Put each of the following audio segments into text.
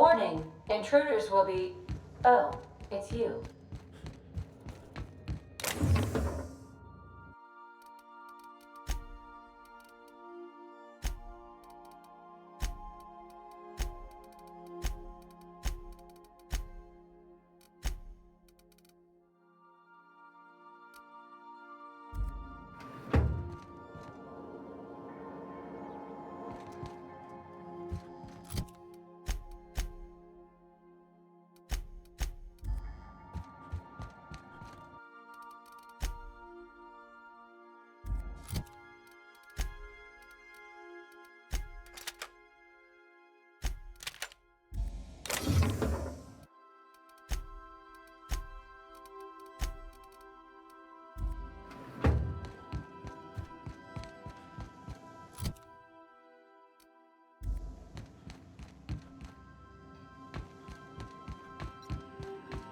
Warning, intruders will be... Oh, it's you.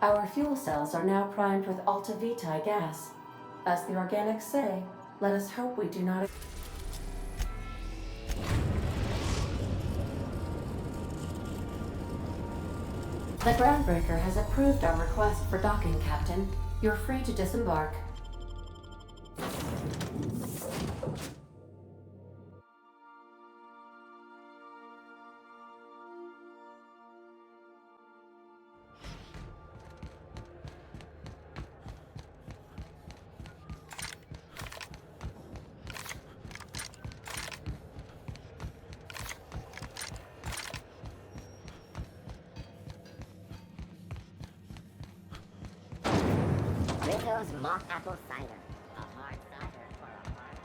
Our fuel cells are now primed with Alta Vitae gas. As the organics say, let us hope we do not... The Groundbreaker has approved our request for docking, Captain. You're free to disembark. Ringo's mock apple cider. A hard cider for a hard...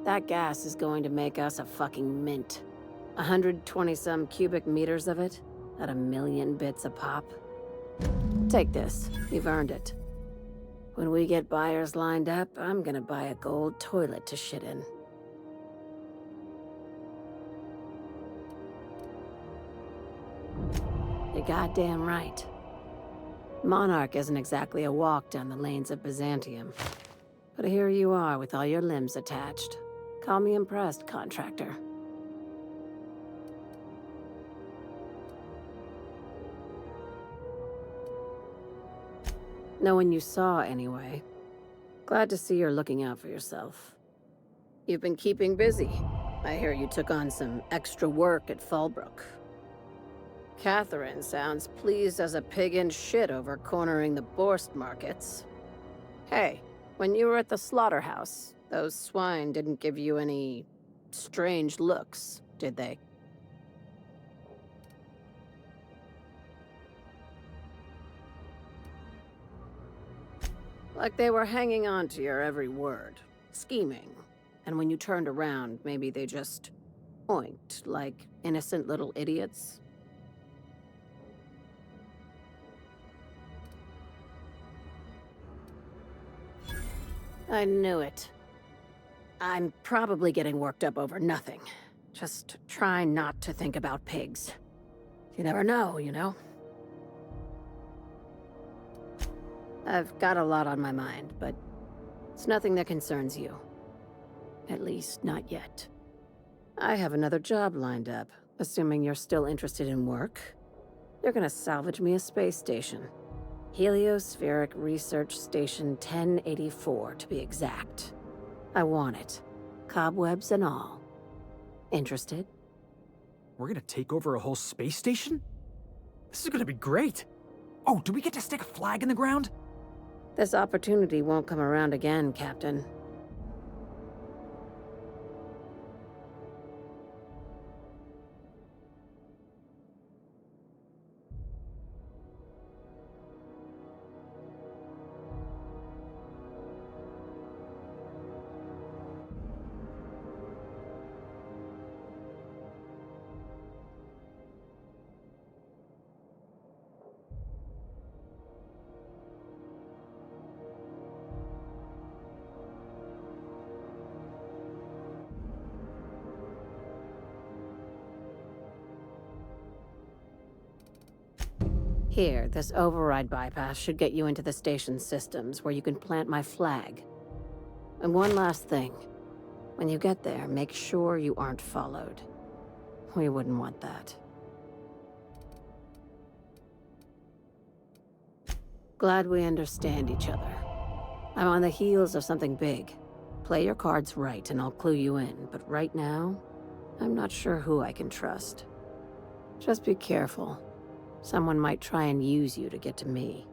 That gas is going to make us a fucking mint. 120-some cubic meters of it, at 1,000,000 bits a pop. Take this, you've earned it. When we get buyers lined up, I'm gonna buy a gold toilet to shit in. You're goddamn right. Monarch isn't exactly a walk down the lanes of Byzantium. But here you are with all your limbs attached. Call me impressed, contractor. No one you saw, anyway. Glad to see you're looking out for yourself. You've been keeping busy. I hear you took on some extra work at Fallbrook. Catherine sounds pleased as a pig in shit over cornering the Borst markets. Hey, when you were at the slaughterhouse, those swine didn't give you any strange looks, did they? Like they were hanging on to your every word, scheming. And when you turned around, maybe they just oinked like innocent little idiots. I knew it. I'm probably getting worked up over nothing. Just try not to think about pigs. You never know, you know? I've got a lot on my mind, but it's nothing that concerns you. At least, not yet. I have another job lined up, assuming you're still interested in work. You're gonna salvage me a space station. Heliospheric Research Station 1084, to be exact. I want it. Cobwebs and all. Interested? We're gonna take over a whole space station? This is gonna be great! Oh, do we get to stick a flag in the ground? This opportunity won't come around again, Captain. Here, this override bypass should get you into the station's systems where you can plant my flag. And one last thing. When you get there, make sure you aren't followed. We wouldn't want that. Glad we understand each other. I'm on the heels of something big. Play your cards right and I'll clue you in, but right now, I'm not sure who I can trust. Just be careful. Someone might try and use you to get to me.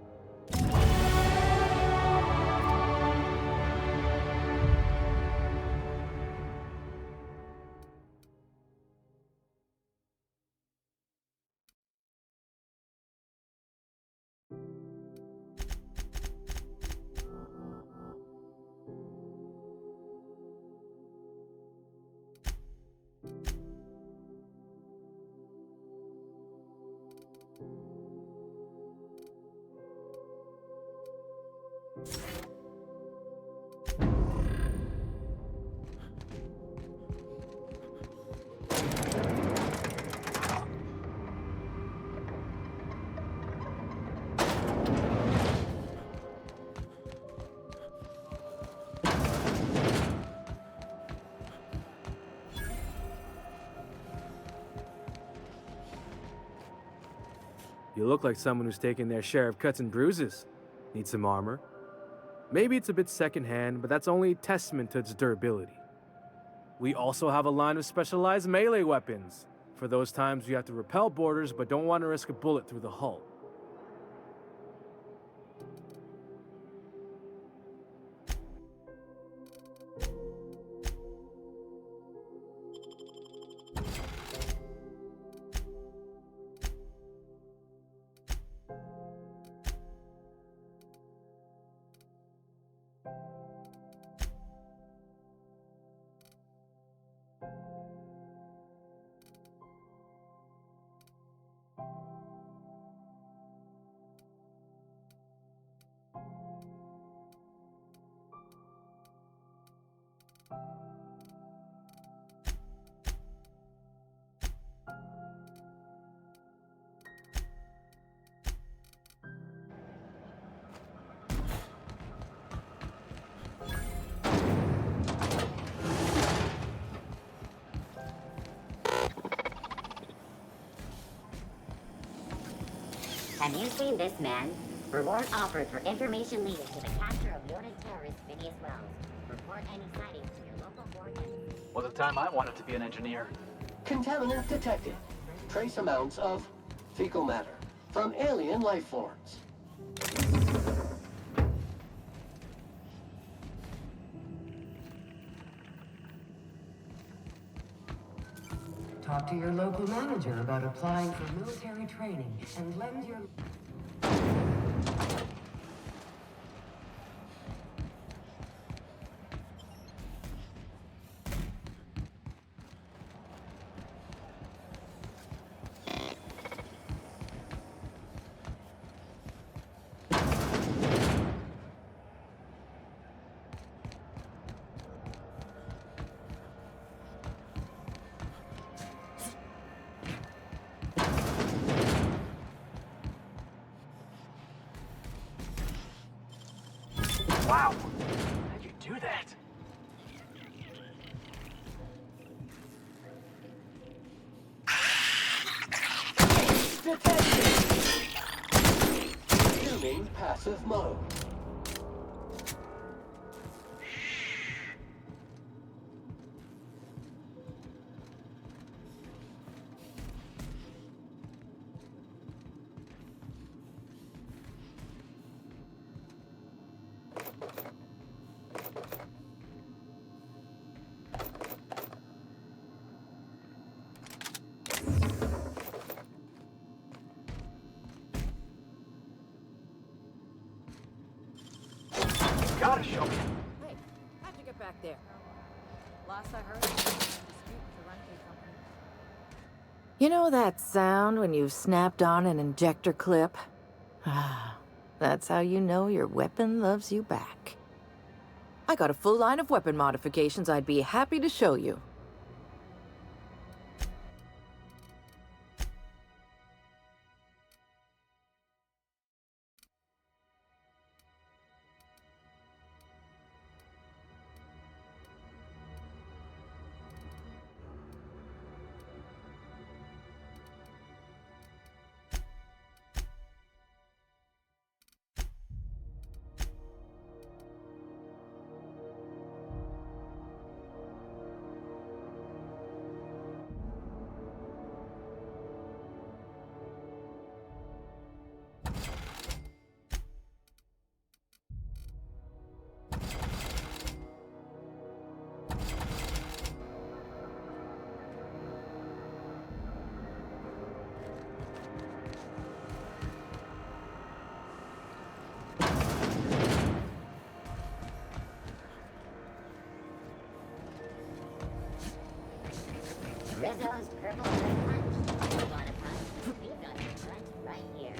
You look like someone who's taken their share of cuts and bruises. Need some armor? Maybe it's a bit secondhand, but that's only testament to its durability. We also have a line of specialized melee weapons, for those times you have to repel boarders but don't want to risk a bullet through the hull. Have you seen this man? Reward offered for information leading to the capture of noted terrorist Phineas Wells. Report any sightings to your local board embassy. Was the time I wanted to be an engineer. Contaminant detected. Trace amounts of fecal matter from alien life forms. Talk to your local manager about applying for military training and lend your... Wow! How'd you do that? Detected! Resuming passive mode. Gotta show me. Hey, how'd you get back there? Last I heard, there was a dispute with the rental company. You know that sound when you've snapped on an injector clip? Ah, that's how you know your weapon loves you back. I got a full line of weapon modifications I'd be happy to show you. Rizzo's Purple Fruit Punch. You want a punch? We've got a punch right here.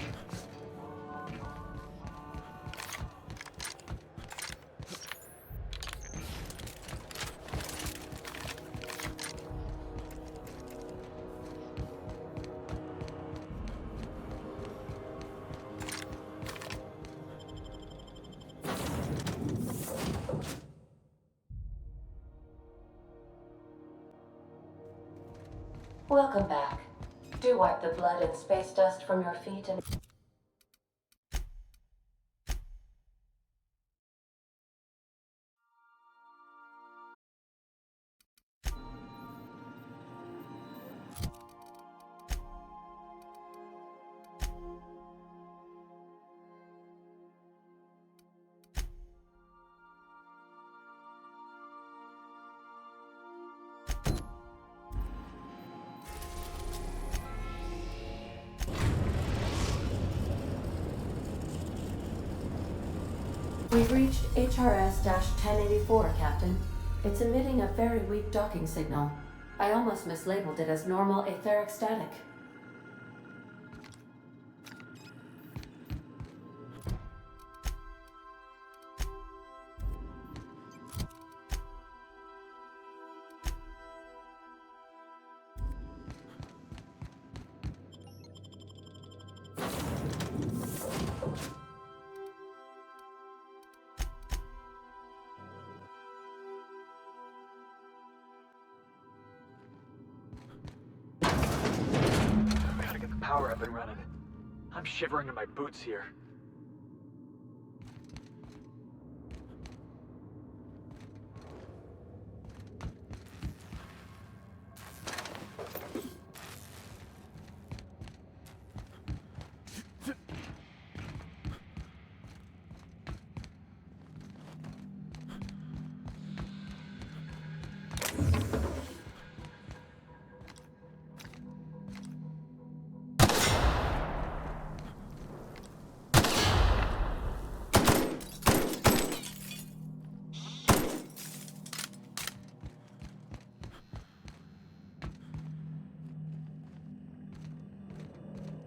Welcome back. Do wipe the blood and space dust from your feet and... We've reached HRS-1084, Captain. It's emitting a very weak docking signal. I almost mislabeled it as normal etheric static. I gotta get the power up and running. I'm shivering in my boots here.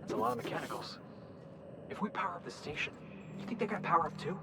That's a lot of mechanicals. If we power up the station, you think they got power up too?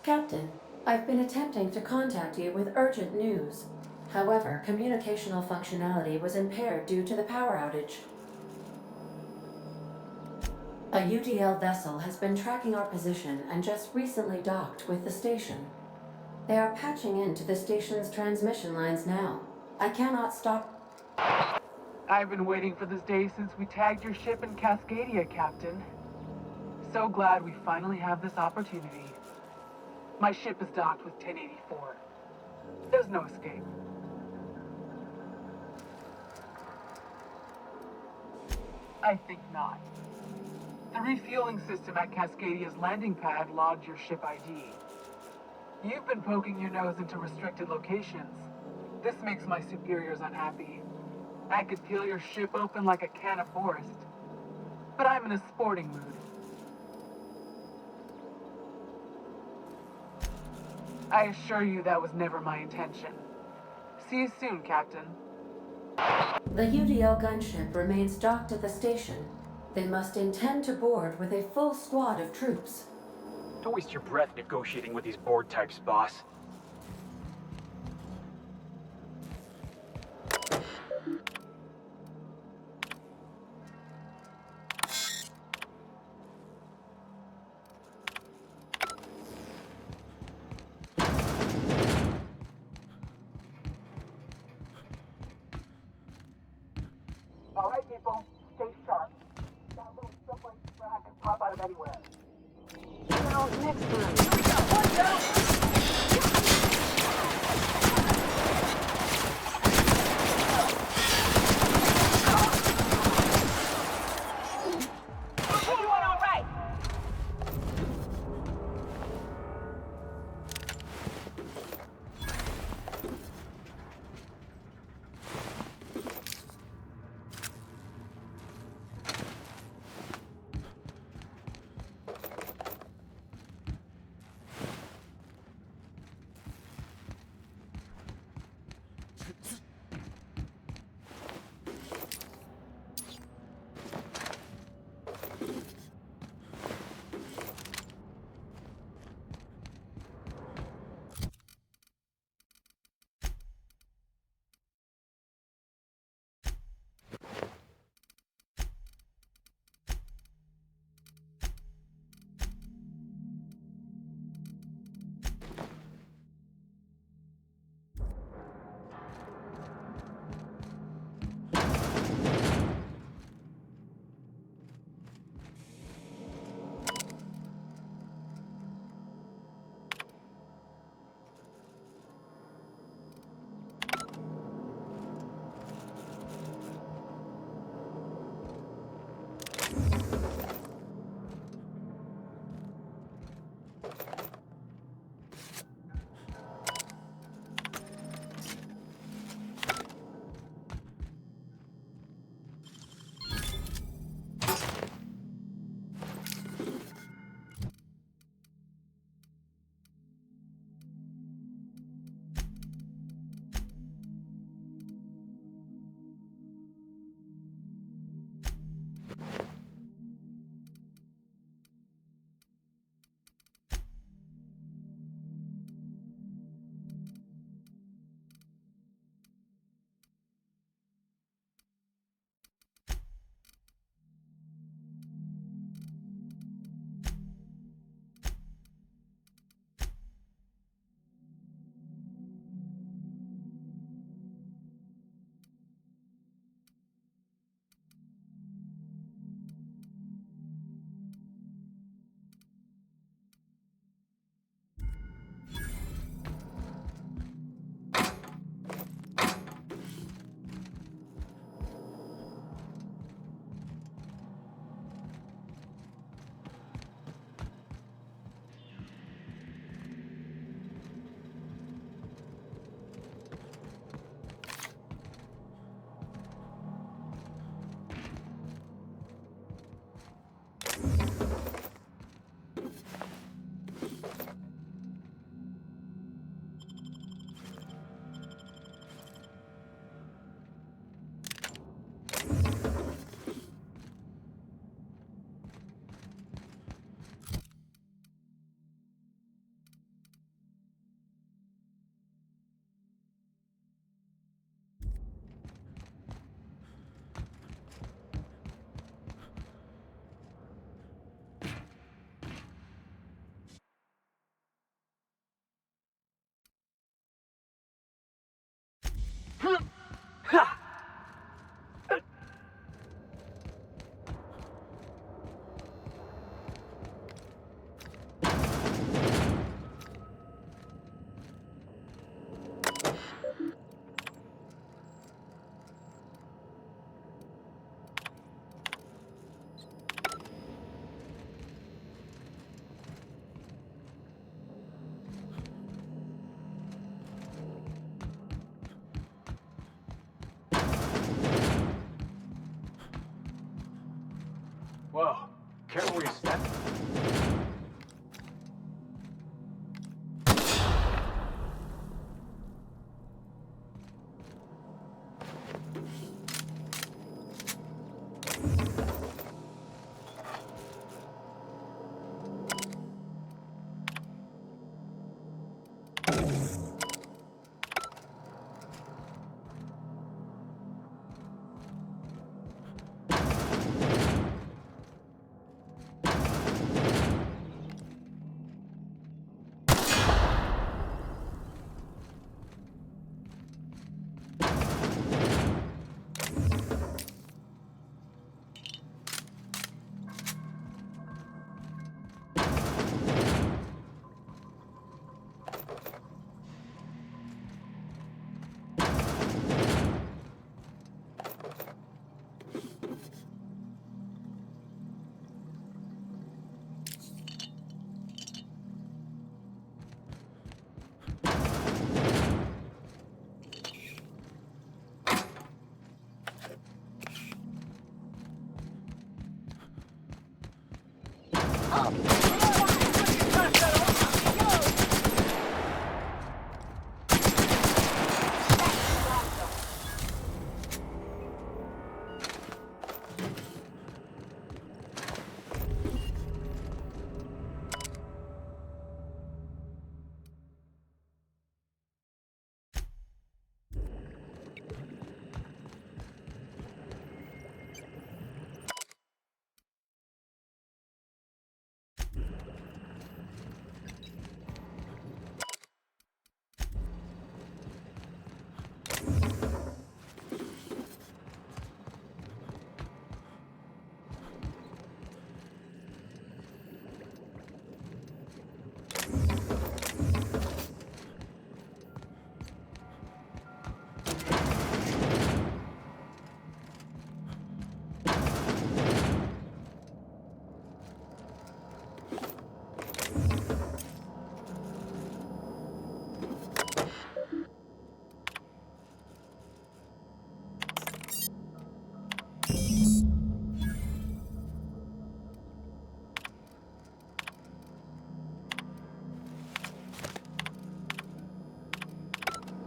Captain, I've been attempting to contact you with urgent news. However, communicational functionality was impaired due to the power outage. A UDL vessel has been tracking our position and just recently docked with the station. They are patching into the station's transmission lines now. I cannot stop. I've been waiting for this day since we tagged your ship in Cascadia, Captain. So glad we finally have this opportunity. My ship is docked with 1084. There's no escape. I think not. The refueling system at Cascadia's landing pad logged your ship ID. You've been poking your nose into restricted locations. This makes my superiors unhappy. I could peel your ship open like a can of forest. But I'm in a sporting mood. I assure you that was never my intention. See you soon, Captain. The UDL gunship remains docked at the station. They must intend to board with a full squad of troops. Don't waste your breath negotiating with these board types, boss. All right, people, stay sharp. That little subway frag can pop out of anywhere. Well, next time. Careful where you step.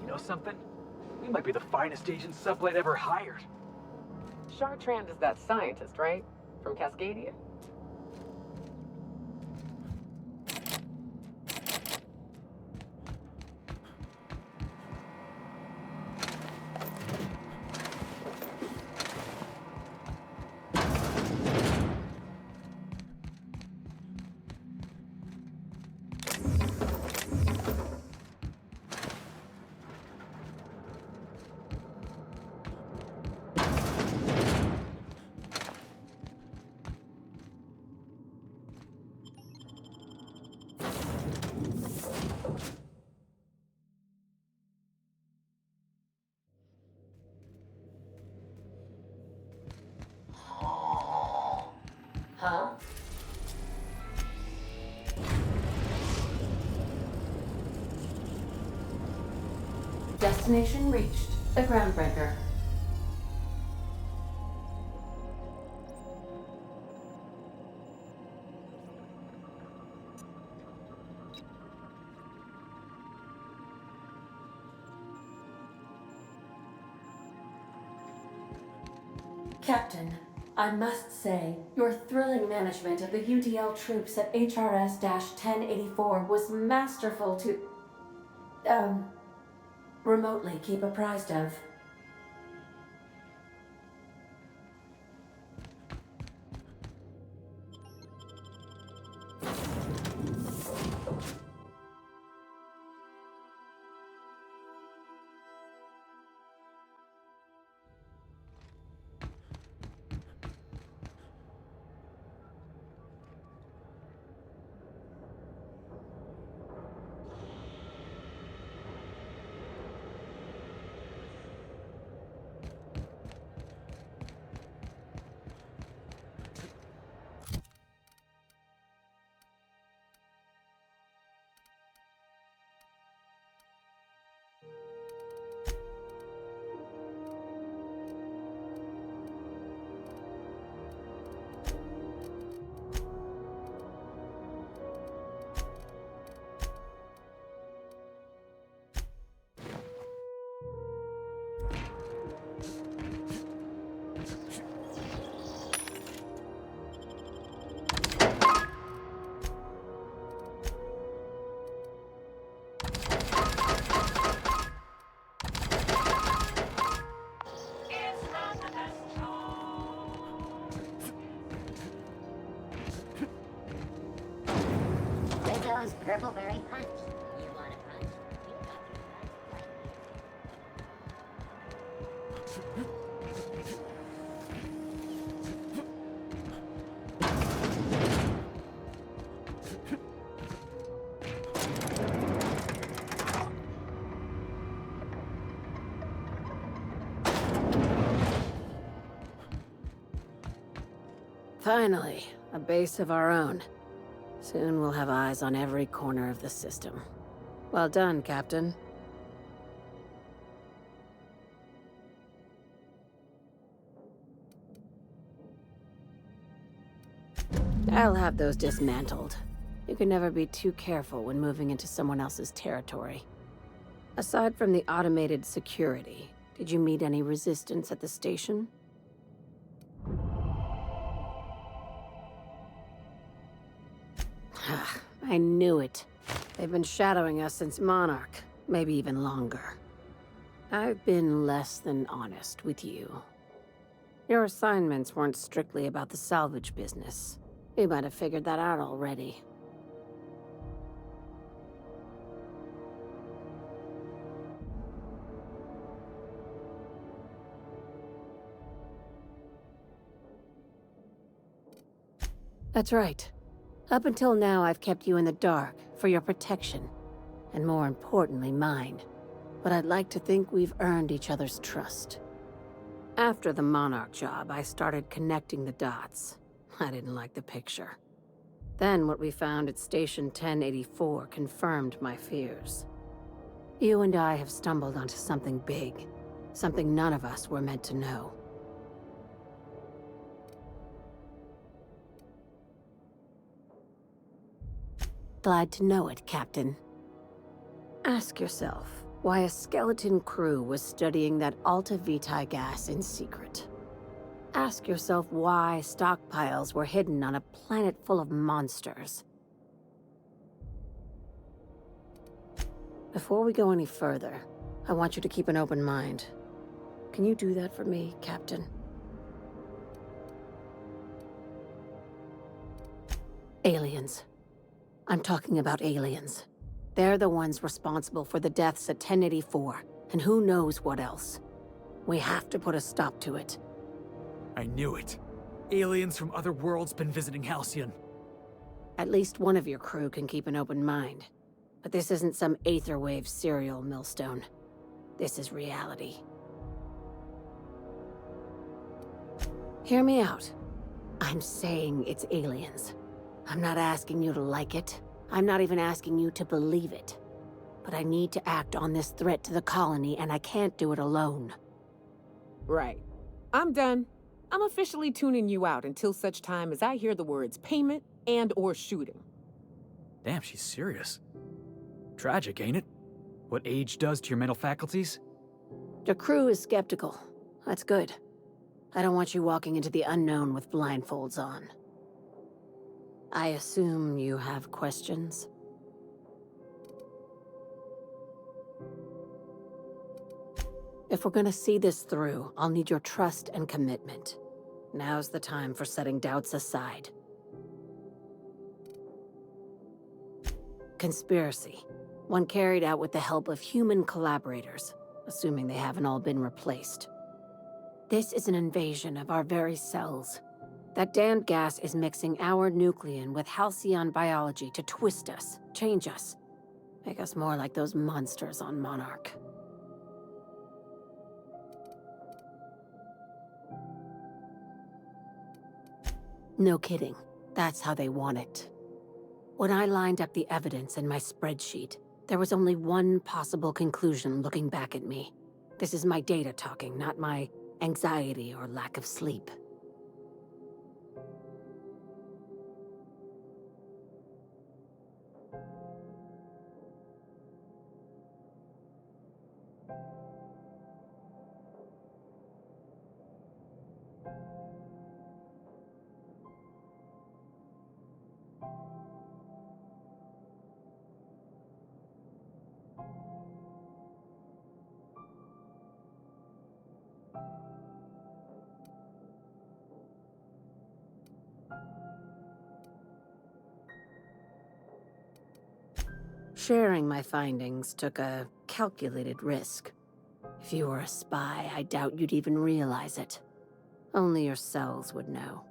You know something? We might be the finest agent Sublight ever hired. Chartrand is that scientist, right? From Cascadia? Huh? Destination reached. The Groundbreaker. Captain, I must say, your thrilling management of the UDL troops at HRS-1084 was masterful to, remotely keep apprised of. goes Purpleberry Punch. You want a punch? You got the punch. Finally, a base of our own. Soon we'll have eyes on every corner of the system. Well done, Captain. I'll have those dismantled. You can never be too careful when moving into someone else's territory. Aside from the automated security, did you meet any resistance at the station? I knew it. They've been shadowing us since Monarch, maybe even longer. I've been less than honest with you. Your assignments weren't strictly about the salvage business. You might have figured that out already. That's right. Up until now, I've kept you in the dark for your protection, and more importantly, mine. But I'd like to think we've earned each other's trust. After the Monarch job, I started connecting the dots. I didn't like the picture. Then what we found at Station 1084 confirmed my fears. You and I have stumbled onto something big, something none of us were meant to know. Glad to know it, Captain. Ask yourself why a skeleton crew was studying that Alta Vitae gas in secret. Ask yourself why stockpiles were hidden on a planet full of monsters. Before we go any further, I want you to keep an open mind. Can you do that for me, Captain? Aliens. I'm talking about aliens. They're the ones responsible for the deaths at 1084, and who knows what else. We have to put a stop to it. I knew it. Aliens from other worlds been visiting Halcyon. At least one of your crew can keep an open mind. But this isn't some Aetherwave serial, Millstone. This is reality. Hear me out. I'm saying it's aliens. I'm not asking you to like it. I'm not even asking you to believe it. But I need to act on this threat to the colony, and I can't do it alone. Right. I'm done. I'm officially tuning you out until such time as I hear the words payment and/or shooting. Damn, she's serious. Tragic, ain't it? What age does to your mental faculties? The crew is skeptical. That's good. I don't want you walking into the unknown with blindfolds on. I assume you have questions? If we're gonna see this through, I'll need your trust and commitment. Now's the time for setting doubts aside. Conspiracy. One carried out with the help of human collaborators, assuming they haven't all been replaced. This is an invasion of our very cells. That damned gas is mixing our nucleon with halcyon biology to twist us, change us, make us more like those monsters on Monarch. No kidding. That's how they want it. When I lined up the evidence in my spreadsheet, there was only one possible conclusion looking back at me. This is my data talking, not my anxiety or lack of sleep. Sharing my findings took a calculated risk. If you were a spy, I doubt you'd even realize it. Only your cells would know.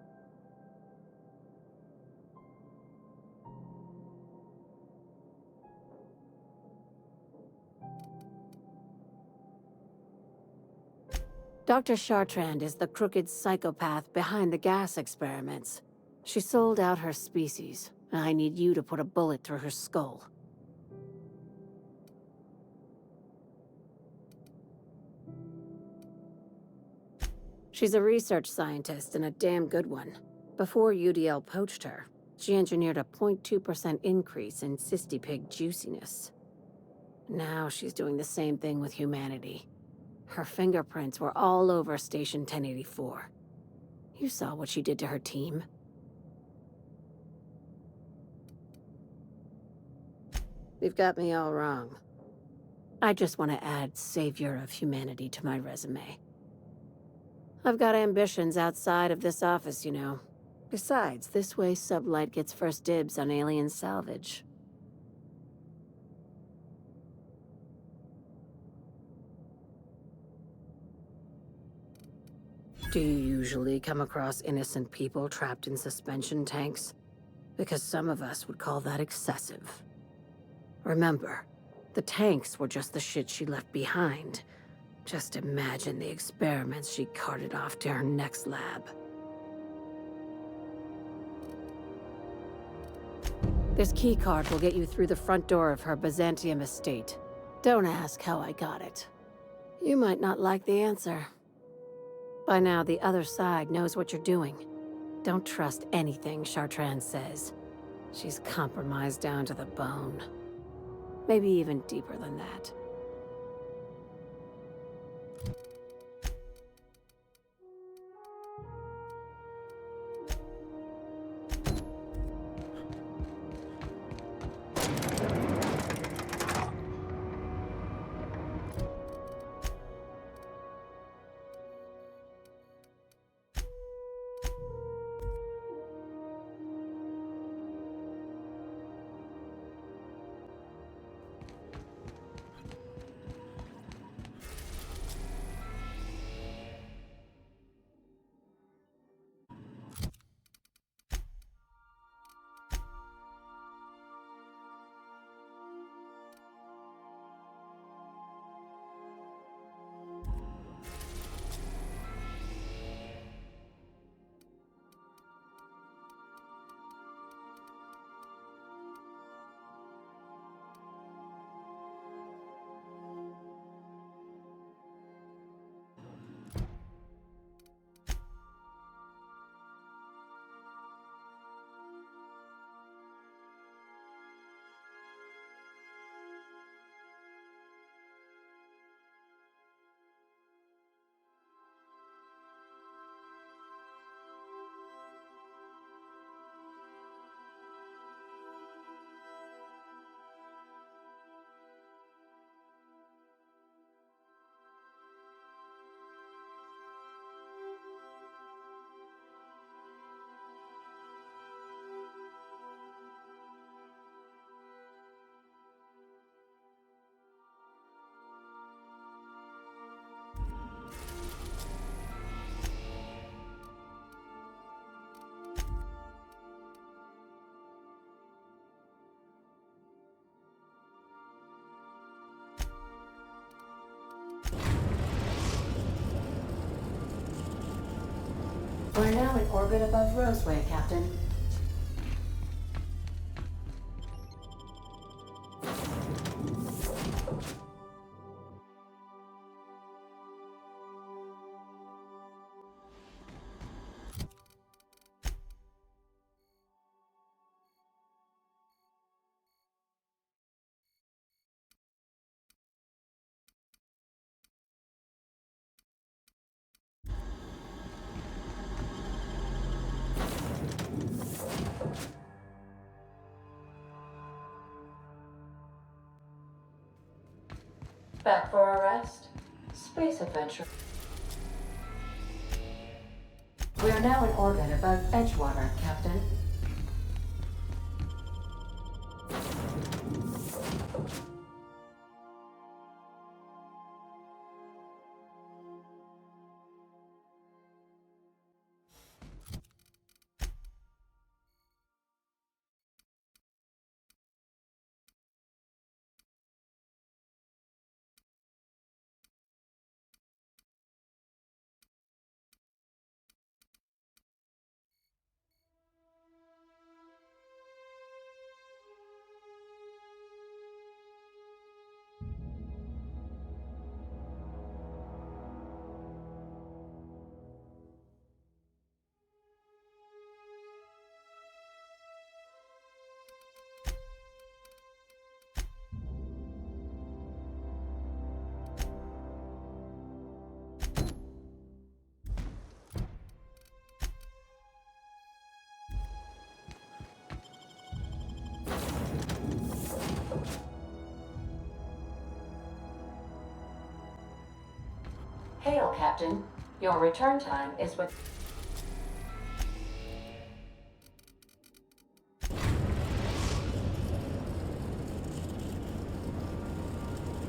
Dr. Chartrand is the crooked psychopath behind the gas experiments. She sold out her species, and I need you to put a bullet through her skull. She's a research scientist and a damn good one. Before UDL poached her, she engineered a 0.2% increase in cystipig juiciness. Now she's doing the same thing with humanity. Her fingerprints were all over Station 1084. You saw what she did to her team. You've got me all wrong. I just want to add Savior of Humanity to my resume. I've got ambitions outside of this office, you know. Besides, this way Sublight gets first dibs on alien salvage. Do you usually come across innocent people trapped in suspension tanks? Because some of us would call that excessive. Remember, the tanks were just the shit she left behind. Just imagine the experiments she carted off to her next lab. This keycard will get you through the front door of her Byzantium estate. Don't ask how I got it. You might not like the answer. By now, the other side knows what you're doing. Don't trust anything Chartrand says. She's compromised down to the bone. Maybe even deeper than that. We're now in orbit above Roseway, Captain. Back for a rest? Space adventure. We are now in orbit above Edgewater, Captain. well, Captain. Your return time is with...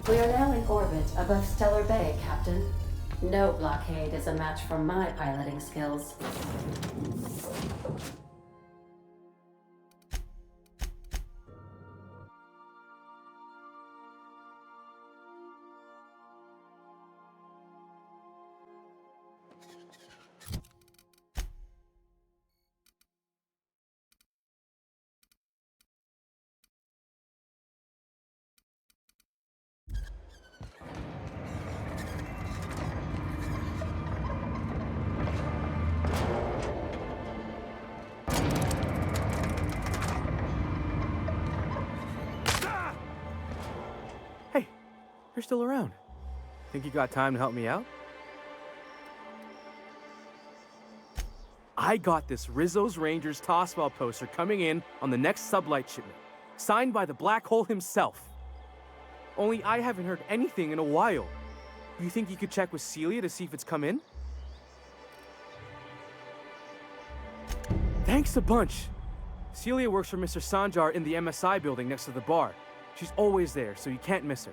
We are now in orbit above Stellar Bay, Captain. No blockade is a match for my piloting skills. Hey, you're still around. Think you got time to help me out? I got this Rizzo's Rangers Tossball poster coming in on the next sublight shipment, signed by the Black Hole himself. Only I haven't heard anything in a while. You think you could check with Celia to see if it's come in? Thanks a bunch. Celia works for Mr. Sanjar in the MSI building next to the bar. She's always there, so you can't miss her.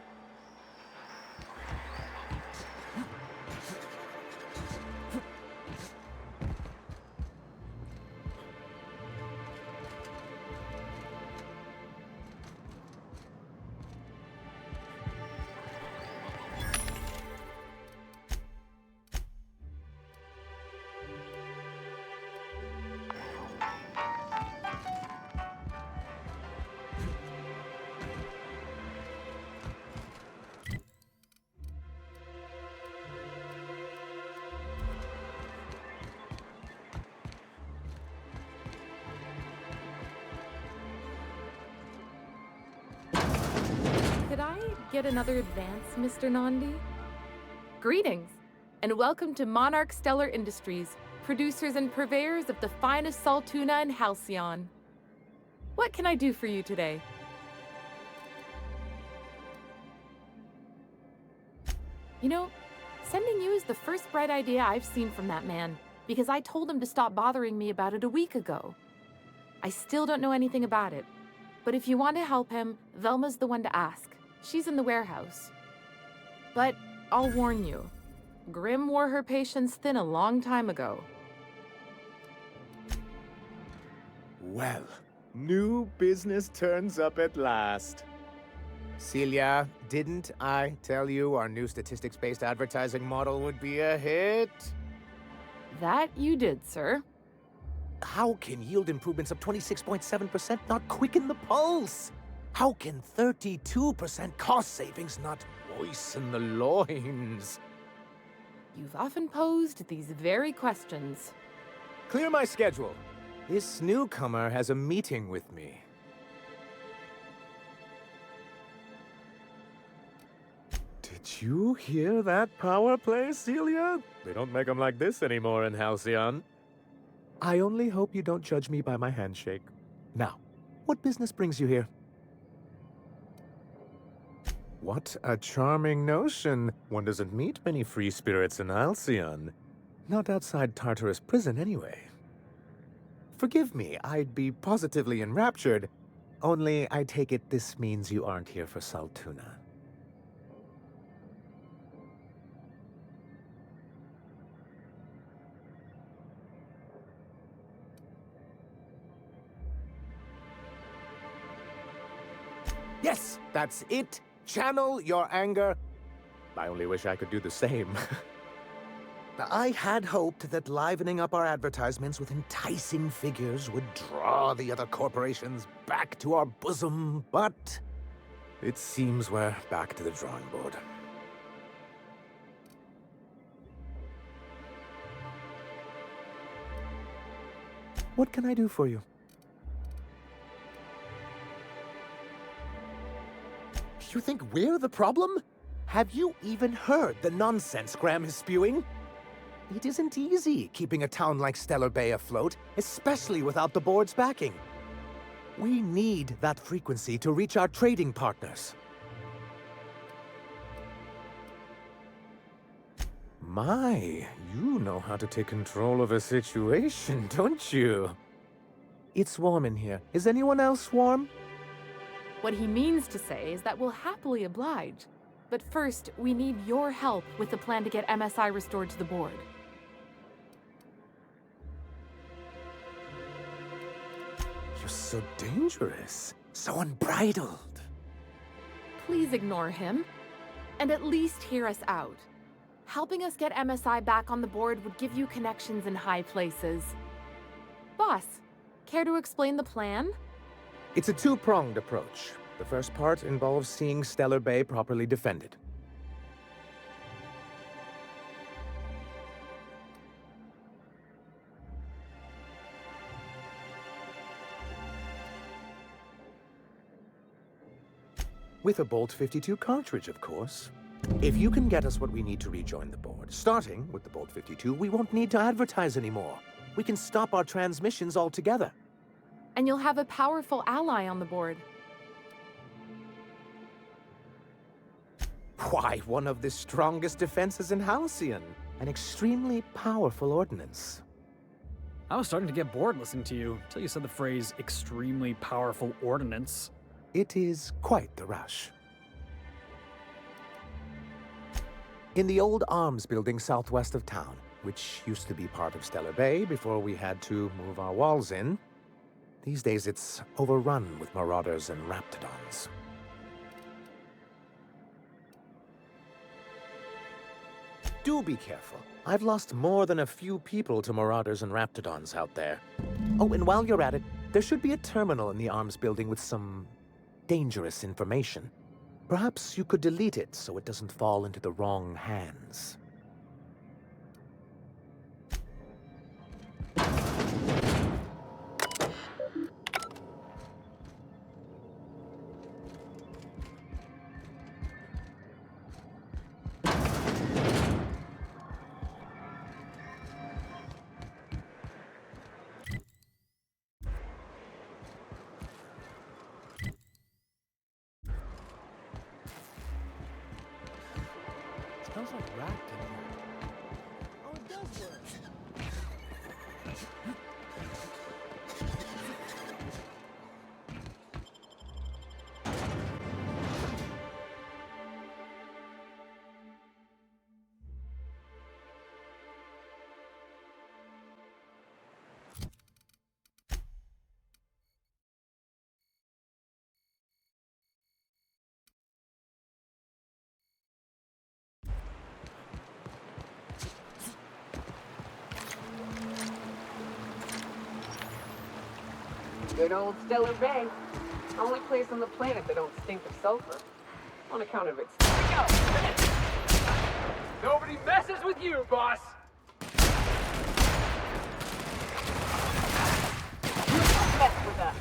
Could I get another advance, Mr. Nandi? Greetings, and welcome to Monarch Stellar Industries, producers and purveyors of the finest salt tuna in Halcyon. What can I do for you today? You know, sending you is the first bright idea I've seen from that man, because I told him to stop bothering me about it a week ago. I still don't know anything about it, but if you want to help him, Velma's the one to ask. She's in the warehouse. But I'll warn you, Grim wore her patience thin a long time ago. Well, new business turns up at last. Celia, didn't I tell you our new statistics-based advertising model would be a hit? That you did, sir. How can yield improvements of 26.7% not quicken the pulse? How can 32% cost savings not moisten the loins? You've often posed these very questions. Clear my schedule. This newcomer has a meeting with me. Did you hear that power play, Celia? They don't make them like this anymore in Halcyon. I only hope you don't judge me by my handshake. Now, what business brings you here? What a charming notion. One doesn't meet many free spirits in Halcyon. Not outside Tartarus prison, anyway. Forgive me, I'd be positively enraptured. Only I take it this means you aren't here for Saltuna. Yes, that's it. Channel your anger. I only wish I could do the same. I had hoped that livening up our advertisements with enticing figures would draw the other corporations back to our bosom, but it seems we're back to the drawing board. What can I do for you? You think we're the problem? Have you even heard the nonsense Graham is spewing? It isn't easy keeping a town like Stellar Bay afloat, especially without the board's backing. We need that frequency to reach our trading partners. My, you know how to take control of a situation, don't you? It's warm in here. Is anyone else warm? What he means to say is that we'll happily oblige. But first, we need your help with the plan to get MSI restored to the board. You're so dangerous, so unbridled. Please ignore him, and at least hear us out. Helping us get MSI back on the board would give you connections in high places. Boss, care to explain the plan? It's a two-pronged approach. The first part involves seeing Stellar Bay properly defended. With a Bolt 52 cartridge, of course. If you can get us what we need to rejoin the board, starting with the Bolt 52, we won't need to advertise anymore. We can stop our transmissions altogether. And you'll have a powerful ally on the board. Why, one of the strongest defenses in Halcyon. An extremely powerful ordnance. I was starting to get bored listening to you until you said the phrase extremely powerful ordnance. It is quite the rush. In the old arms building southwest of town, which used to be part of Stellar Bay before we had to move our walls in, these days it's overrun with marauders and raptidons. Do be careful. I've lost more than a few people to marauders and raptidons out there. Oh, and while you're at it, there should be a terminal in the arms building with some dangerous information. Perhaps you could delete it so it doesn't fall into the wrong hands. Smells like rat in here. Oh, it does work. Good old Stellar Bay. Only place on the planet that don't stink of sulfur. On account of its... Nobody messes with you, boss! You don't mess with us.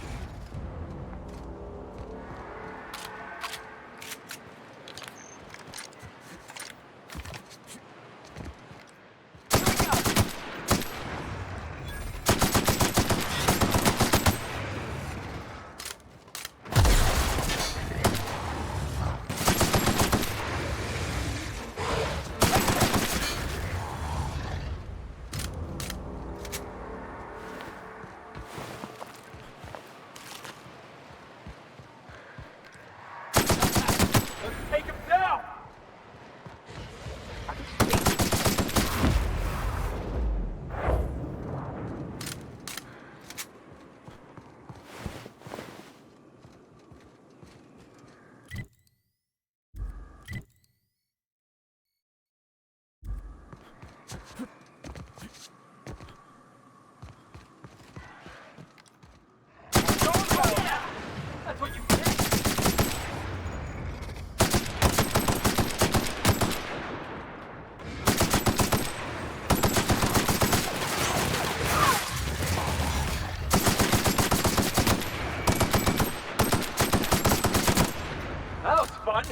Take him down! That's what you think! That was fun!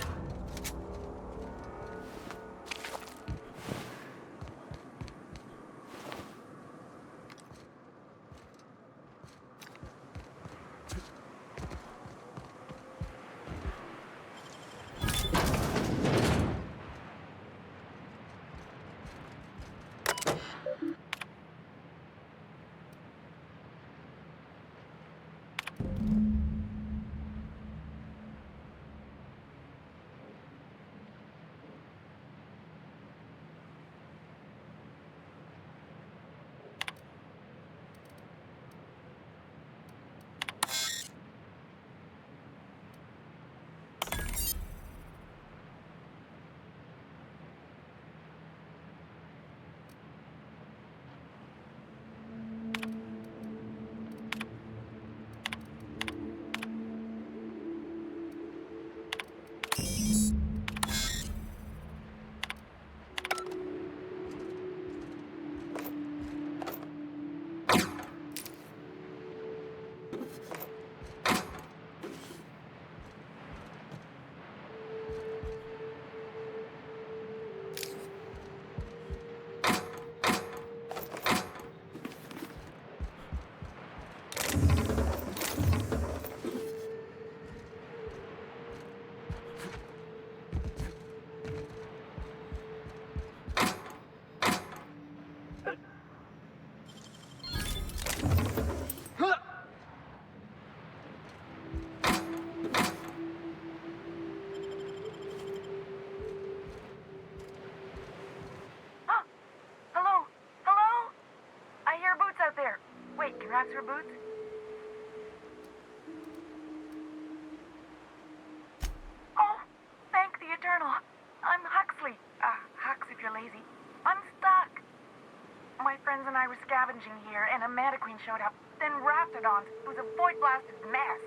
scavenging here, and a Meta Queen showed up. Then Raptidons. It was a void-blasted mess.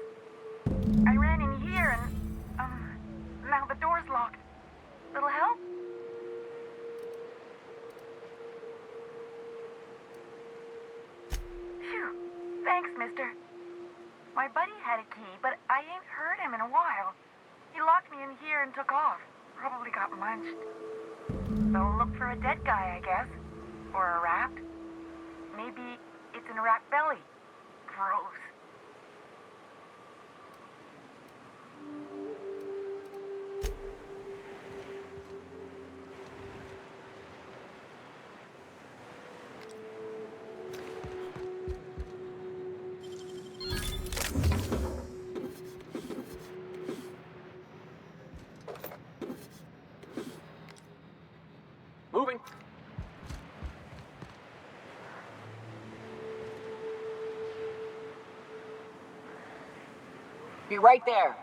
I ran in here and, now the door's locked. Little help? Phew. Thanks, mister. My buddy had a key, but I ain't heard him in a while. He locked me in here and took off. Probably got munched. So look for a dead guy, I guess. Or a rat. Maybe it's in a rat belly. Gross. Moving. Be right there.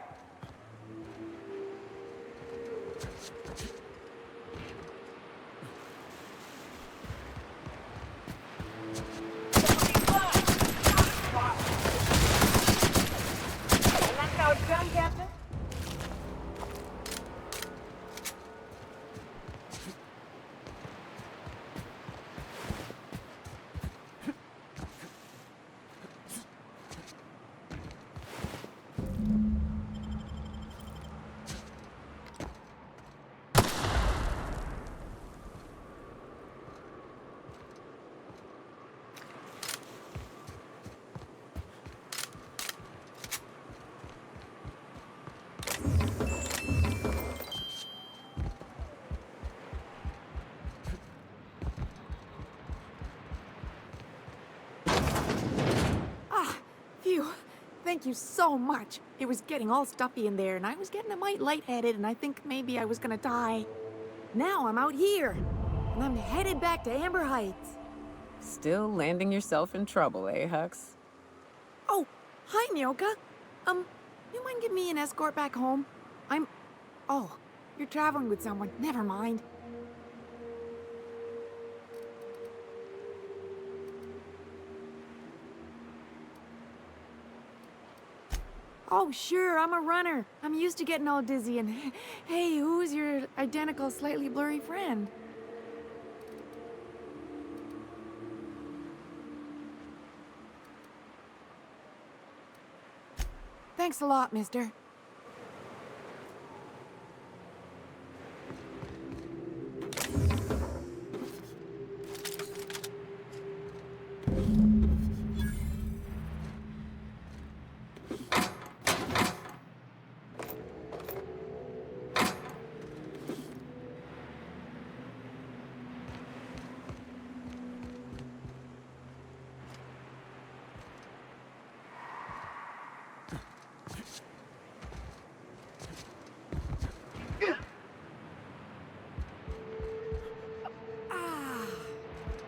And that's how it's done, Captain? Phew. Thank you so much. It was getting all stuffy in there, and I was getting a mite lightheaded, and I think maybe I was gonna die. Now I'm out here, and I'm headed back to Amber Heights. Still landing yourself in trouble, eh, Hux? Oh, hi, Nyoka. You mind giving me an escort back home? Oh, you're traveling with someone. Never mind. Oh, sure, I'm a runner. I'm used to getting all dizzy and... Hey, who's your identical, slightly blurry friend? Thanks a lot, mister.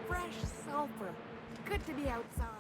Fresh sulfur. Good to be outside.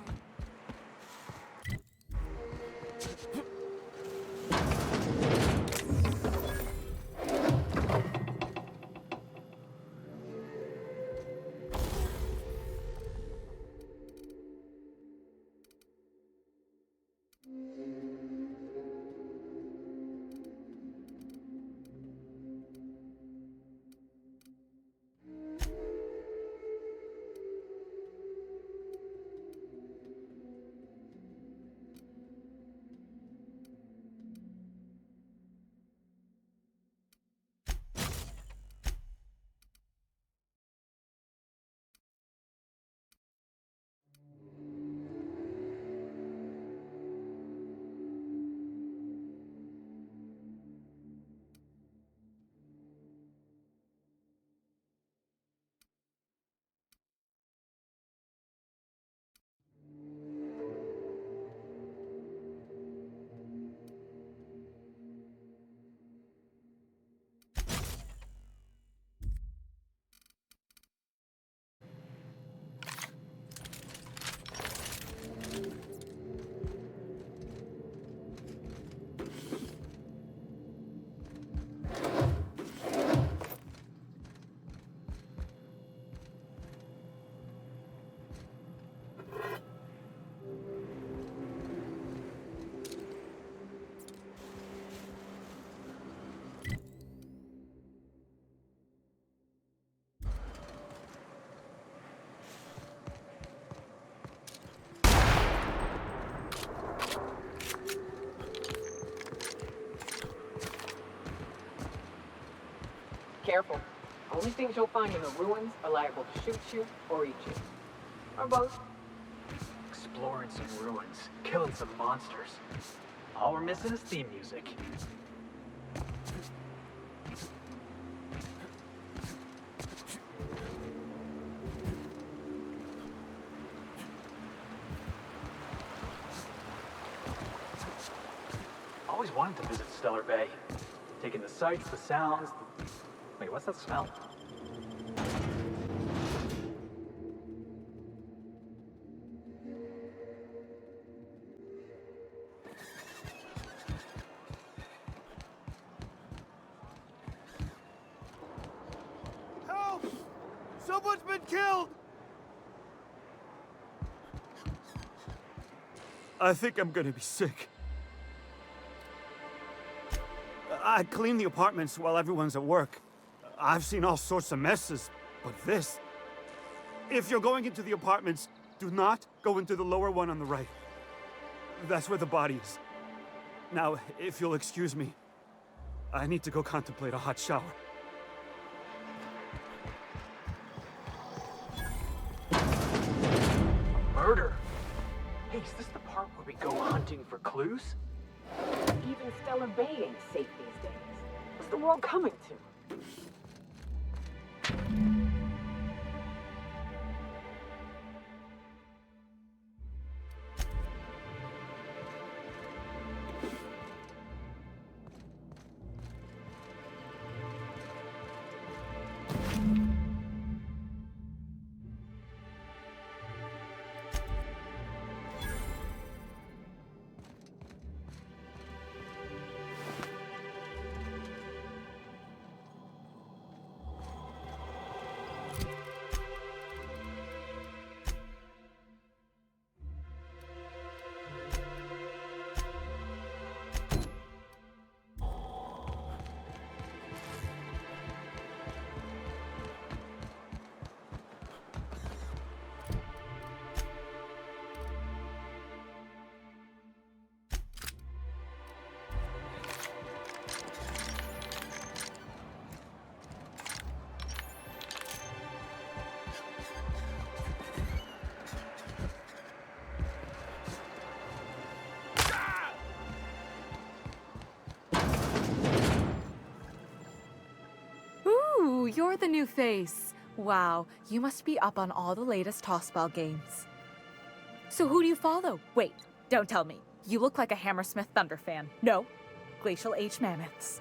Careful. Only things you'll find in the ruins are liable to shoot you or eat you. Or both. Exploring some ruins, killing some monsters. All we're missing is theme music. Always wanted to visit Stellar Bay. Taking the sights, the sounds. Wait, what's that smell? Help! Someone's been killed! I think I'm gonna be sick. I clean the apartments while everyone's at work. I've seen all sorts of messes, but this... If you're going into the apartments, do not go into the lower one on the right. That's where the body is. Now, if you'll excuse me, I need to go contemplate a hot shower. Murder? Hey, is this the part where we go hunting for clues? Even Stellar Bay ain't safe these days. What's the world coming to? Ooh, you're the new face. Wow, you must be up on all the latest tossball games. So who do you follow? Wait, don't tell me. You look like a Hammersmith Thunder fan. No, Glacial H Mammoths.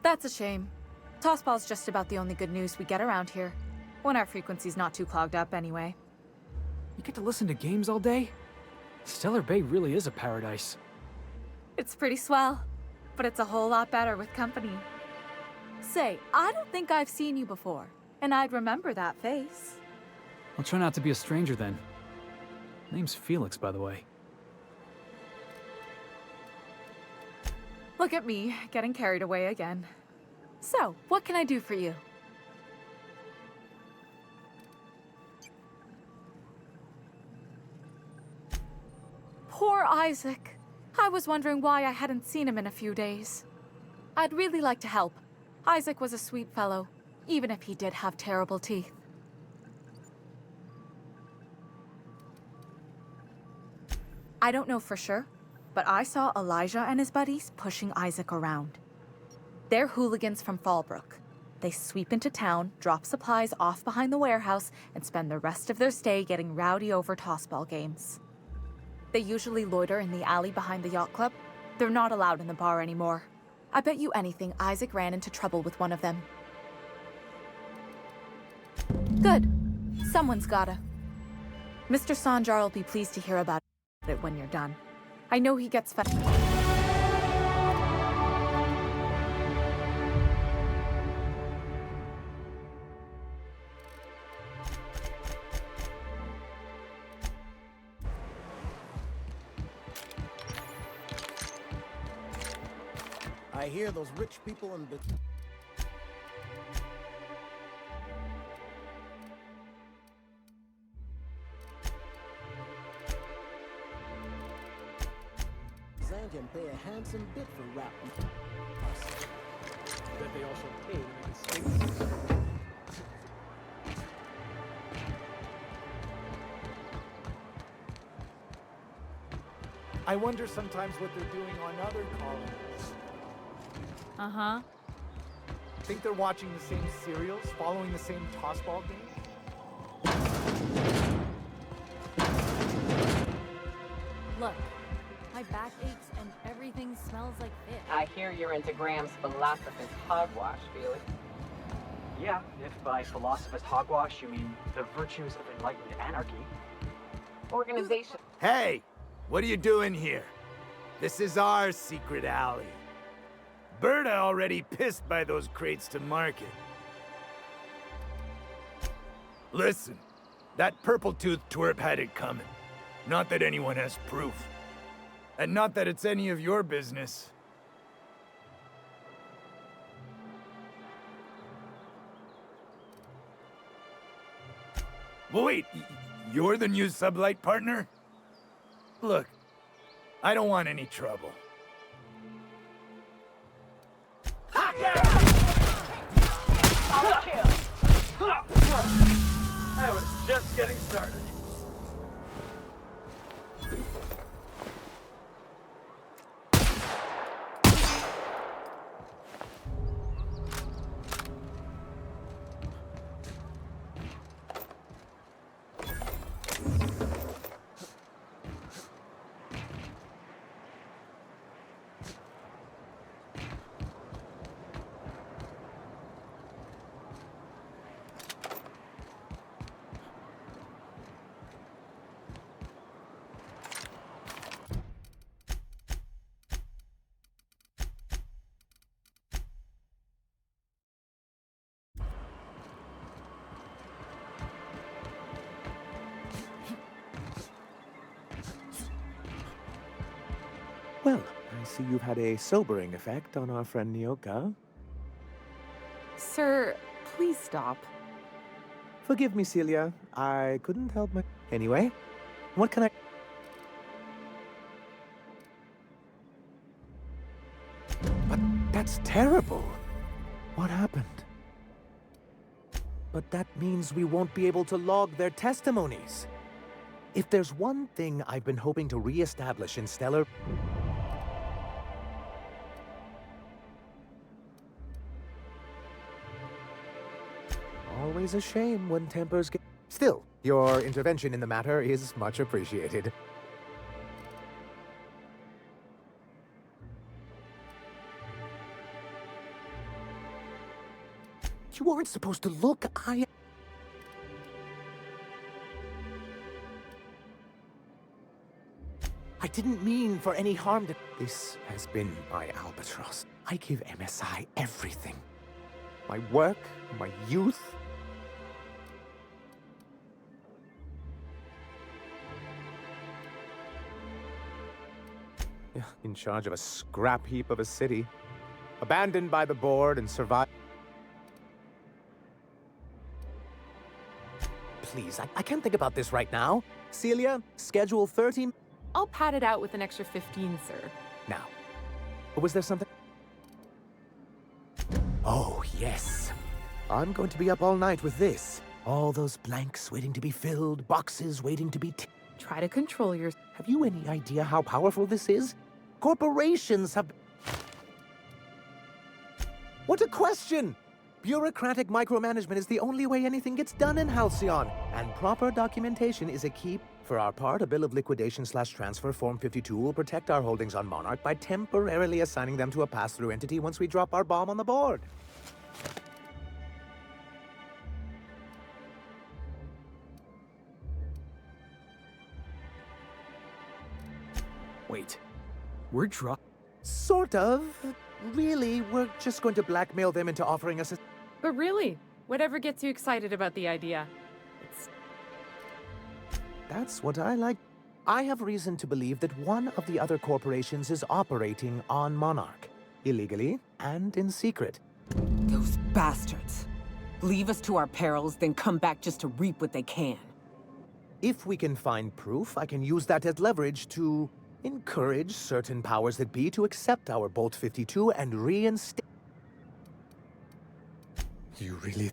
That's a shame. Tossball's just about the only good news we get around here. When our frequency's not too clogged up anyway. You get to listen to games all day? Stellar Bay really is a paradise. It's pretty swell, but it's a whole lot better with company. Say, I don't think I've seen you before, and I'd remember that face. I'll try not to be a stranger then. Name's Felix, by the way. Look at me, getting carried away again. So, what can I do for you? Poor Isaac. I was wondering why I hadn't seen him in a few days. I'd really like to help. Isaac was a sweet fellow, even if he did have terrible teeth. I don't know for sure, but I saw Elijah and his buddies pushing Isaac around. They're hooligans from Fallbrook. They sweep into town, drop supplies off behind the warehouse, and spend the rest of their stay getting rowdy over tossball games. They usually loiter in the alley behind the yacht club. They're not allowed in the bar anymore. I bet you anything Isaac ran into trouble with one of them. Good. Someone's gotta. Mr. Sanjar will be pleased to hear about it when you're done. I know he gets fed. I hear those rich people in the... imagine pay a handsome bit for rapping. That they also pay to make mistakes. I wonder sometimes what they're doing on other colonies. Uh-huh. Think they're watching the same serials, following the same tossball game? Look, my back aches and everything smells like fish. I hear you're into Graham's philosophist hogwash, Felix. Yeah, if by philosophist hogwash you mean the virtues of enlightened anarchy. Organization. Hey! What are you doing here? This is our secret alley. Berta already pissed by those crates to market. Listen, that purple-toothed twerp had it coming. Not that anyone has proof. And not that it's any of your business. Well, wait, you're the new sublight partner? Look, I don't want any trouble. I was just getting started. Well, I see you've had a sobering effect on our friend Nyoka. Sir, please stop. Forgive me, Celia. I couldn't help my... Anyway, what can I... But that's terrible. What happened? But that means we won't be able to log their testimonies. If there's one thing I've been hoping to re-establish in Stellar... Always a shame when tempers get... Still, your intervention in the matter is much appreciated. You weren't supposed to look. I didn't mean for any harm to... This has been my albatross. I give MSI everything. My work, my youth. In charge of a scrap heap of a city. Abandoned by the board and survived. Please, I can't think about this right now. Celia, schedule 13... I'll pad it out with an extra 15, sir. Now, was there something? Oh, yes. I'm going to be up all night with this. All those blanks waiting to be filled, boxes waiting to be... Try to control your... Have you any idea how powerful this is? Corporations have... What a question! Bureaucratic micromanagement is the only way anything gets done in Halcyon, and proper documentation is a key. For our part, a bill of liquidation/transfer Form 52 will protect our holdings on Monarch by temporarily assigning them to a pass-through entity once we drop our bomb on the board. Wait, we're Sort of. Really, we're just going to blackmail them into offering us a... But really, whatever gets you excited about the idea? That's what I like. I have reason to believe that one of the other corporations is operating on Monarch. Illegally and in secret. Those bastards. Leave us to our perils, then come back just to reap what they can. If we can find proof, I can use that as leverage to Encourage certain powers that be to accept our Bolt 52 and reinstate... You really...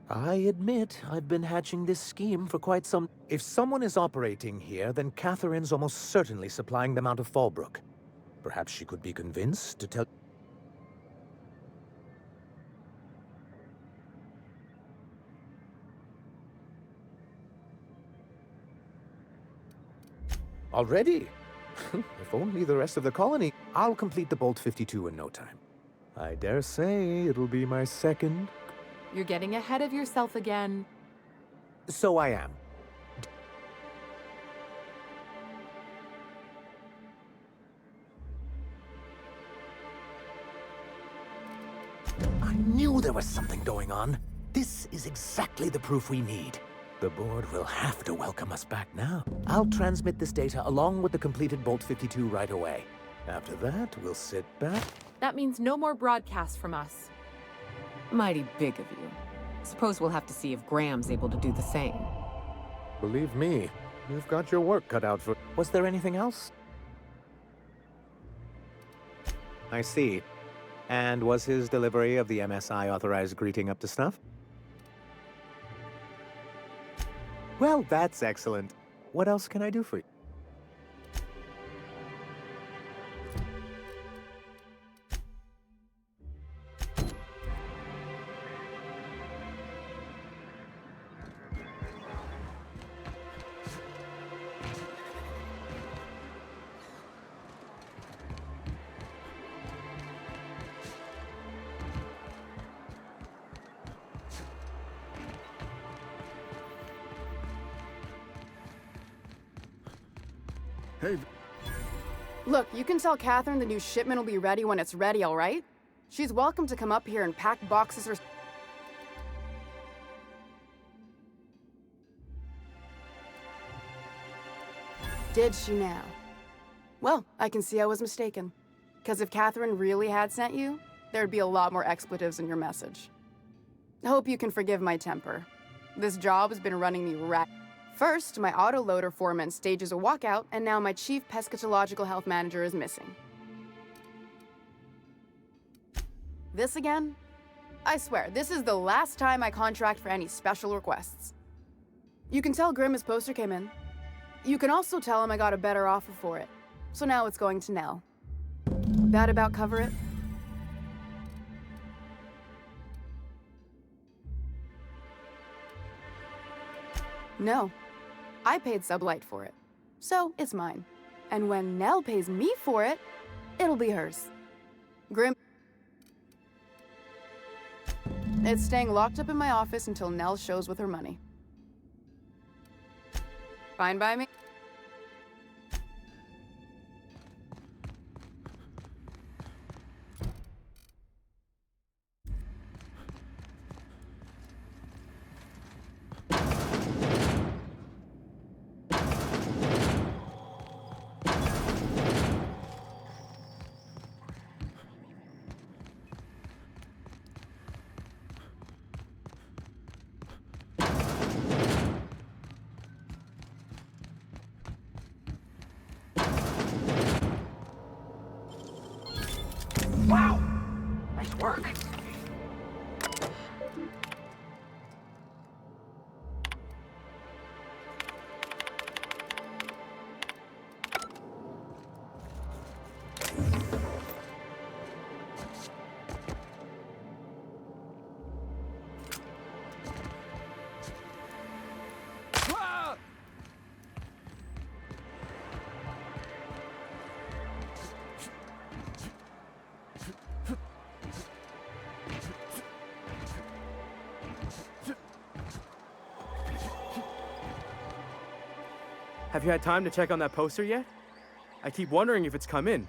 I admit, I've been hatching this scheme for quite some... If someone is operating here, then Catherine's almost certainly supplying them out of Fallbrook. Perhaps she could be convinced to tell... Already? If only the rest of the colony... I'll complete the Bolt 52 in no time. I dare say it'll be my second... You're getting ahead of yourself again. So I am. I knew there was something going on. This is exactly the proof we need. The board will have to welcome us back now. I'll transmit this data along with the completed Bolt 52 right away. After that, we'll sit back. That means no more broadcasts from us. Mighty big of you. Suppose we'll have to see if Graham's able to do the same. Believe me, you've got your work cut out for... Was there anything else? I see. And was his delivery of the MSI authorized greeting up to snuff? Well, that's excellent. What else can I do for you? Hey. Look, you can tell Catherine the new shipment will be ready when it's ready, all right? She's welcome to come up here and pack boxes or... Did she now? Well, I can see I was mistaken. Because if Catherine really had sent you, there'd be a lot more expletives in your message. I hope you can forgive my temper. This job has been running me First, my autoloader foreman stages a walkout, and now my chief pescatological health manager is missing. This again? I swear, this is the last time I contract for any special requests. You can tell Grimm his poster came in. You can also tell him I got a better offer for it. So now it's going to Nell. That about cover it? No. I paid Sublight for it, so it's mine. And when Nell pays me for it, it'll be hers. Grimm... It's staying locked up in my office until Nell shows with her money. Fine by me? Wow! Nice work. Have you had time to check on that poster yet? I keep wondering if it's come in.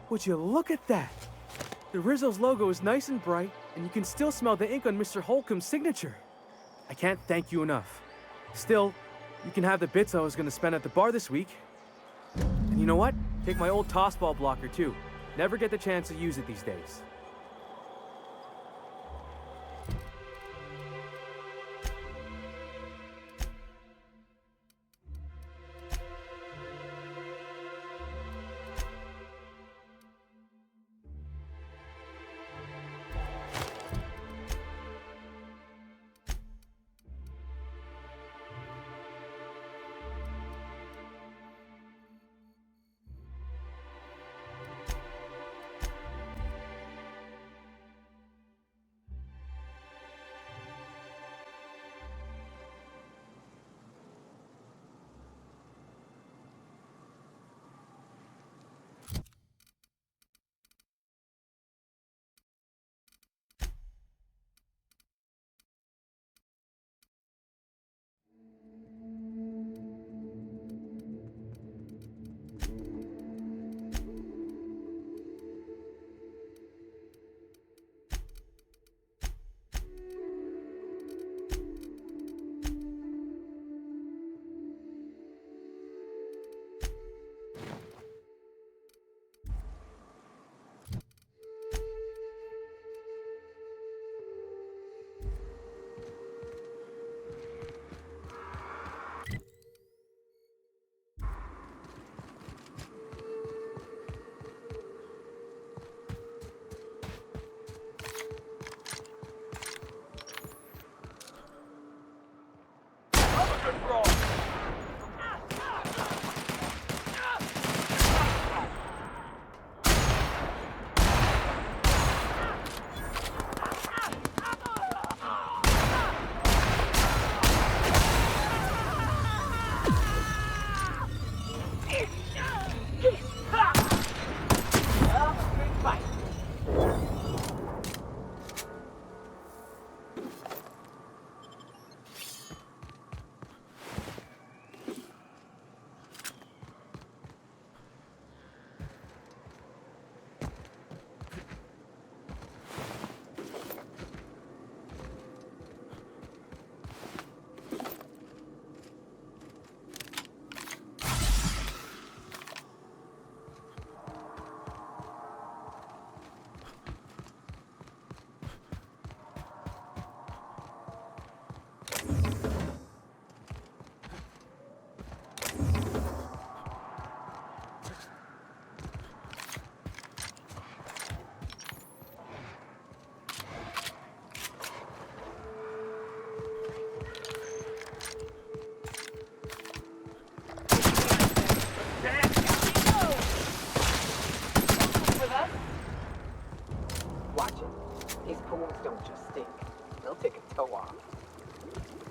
Would you look at that? The Rizzo's logo is nice and bright, and you can still smell the ink on Mr. Holcomb's signature. I can't thank you enough. Still, you can have the bits I was gonna spend at the bar this week. And you know what? Take my old tossball blocker too. Never get the chance to use it these days.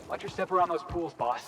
Watch your step around those pools, boss.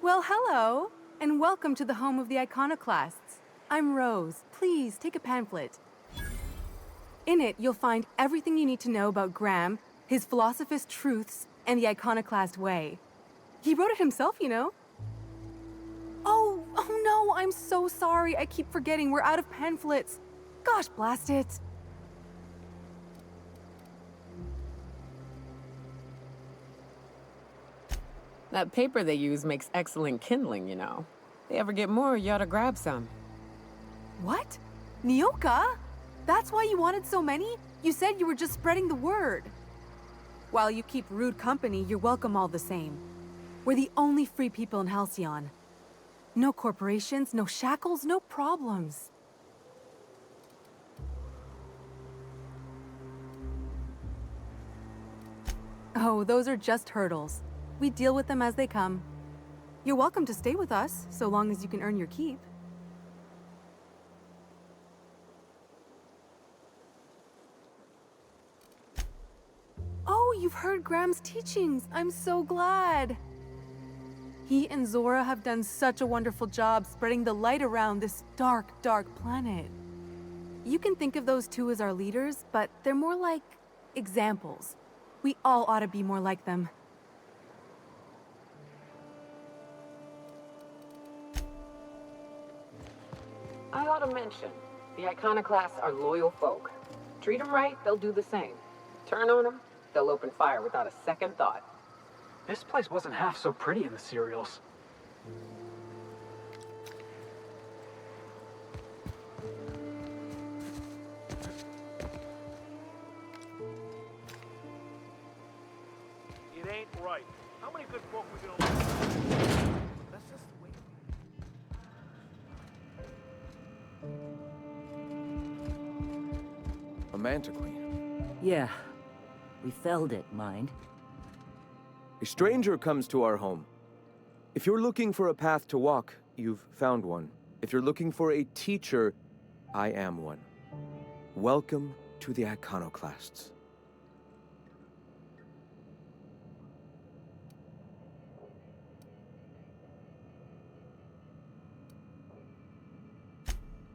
Well, hello, and welcome to the home of the Iconoclasts. I'm Rose. Please take a pamphlet. In it, you'll find everything you need to know about Graham, his philosophist truths, and the Iconoclast way. He wrote it himself, you know. Oh no, I'm so sorry. I keep forgetting we're out of pamphlets. Gosh, blast it. That paper they use makes excellent kindling, you know. If they ever get more, you ought to grab some. What? Nyoka? That's why you wanted so many? You said you were just spreading the word. While you keep rude company, you're welcome all the same. We're the only free people in Halcyon. No corporations, no shackles, no problems. Oh, those are just hurdles. We deal with them as they come. You're welcome to stay with us, so long as you can earn your keep. Oh, you've heard Graham's teachings. I'm so glad. He and Zora have done such a wonderful job spreading the light around this dark, dark planet. You can think of those two as our leaders, but they're more like examples. We all ought to be more like them. I ought to mention, the Iconoclasts are loyal folk. Treat them right, they'll do the same. Turn on them, they'll open fire without a second thought. This place wasn't half so pretty in the serials. It ain't right. How many good folk we gonna lose? Let's just wait. A mantiqueen. Yeah. We felled it, mind. A stranger comes to our home. If you're looking for a path to walk, you've found one. If you're looking for a teacher, I am one. Welcome to the Iconoclasts.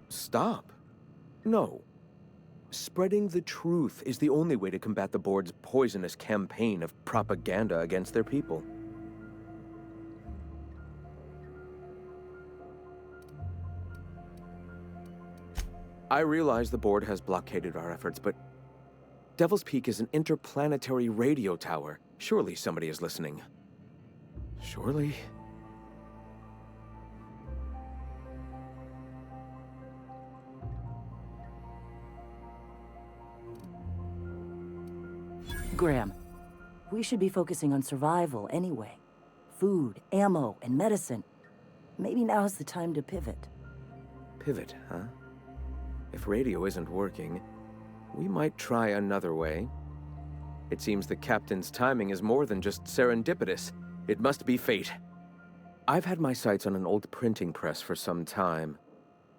Stop. No. Spreading the truth is the only way to combat the board's poisonous campaign of propaganda against their people. I realize the board has blockaded our efforts, but Devil's Peak is an interplanetary radio tower. Surely somebody is listening. Surely? Graham, we should be focusing on survival anyway. Food, ammo, and medicine. Maybe now's the time to pivot. Pivot, huh? If radio isn't working, we might try another way. It seems the captain's timing is more than just serendipitous. It must be fate. I've had my sights on an old printing press for some time.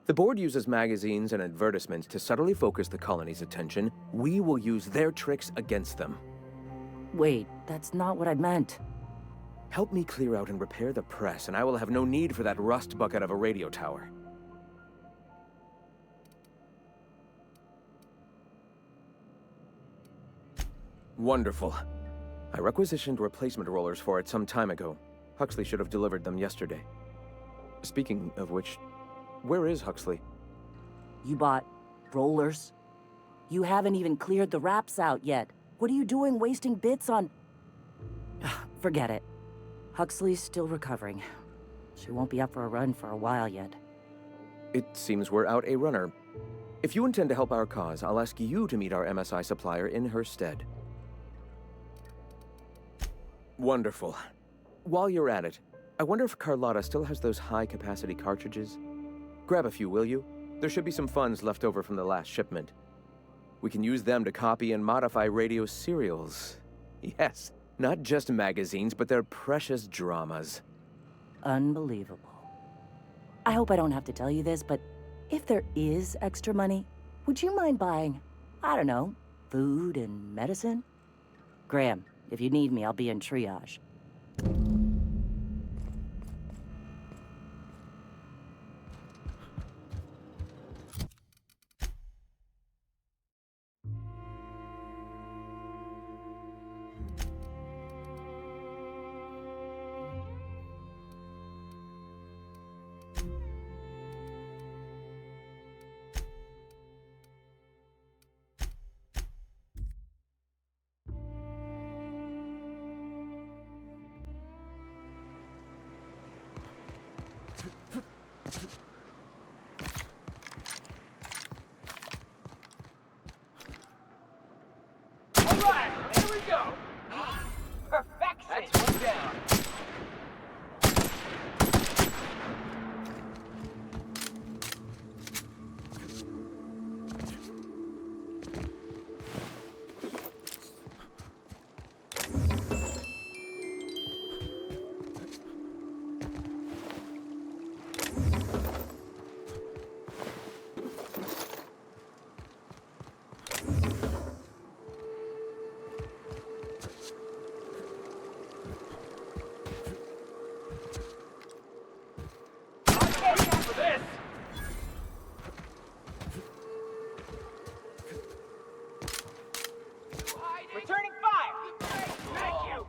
The board uses magazines and advertisements to subtly focus the colony's attention. We will use their tricks against them. Wait, that's not what I meant. Help me clear out and repair the press, and I will have no need for that rust bucket of a radio tower. Wonderful. I requisitioned replacement rollers for it some time ago. Huxley should have delivered them yesterday. Speaking of which, where is Huxley? You bought rollers? You haven't even cleared the wraps out yet. What are you doing wasting bits on... Forget it. Huxley's still recovering. She won't be up for a run for a while yet. It seems we're out a runner. If you intend to help our cause, I'll ask you to meet our MSI supplier in her stead. Wonderful. While you're at it, I wonder if Carlotta still has those high-capacity cartridges? Grab a few, will you? There should be some funds left over from the last shipment. We can use them to copy and modify radio serials. Yes, not just magazines, but their precious dramas. Unbelievable. I hope I don't have to tell you this, but if there is extra money, would you mind buying, I don't know, food and medicine? Graham, if you need me, I'll be in triage. Returning fire! Thank you!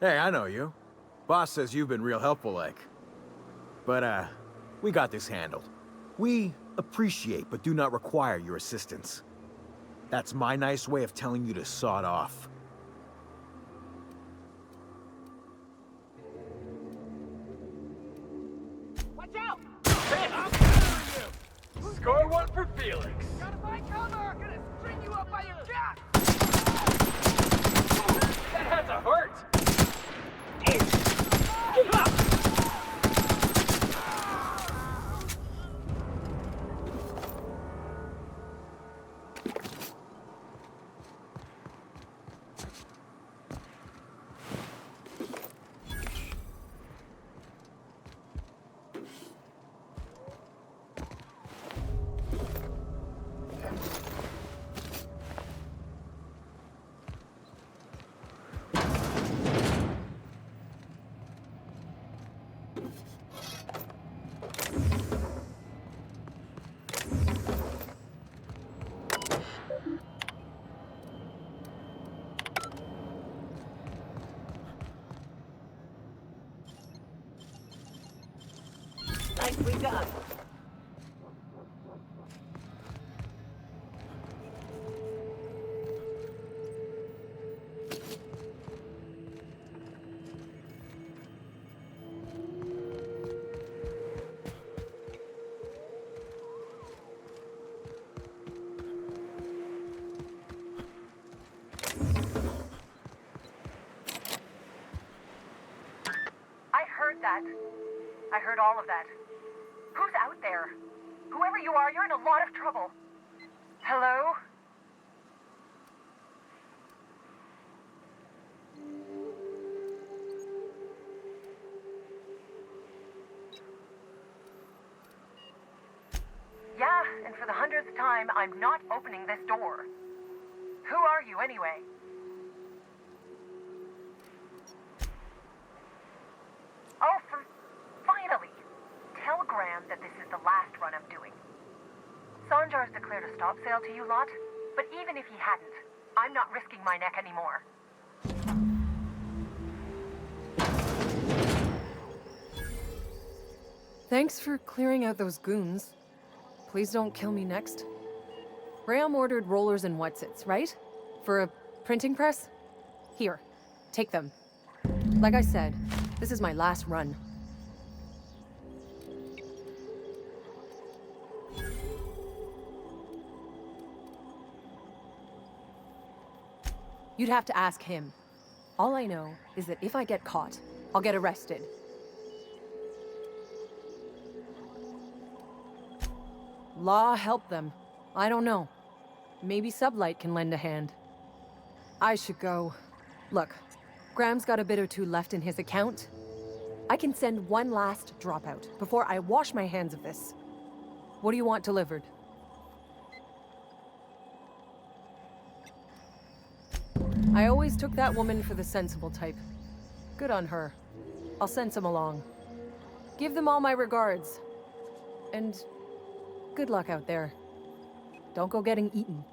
Hey, I know you. Boss says you've been real helpful, like. But, we got this handled. We appreciate but do not require your assistance. That's my nice way of telling you to sod off. Watch out! I'm covering you! Score one for Felix. Gotta find cover! Gonna string you up by your cap! That has a hurt! Nicely done. I heard that. I heard all of that. Who's out there? Whoever you are, you're in a lot of trouble. Hello? Yeah, and for the 100th time, I'm not opening this door. Who are you, anyway? Oh, finally! Tell Graham that this is the last run I'm doing. Sanjar's declared a stop sale to you lot, but even if he hadn't, I'm not risking my neck anymore. Thanks for clearing out those goons. Please don't kill me next. Graham ordered rollers and whatsits, right? For a printing press? Here, take them. Like I said, this is my last run. You'd have to ask him. All I know is that if I get caught, I'll get arrested. Law help them. I don't know. Maybe Sublight can lend a hand. I should go. Look, Graham's got a bit or two left in his account. I can send one last dropout before I wash my hands of this. What do you want delivered? I always took that woman for the sensible type. Good on her. I'll send some along. Give them all my regards. And good luck out there. Don't go getting eaten.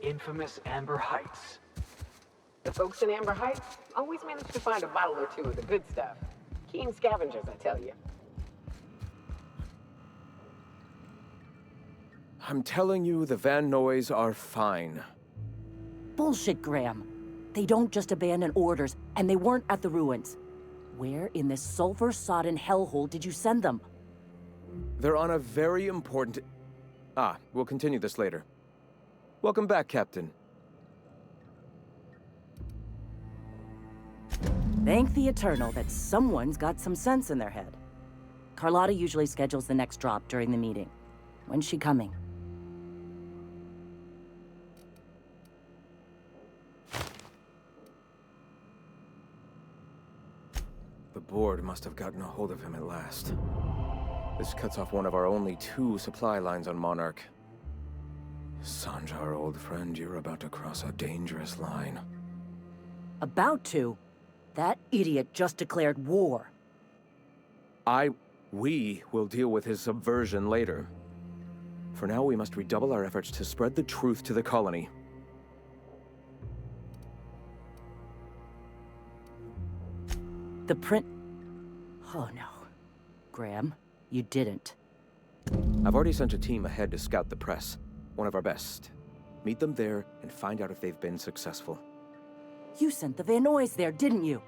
infamous Amber Heights. The folks in Amber Heights always manage to find a bottle or two of the good stuff. Keen scavengers, I tell you. I'm telling you, the Van Noys are fine. Bullshit, Graham. They don't just abandon orders, and they weren't at the ruins. Where in this sulfur-sodden hellhole did you send them? They're on a very important... we'll continue this later. Welcome back, Captain. Thank the Eternal that someone's got some sense in their head. Carlotta usually schedules the next drop during the meeting. When's she coming? The board must have gotten a hold of him at last. This cuts off one of our only 2 supply lines on Monarch. Sanjar, old friend, you're about to cross a dangerous line. About to? That idiot just declared war. We will deal with his subversion later. For now, we must redouble our efforts to spread the truth to the colony. The print... Oh no. Graham, you didn't. I've already sent a team ahead to scout the press. One of our best. Meet them there and find out if they've been successful. You sent the Van Noys there, didn't you?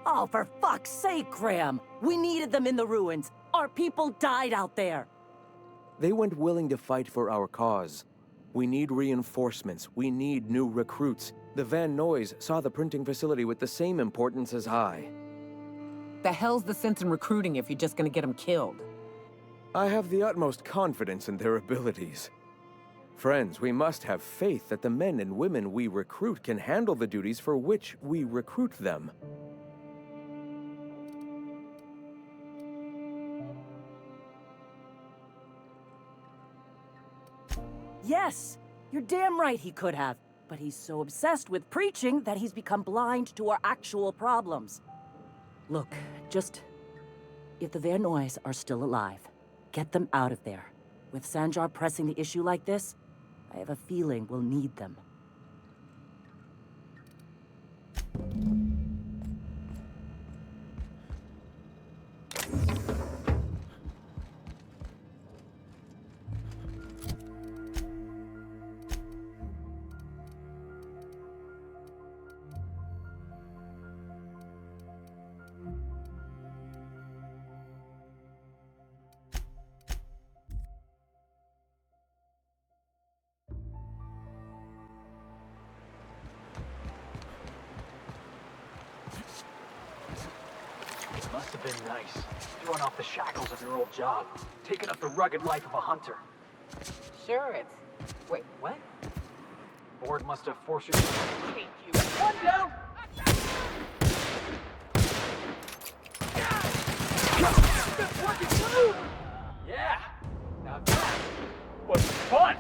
Oh, for fuck's sake, Graham! We needed them in the ruins! Our people died out there! They went willing to fight for our cause. We need reinforcements. We need new recruits. The Van Noys saw the printing facility with the same importance as I. The hell's the sense in recruiting if you're just gonna get them killed? I have the utmost confidence in their abilities. Friends, we must have faith that the men and women we recruit can handle the duties for which we recruit them. Yes! You're damn right he could have. But he's so obsessed with preaching that he's become blind to our actual problems. Look, just... if the Van Noys are still alive, get them out of there. With Sanjar pressing the issue like this, I have a feeling we'll need them. Must have been nice. Throwing off the shackles of your old job. Taking up the rugged life of a hunter. Sure, it's... Wait, what? Board must have forced you to hate you. One down! Yeah! Now that was fun!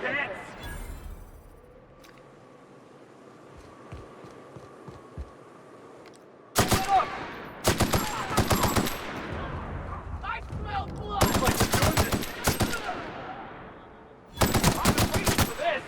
bits! Get up! I smell blood! Looks like we're doing this. I've been waiting for this!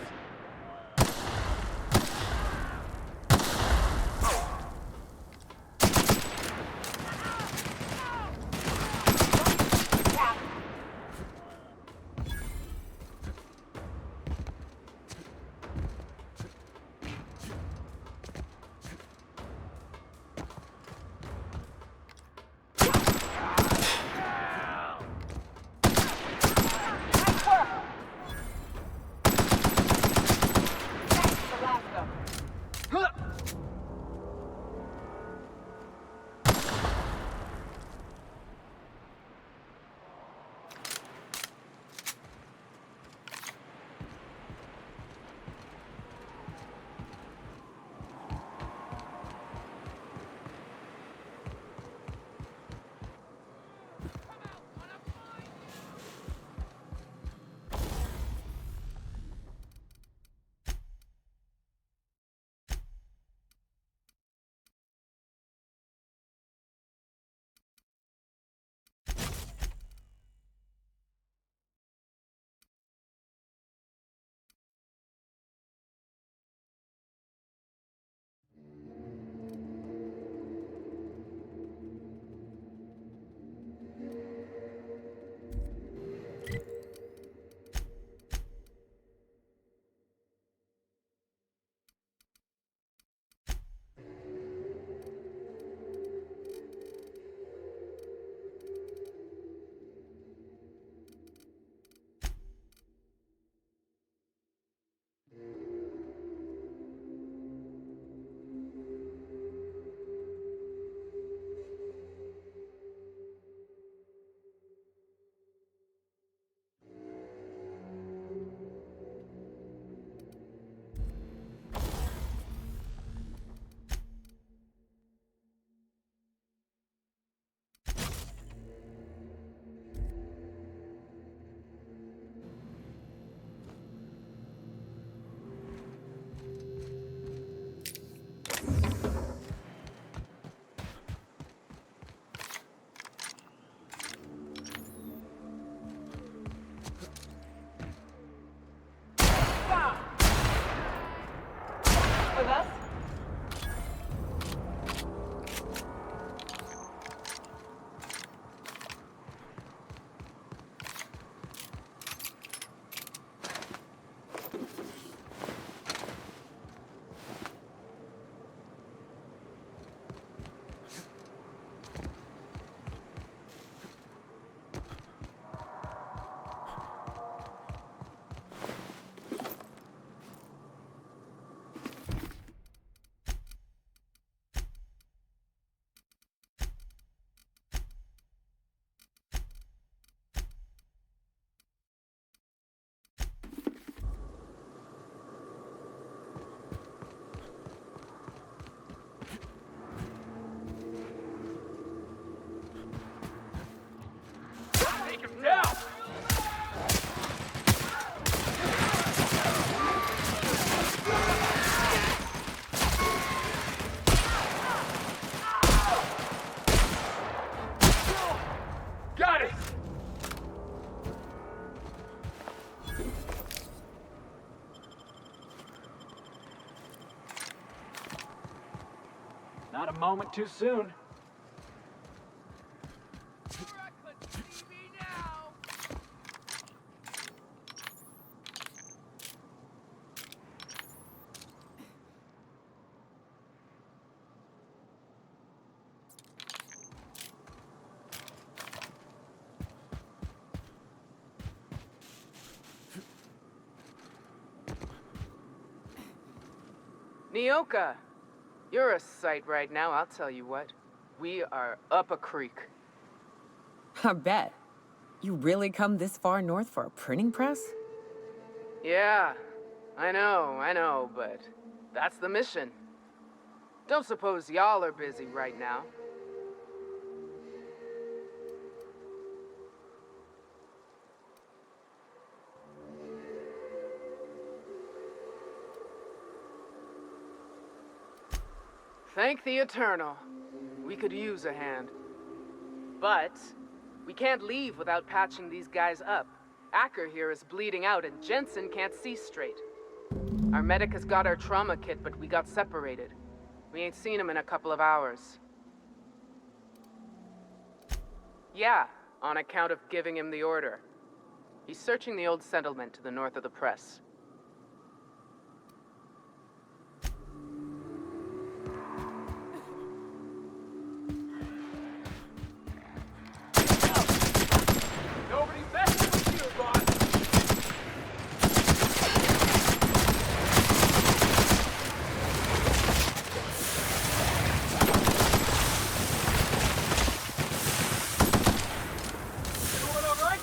With us? Take him down! Got it! Not a moment too soon. Nyoka, you're a sight right now, I'll tell you what. We are up a creek. I bet. You really come this far north for a printing press? Yeah, I know, but that's the mission. Don't suppose y'all are busy right now. Thank the Eternal. We could use a hand. But we can't leave without patching these guys up. Acker here is bleeding out and Jensen can't see straight. Our medic has got our trauma kit, but we got separated. We ain't seen him in a couple of hours. Yeah, on account of giving him the order. He's searching the old settlement to the north of the press. Nobody messes with you, boss! Doing all right?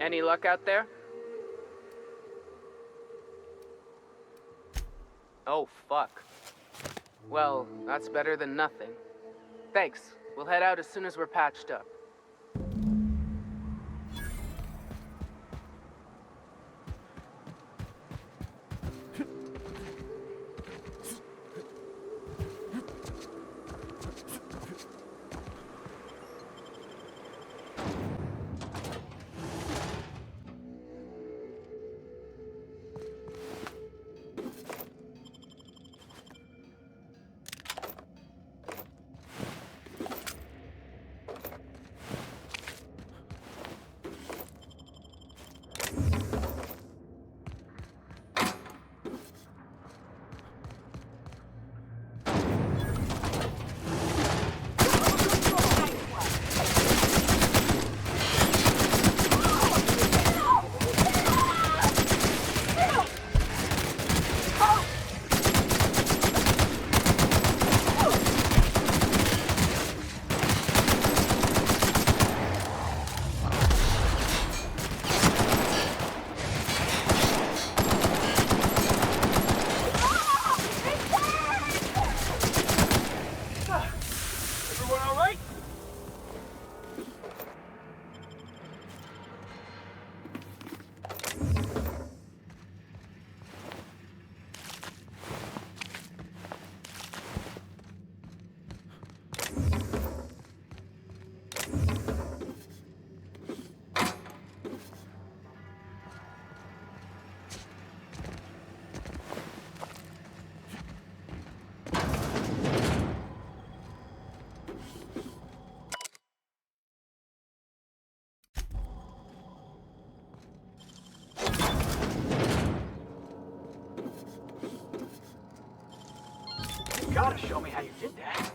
Any luck out there? Oh, fuck. Well, that's better than nothing. Thanks. We'll head out as soon as we're patched up. gotta show me how you did that.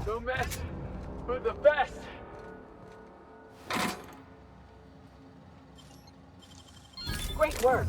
No mess, but the best. Great work.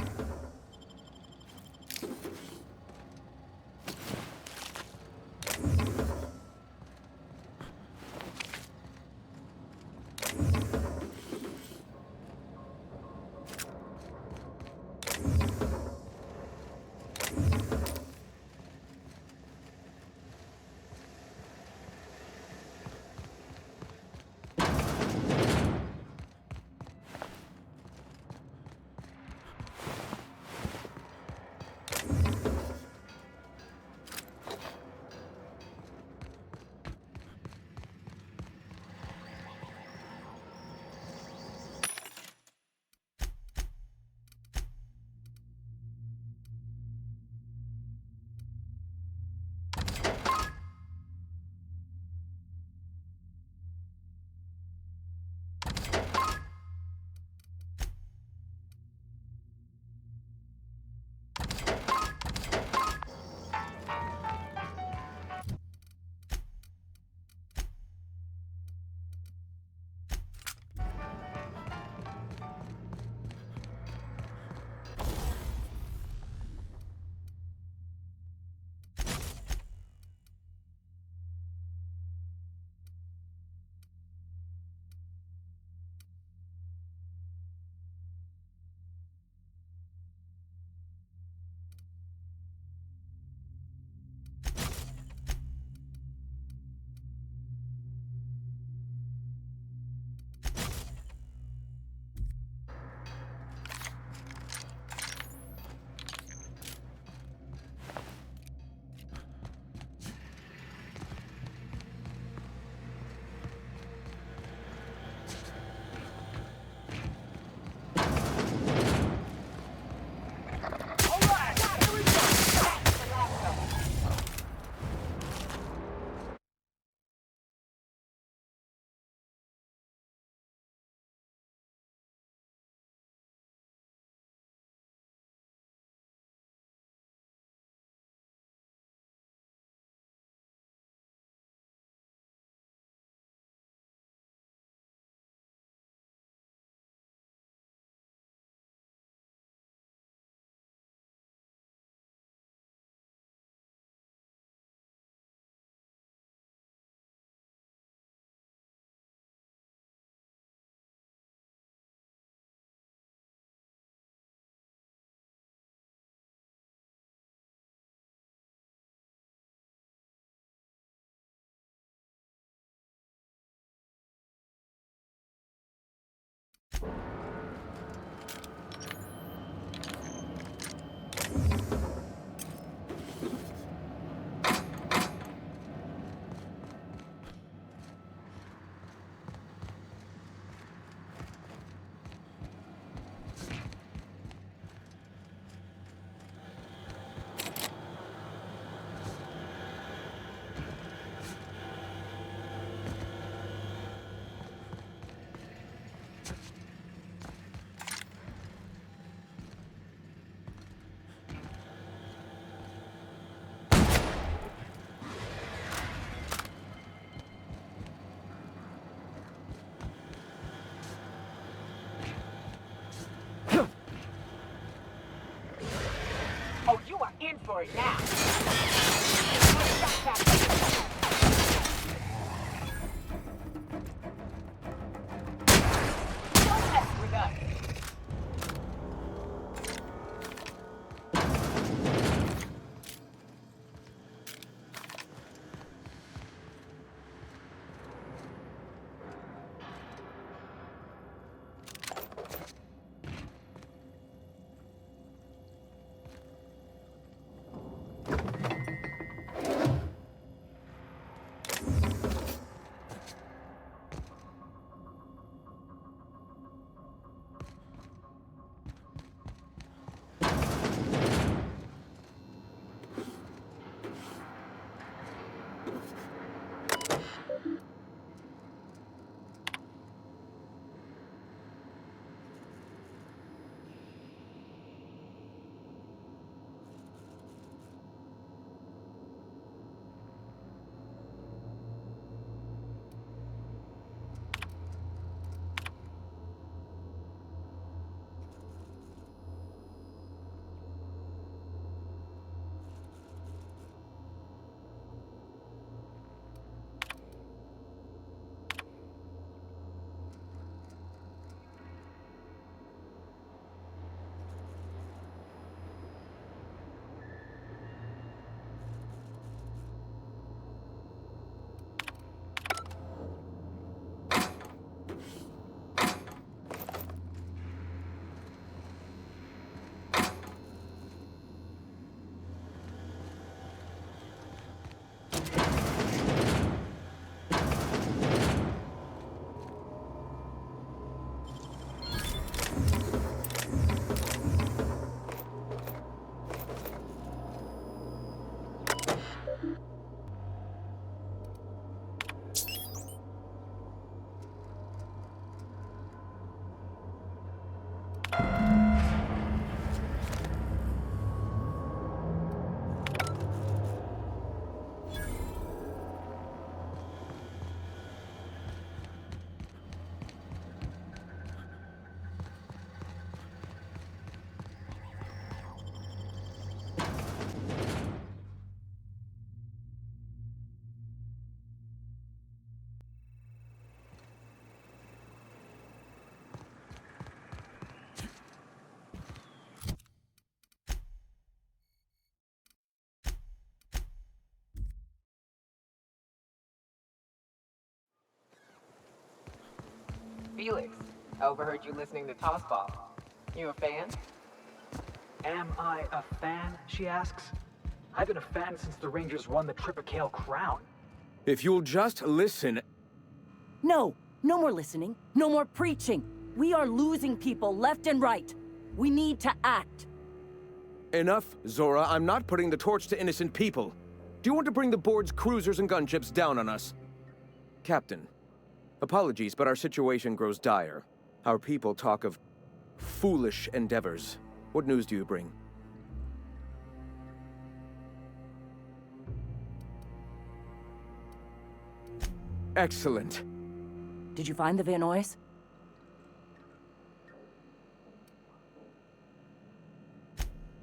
Oh, you are in for it now. Don't mess with us. Felix, I overheard you listening to Tossball. You a fan? Am I a fan, she asks. I've been a fan since the Rangers won the Tripicale Crown. If you'll just listen... No, no more listening, no more preaching. We are losing people left and right. We need to act. Enough, Zora. I'm not putting the torch to innocent people. Do you want to bring the board's cruisers and gunships down on us? Captain, apologies, but our situation grows dire. Our people talk of foolish endeavors. What news do you bring? Excellent. Did you find the Vanoys?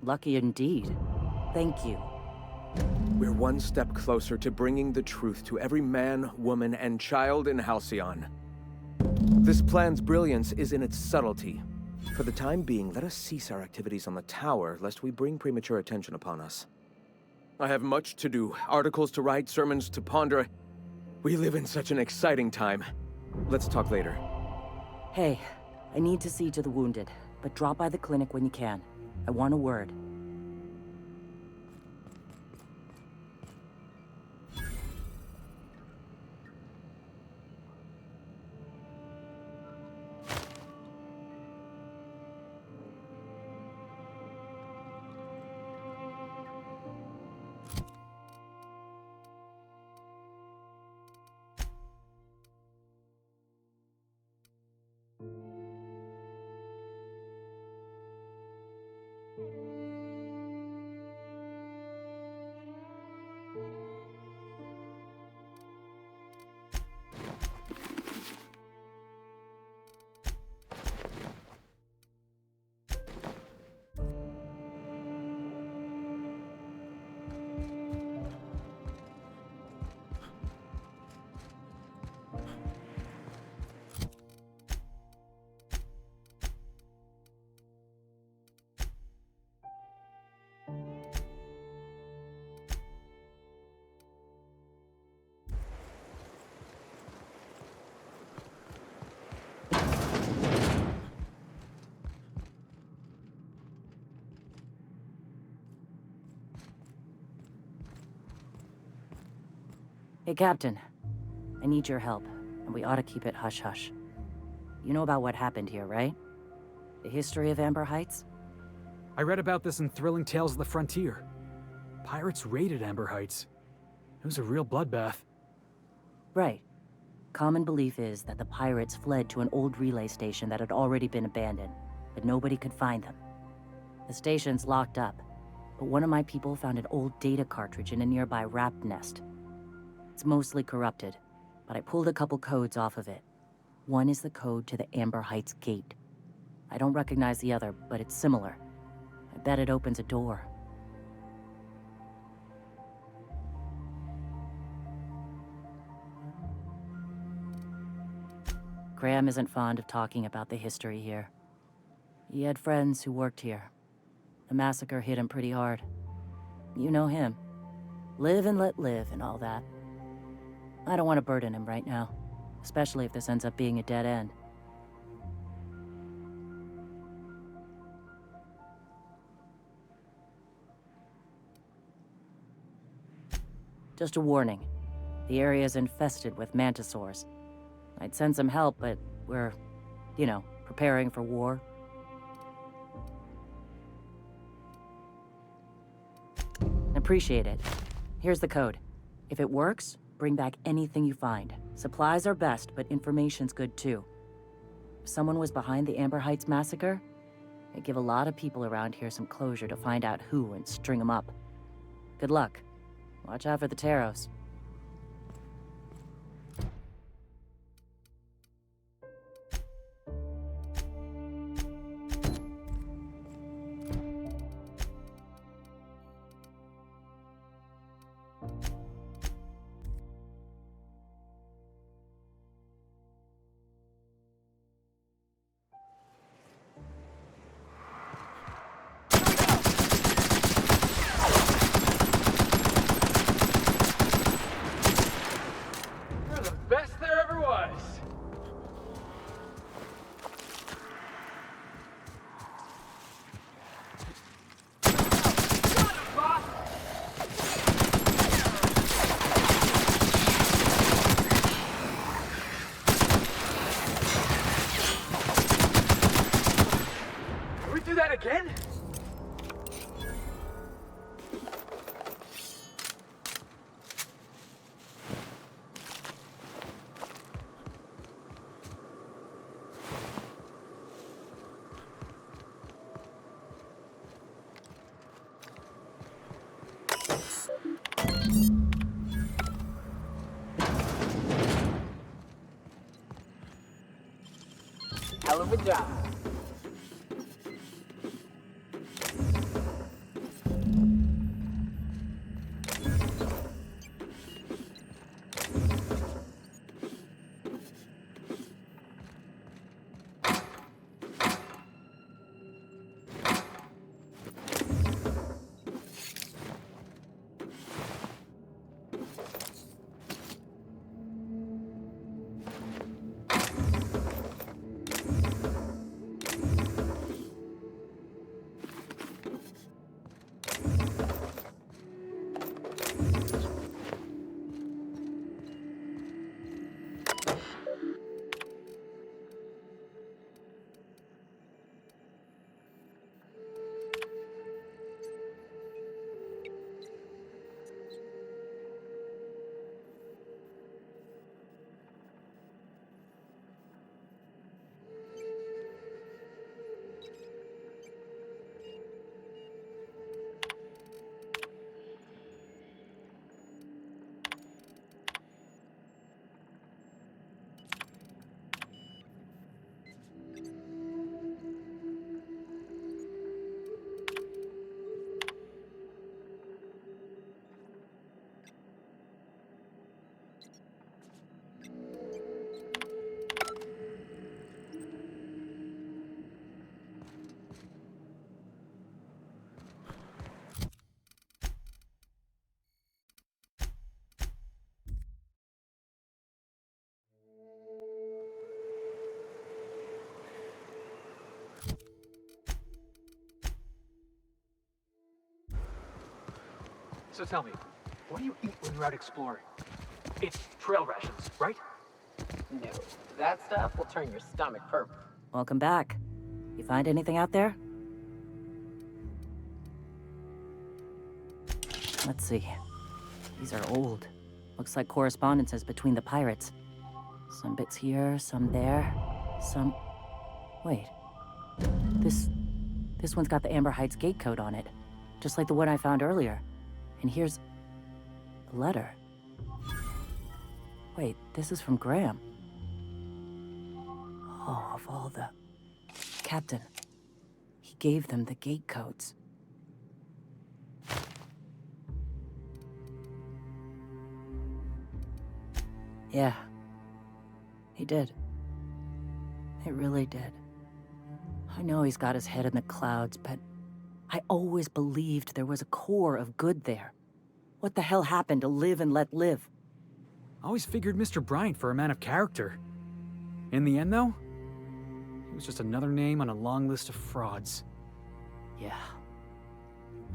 Lucky indeed. Thank you. We're one step closer to bringing the truth to every man, woman, and child in Halcyon. This plan's brilliance is in its subtlety. For the time being, let us cease our activities on the tower, lest we bring premature attention upon us. I have much to do, articles to write, sermons to ponder. We live in such an exciting time. Let's talk later. Hey, I need to see to the wounded, but drop by the clinic when you can. I want a word. Hey, Captain. I need your help, and we ought to keep it hush-hush. You know about what happened here, right? The history of Amber Heights? I read about this in Thrilling Tales of the Frontier. Pirates raided Amber Heights. It was a real bloodbath. Right. Common belief is that the pirates fled to an old relay station that had already been abandoned, but nobody could find them. The station's locked up, but one of my people found an old data cartridge in a nearby rap nest. It's mostly corrupted, but I pulled a couple codes off of it. One is the code to the Amber Heights gate. I don't recognize the other, but it's similar. I bet it opens a door. Graham isn't fond of talking about the history here. He had friends who worked here. The massacre hit him pretty hard. You know him. Live and let live and all that. I don't want to burden him right now, especially if this ends up being a dead end. Just a warning. The area is infested with mantisaurs. I'd send some help, but we're, preparing for war. Appreciate it. Here's the code. If it works, bring back anything you find. Supplies are best, but information's good too. If someone was behind the Amber Heights massacre, it'd give a lot of people around here some closure to find out who and string them up. Good luck. Watch out for the Taros. Best there ever was. Can we do that again? Hell of a job. So tell me, what do you eat when you're out exploring? It's trail rations, right? No, that stuff will turn your stomach purple. Welcome back. You find anything out there? Let's see. These are old. Looks like correspondences between the pirates. Some bits here, some there, some... Wait. This one's got the Amber Heights gate code on it. Just like the one I found earlier. And here's... a letter. Wait, this is from Graham. Oh, of all the... Captain. He gave them the gate codes. Yeah. He did. It really did. I know he's got his head in the clouds, but I always believed there was a core of good there. What the hell happened to live and let live? I always figured Mr. Bryant for a man of character. In the end, though, he was just another name on a long list of frauds. Yeah.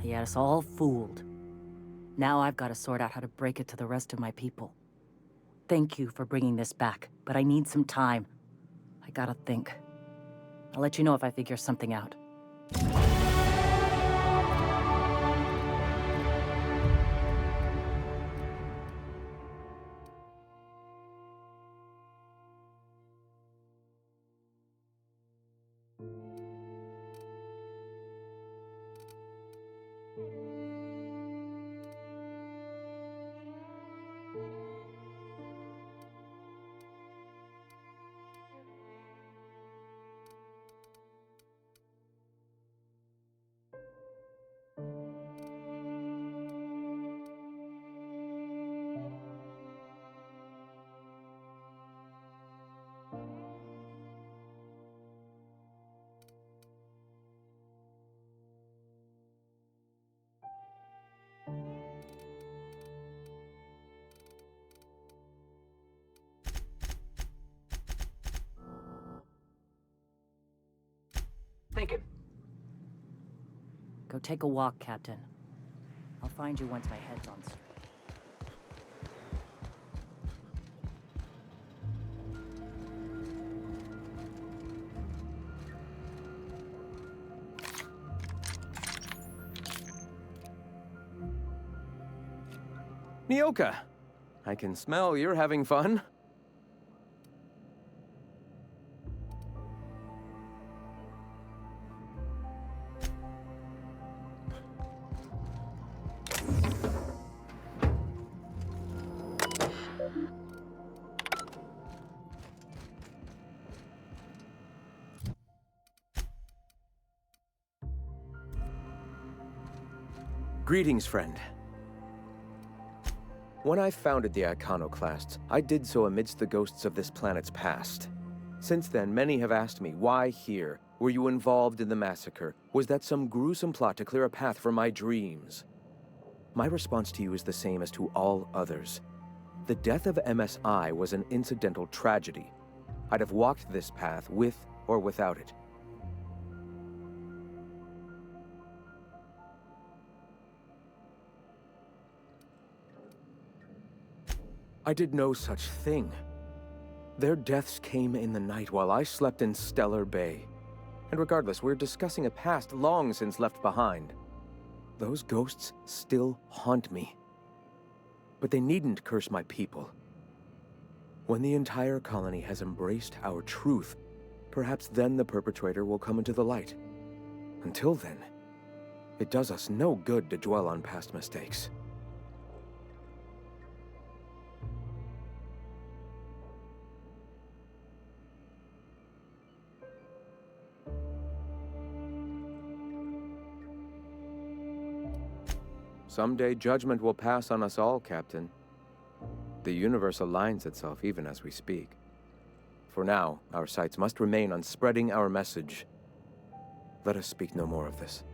He had us all fooled. Now I've got to sort out how to break it to the rest of my people. Thank you for bringing this back, but I need some time. I gotta think. I'll let you know if I figure something out. Thinking. Go take a walk, Captain. I'll find you once my head's on straight. Nyoka, I can smell you're having fun. Greetings, friend. When I founded the Iconoclasts, I did so amidst the ghosts of this planet's past. Since then, many have asked me, why here? Were you involved in the massacre? Was that some gruesome plot to clear a path for my dreams? My response to you is the same as to all others. The death of MSI was an incidental tragedy. I'd have walked this path with or without it. I did no such thing. Their deaths came in the night while I slept in Stellar Bay. And regardless, we're discussing a past long since left behind. Those ghosts still haunt me. But they needn't curse my people. When the entire colony has embraced our truth, perhaps then the perpetrator will come into the light. Until then, it does us no good to dwell on past mistakes. Someday judgment will pass on us all, Captain. The universe aligns itself even as we speak. For now, our sights must remain on spreading our message. Let us speak no more of this.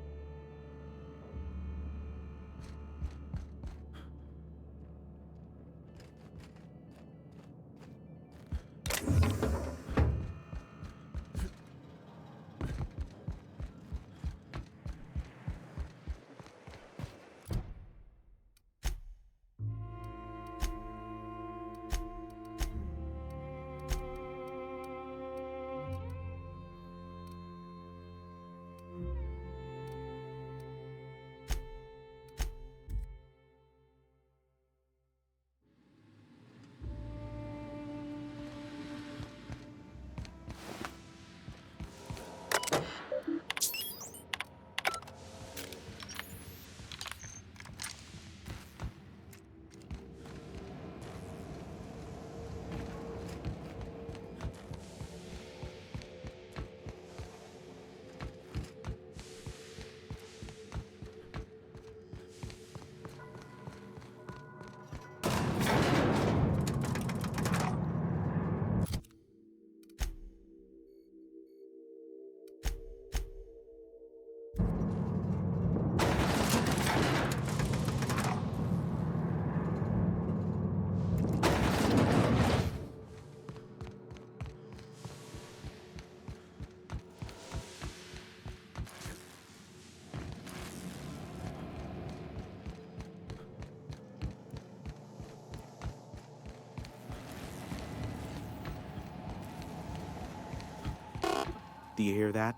Do you hear that?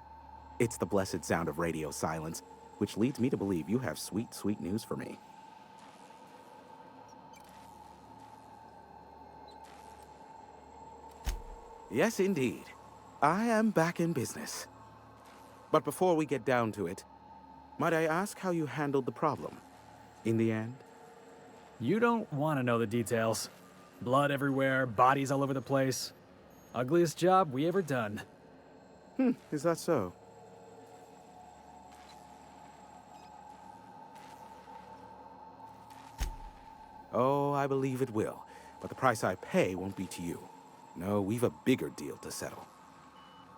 It's the blessed sound of radio silence, which leads me to believe you have sweet, sweet news for me. Yes, indeed. I am back in business. But before we get down to it, might I ask how you handled the problem? In the end? You don't want to know the details. Blood everywhere, bodies all over the place. Ugliest job we ever done. Is that so? Oh, I believe it will. But the price I pay won't be to you. No, we've a bigger deal to settle.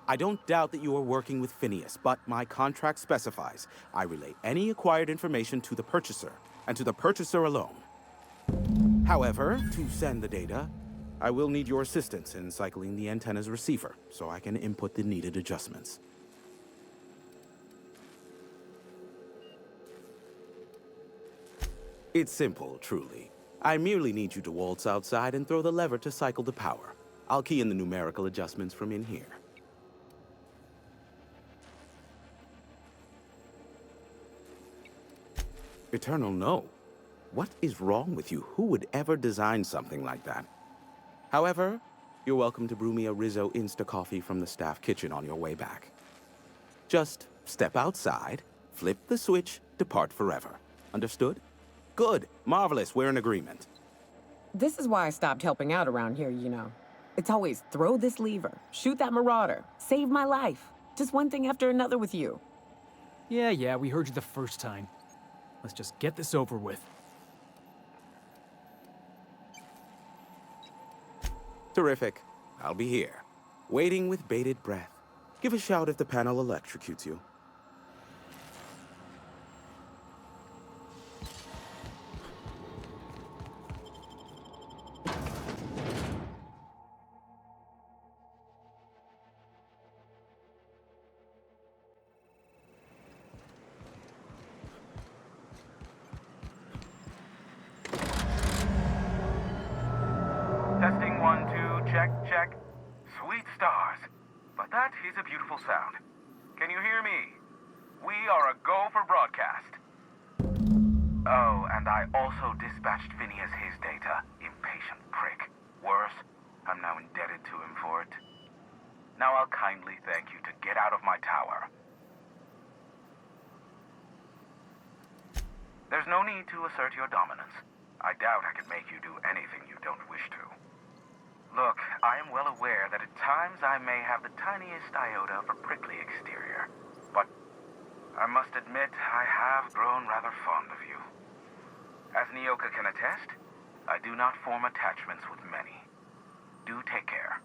I don't doubt that you are working with Phineas, but my contract specifies I relay any acquired information to the purchaser, and to the purchaser alone. However, to send the data, I will need your assistance in cycling the antenna's receiver, so I can input the needed adjustments. It's simple, truly. I merely need you to waltz outside and throw the lever to cycle the power. I'll key in the numerical adjustments from in here. Eternal, no. What is wrong with you? Who would ever design something like that? However, you're welcome to brew me a Rizzo Insta-Coffee from the staff kitchen on your way back. Just step outside, flip the switch, depart forever. Understood? Good. Marvelous. We're in agreement. This is why I stopped helping out around here, you know. It's always throw this lever, shoot that marauder, save my life. Just one thing after another with you. Yeah, we heard you the first time. Let's just get this over with. Terrific. I'll be here, waiting with bated breath. Give a shout if the panel electrocutes you. Testing 1, 2, check. Sweet stars. But that is a beautiful sound. Can you hear me? We are a go for broadcast. Oh, and I also dispatched Phineas his data. Impatient prick. Worse, I'm now indebted to him for it. Now I'll kindly thank you to get out of my tower. There's no need to assert your dominance. I doubt I could make you do anything you don't wish to. Look, I am well aware that at times I may have the tiniest iota of a prickly exterior, but I must admit I have grown rather fond of you. As Nyoka can attest, I do not form attachments with many. Do take care.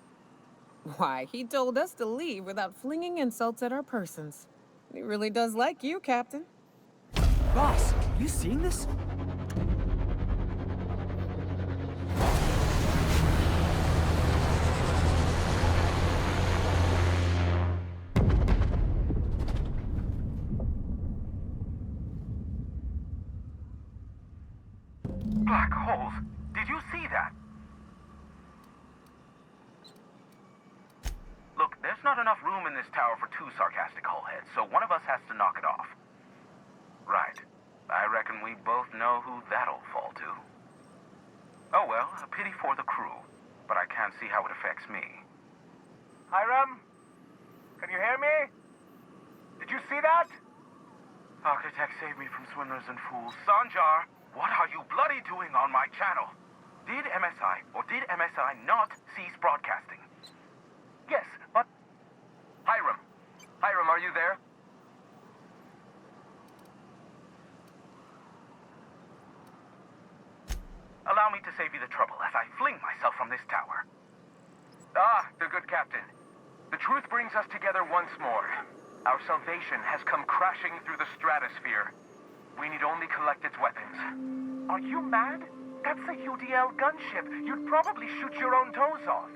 Why, he told us to leave without flinging insults at our persons. He really does like you, Captain. Boss, you seeing this? Black holes! Did you see that? Look, there's not enough room in this tower for two sarcastic hullheads, so one of us has to knock it off. Right. I reckon we both know who that'll fall to. Oh well, a pity for the crew, but I can't see how it affects me. Hiram? Can you hear me? Did you see that? Architect, save me from swindlers and fools. Sanjar, what are you bloody doing on my channel? Did MSI or did MSI not cease broadcasting? Yes, but... Hiram, are you there? Allow me to save you the trouble as I fling myself from this tower. Ah, the good captain. The truth brings us together once more. Our salvation has come crashing through the stratosphere. We need only collect its weapons. Are you mad? That's a UDL gunship. You'd probably shoot your own toes off.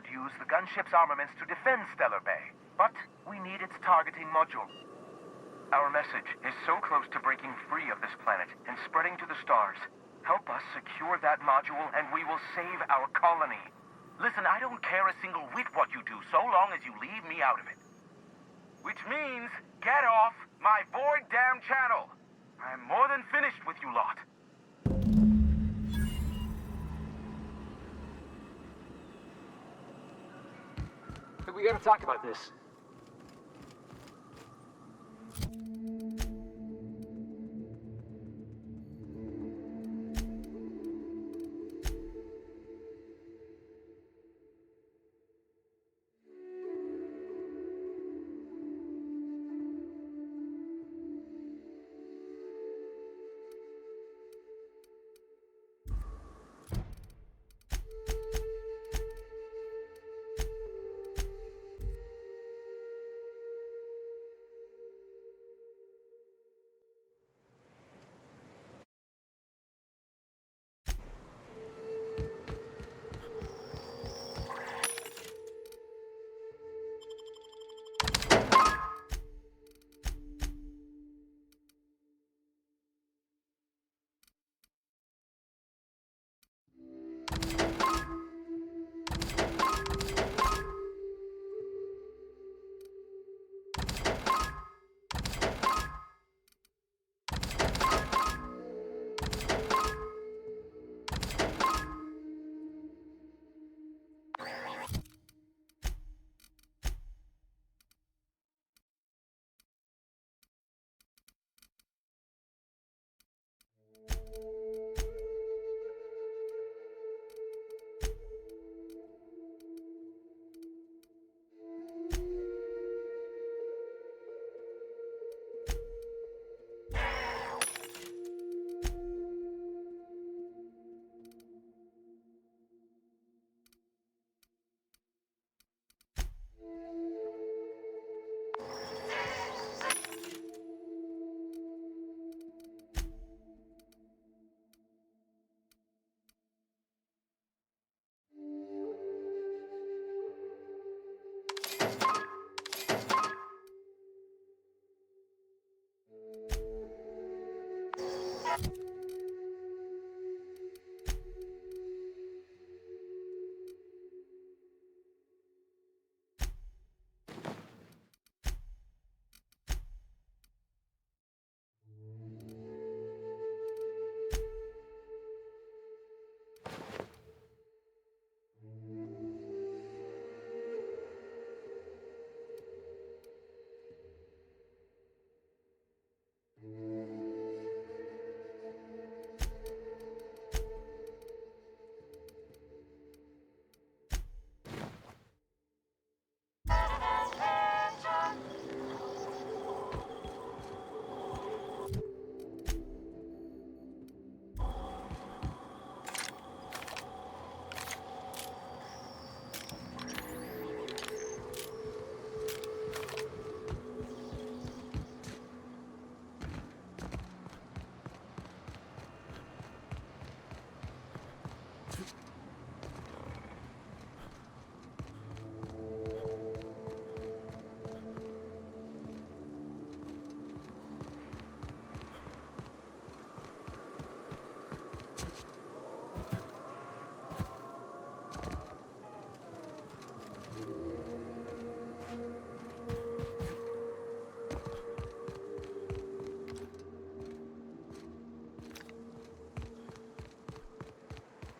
could use the gunship's armaments to defend Stellar Bay, but we need its targeting module. Our message is so close to breaking free of this planet and spreading to the stars. Help us secure that module and we will save our colony. Listen, I don't care a single whit what you do, so long as you leave me out of it. Which means, get off my void damn channel. I'm more than finished with you lot. We gotta talk about this.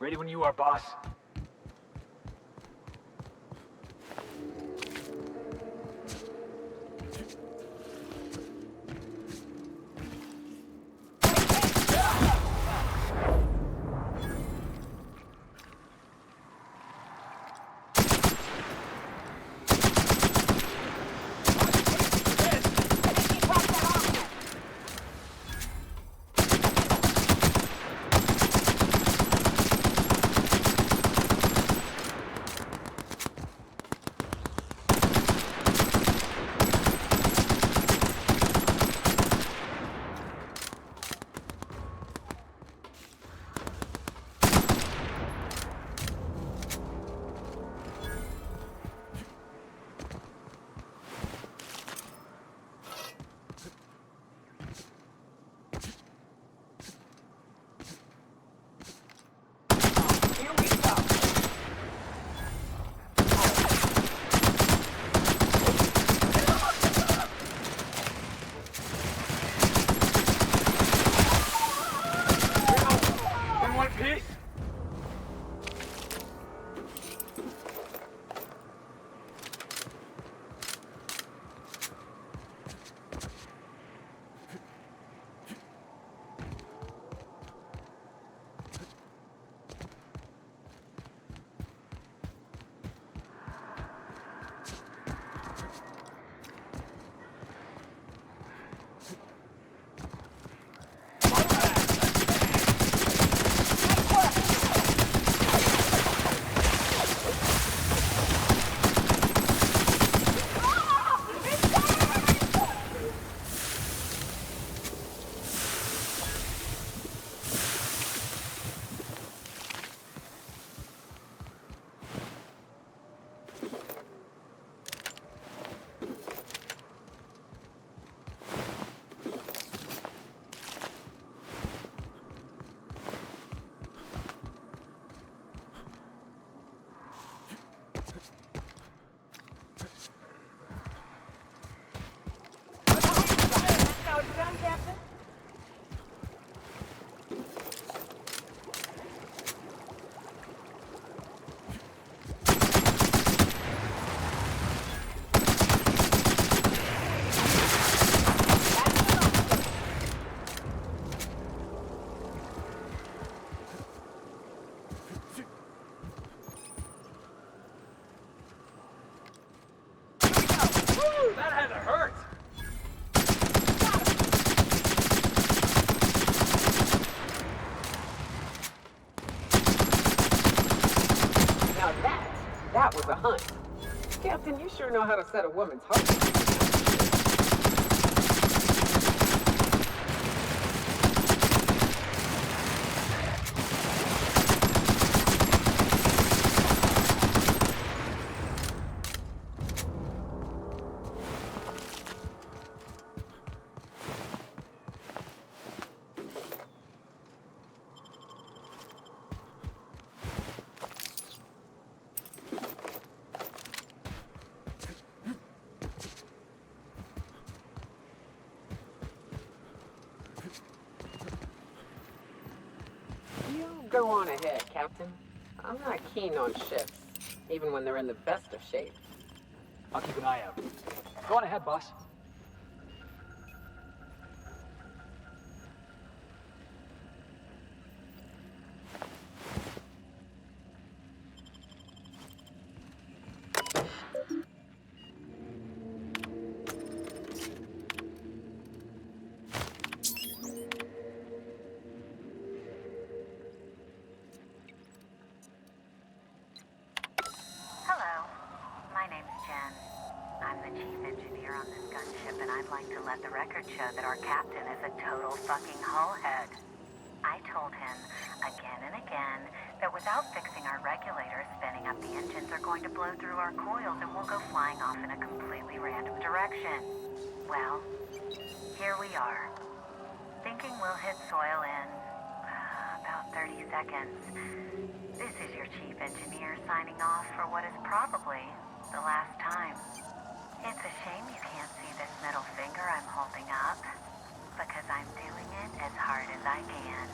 Ready when you are, boss. That was a hunt. Captain, you sure know how to set a woman's heart. Go on ahead, Captain. I'm not keen on ships, even when they're in the best of shape. I'll keep an eye out. Go on ahead, boss. Hello, my name's Jen. I'm the chief engineer on this gunship, and I'd like to let the record show that our captain is a total fucking hullhead. I told him again and again that without fixing our regulators, spinning up the engines are going to blow through our coils and we'll go flying off in a completely random direction. Well, here we are. Thinking we'll hit soil in about 30 seconds. This is your chief engineer signing off for what is probably the last time. It's a shame you can't see this middle finger I'm holding up, because I'm doing it as hard as I can.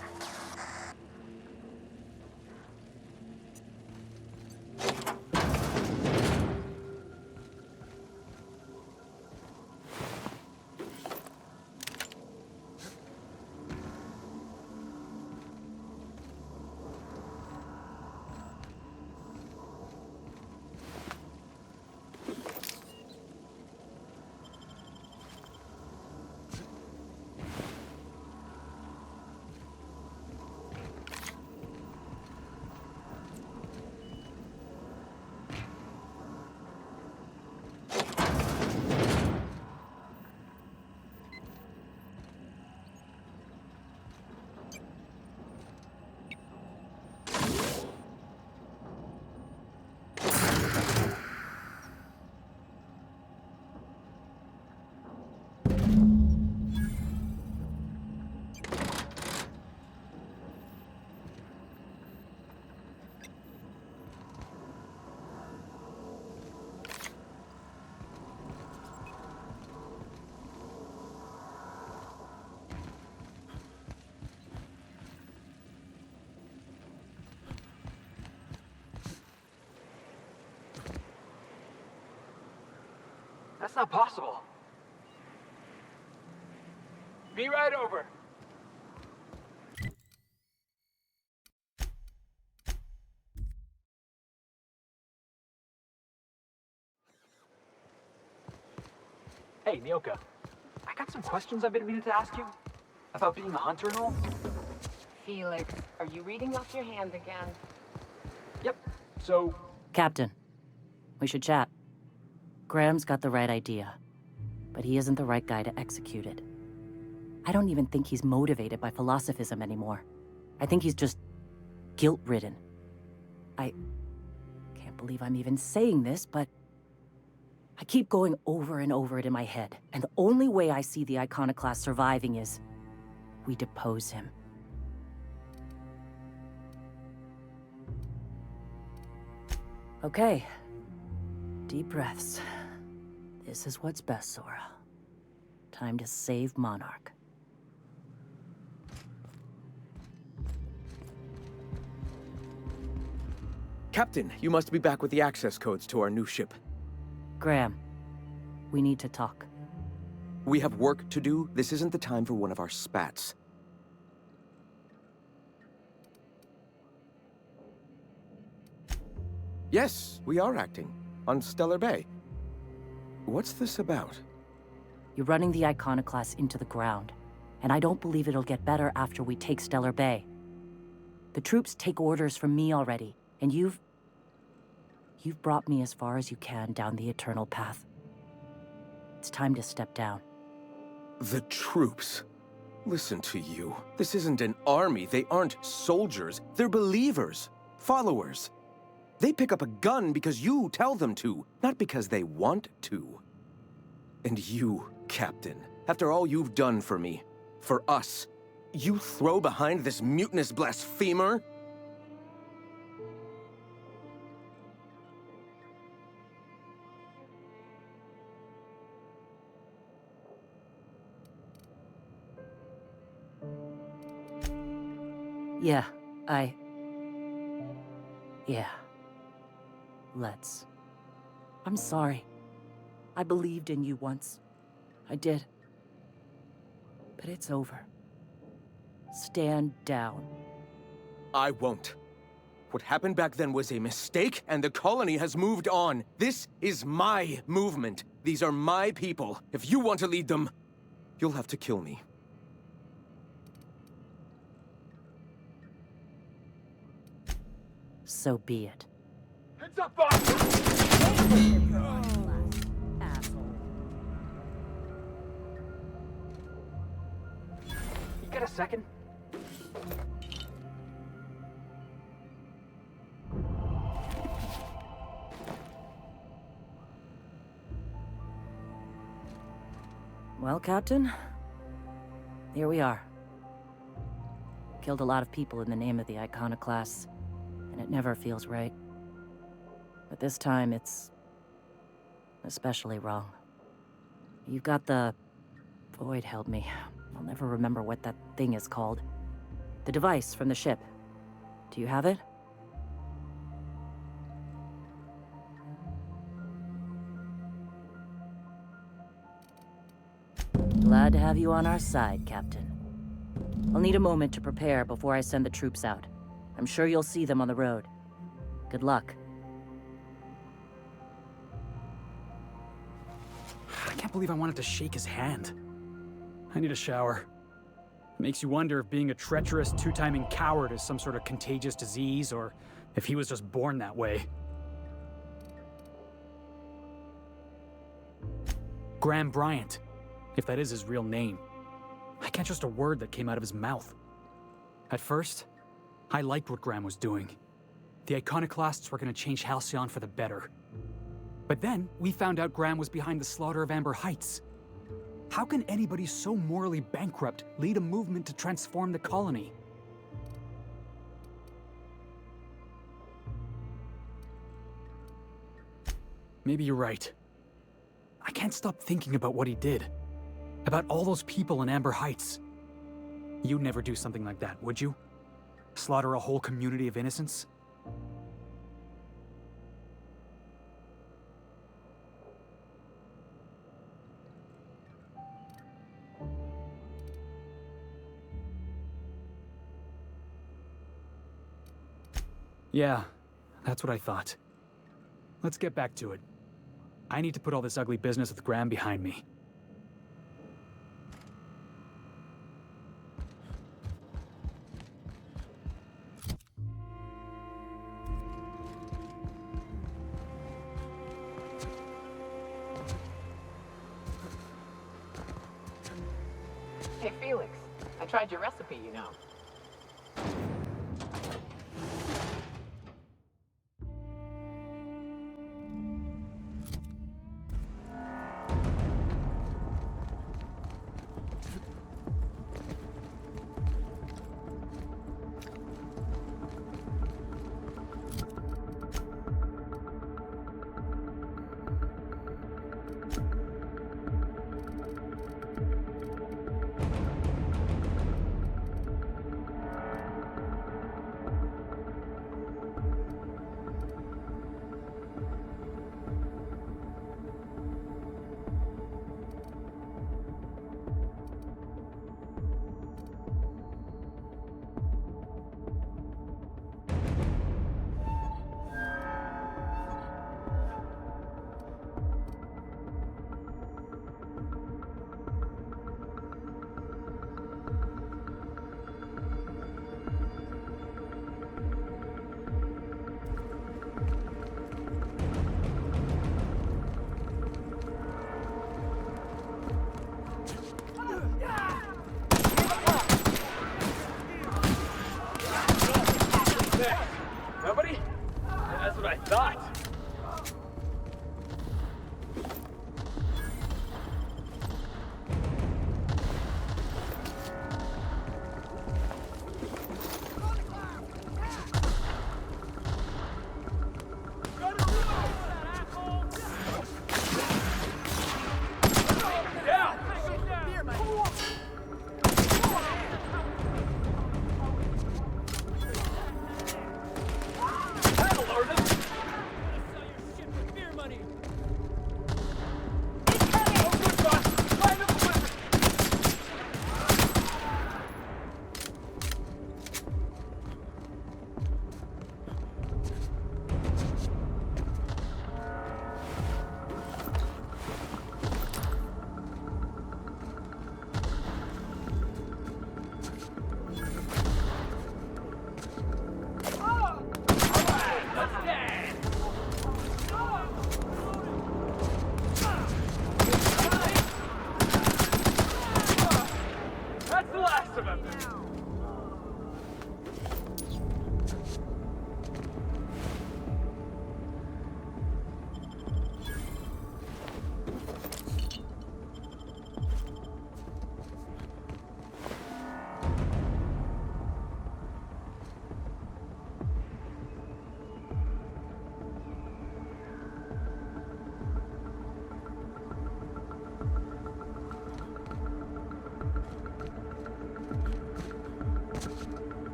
That's not possible. Be right over. Hey, Nyoka. I got some questions I've been meaning to ask you about being a hunter and all. Felix, are you reading off your hand again? Yep. So... Captain, we should chat. Graham's got the right idea, but he isn't the right guy to execute it. I don't even think he's motivated by philosophism anymore. I think he's just guilt-ridden. I can't believe I'm even saying this, but I keep going over and over it in my head, and the only way I see the Iconoclast surviving is we depose him. Okay. Deep breaths. This is what's best, Sora. Time to save Monarch. Captain, you must be back with the access codes to our new ship. Graham, we need to talk. We have work to do. This isn't the time for one of our spats. Yes, we are acting. On Stellar Bay. What's this about? You're running the Iconoclast into the ground, and I don't believe it'll get better after we take Stellar Bay. The troops take orders from me already, and you've You've brought me as far as you can down the eternal path. It's time to step down. The troops. Listen to you. This isn't an army. They aren't soldiers. They're believers. Followers. They pick up a gun because you tell them to, not because they want to. And you, Captain, after all you've done for me, for us, you throw behind this mutinous blasphemer? Yeah, Yeah. Let's. I'm sorry. I believed in you once. I did. But it's over. Stand down. I won't. What happened back then was a mistake, and the colony has moved on. This is my movement. These are my people. If you want to lead them, you'll have to kill me. So be it. Heads up, boss! Asshole. You got a second? Well, Captain, here we are. Killed a lot of people in the name of the Iconoclasts, and it never feels right. But this time, it's especially wrong. You've got the... Void held me. I'll never remember what that thing is called. The device from the ship. Do you have it? Glad to have you on our side, Captain. I'll need a moment to prepare before I send the troops out. I'm sure you'll see them on the road. Good luck. I can't believe I wanted to shake his hand. I need a shower. It makes you wonder if being a treacherous, two-timing coward is some sort of contagious disease, or if he was just born that way. Graham Bryant, if that is his real name. I can't trust a word that came out of his mouth. At first, I liked what Graham was doing. The Iconoclasts were going to change Halcyon for the better. But then, we found out Graham was behind the slaughter of Amber Heights. How can anybody so morally bankrupt lead a movement to transform the colony? Maybe you're right. I can't stop thinking about what he did. About all those people in Amber Heights. You'd never do something like that, would you? Slaughter a whole community of innocents? Yeah, that's what I thought. Let's get back to it. I need to put all this ugly business with Graham behind me. Hey, Felix. I tried your recipe, you know.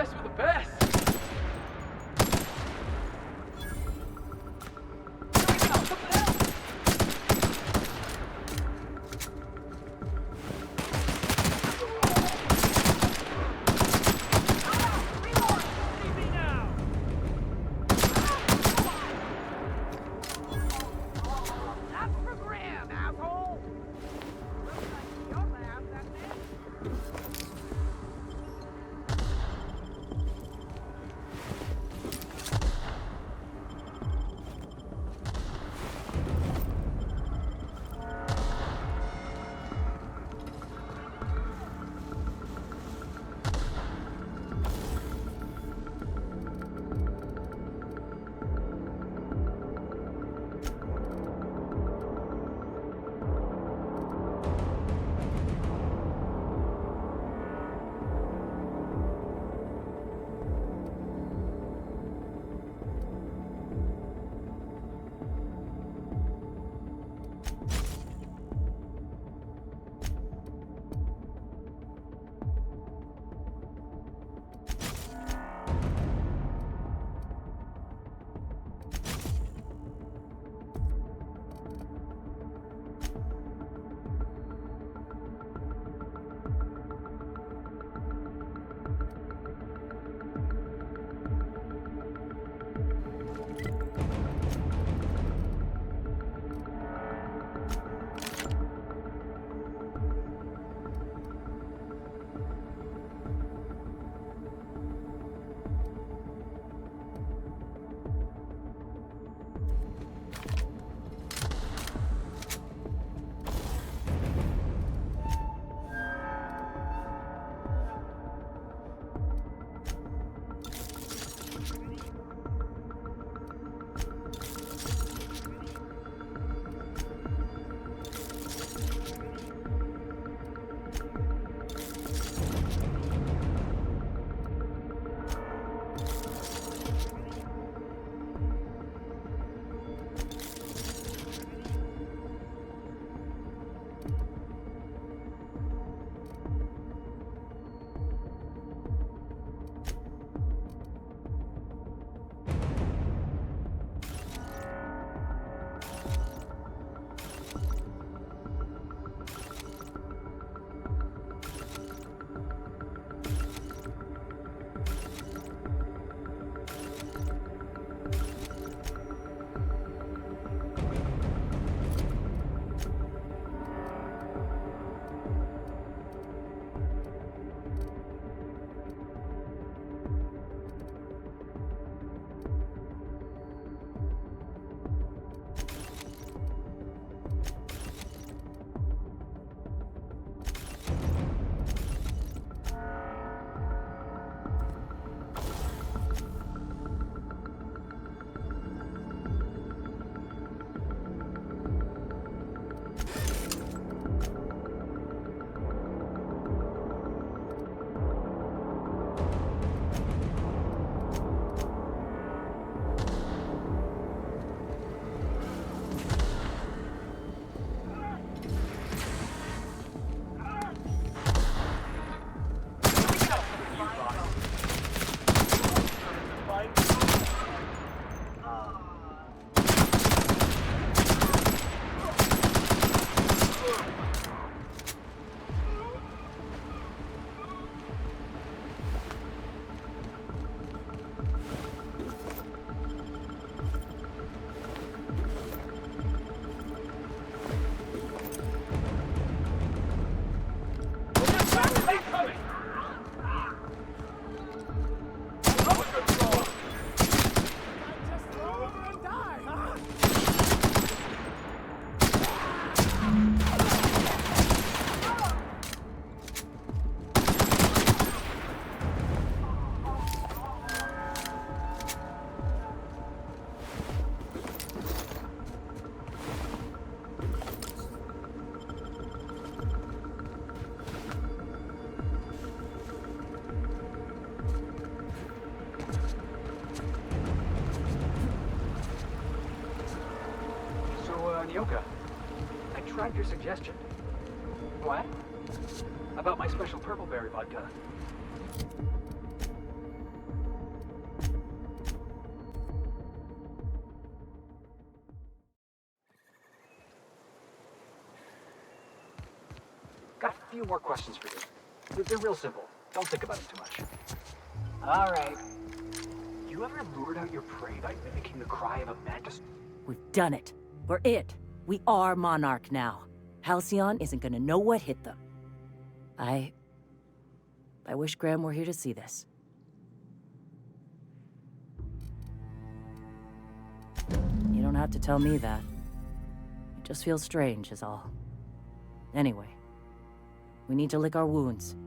guess we're the best. Nyoka, I tried your suggestion. What? About my special purple berry vodka. few more questions for you. They're real simple. Don't think about them too much. All right. You ever lured out your prey by mimicking the cry of a mantis? We've done it. We're it. We are Monarch now. Halcyon isn't gonna know what hit them. I wish Graham were here to see this. You don't have to tell me that. It just feels strange is all. Anyway, we need to lick our wounds.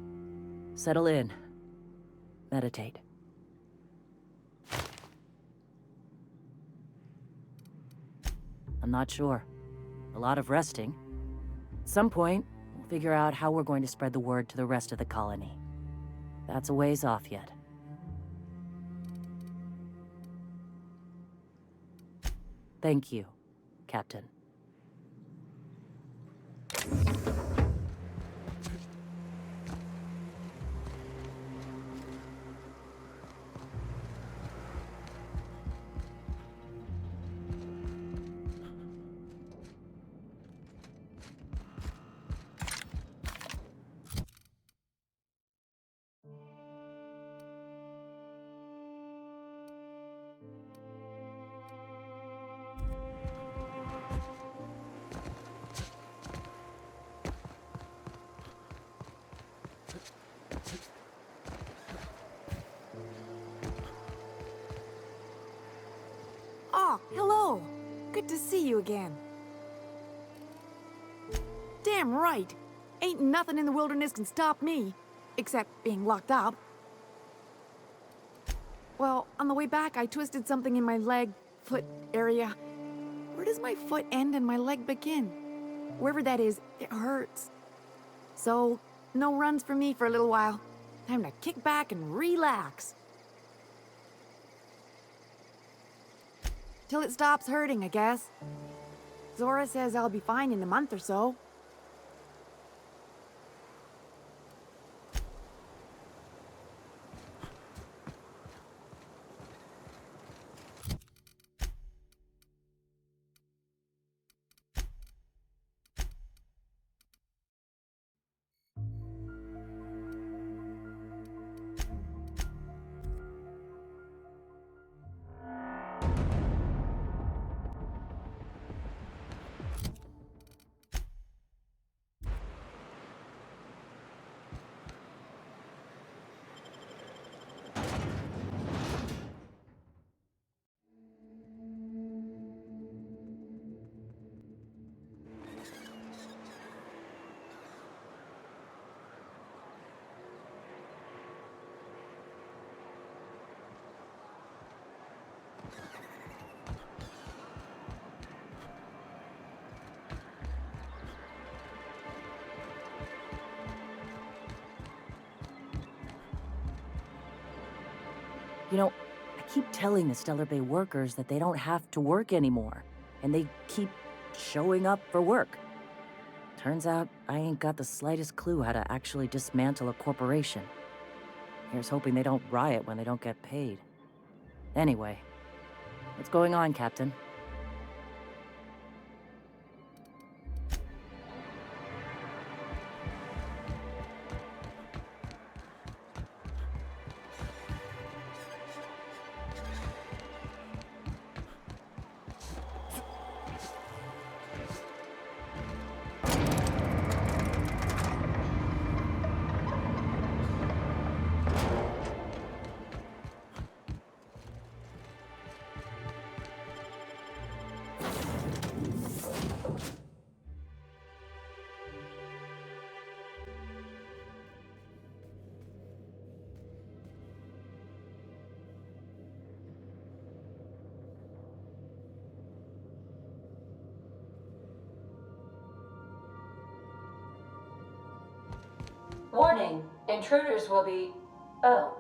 Settle in. Meditate. I'm not sure. A lot of resting. At some point, we'll figure out how we're going to spread the word to the rest of the colony. That's a ways off yet. Thank you, Captain. Oh, hello. Good to see you again. Damn right. Ain't nothing in the wilderness can stop me, except being locked up. Well, on the way back, I twisted something in my leg, foot area. Where does my foot end and my leg begin? Wherever that is, it hurts. So, no runs for me for a little while. Time to kick back and relax. Till it stops hurting, I guess. Zora says I'll be fine in a month or so. You know, I keep telling the Stellar Bay workers that they don't have to work anymore, and they keep showing up for work. Turns out I ain't got the slightest clue how to actually dismantle a corporation. Here's hoping they don't riot when they don't get paid. Anyway, what's going on, Captain? Warning, intruders will be... Oh.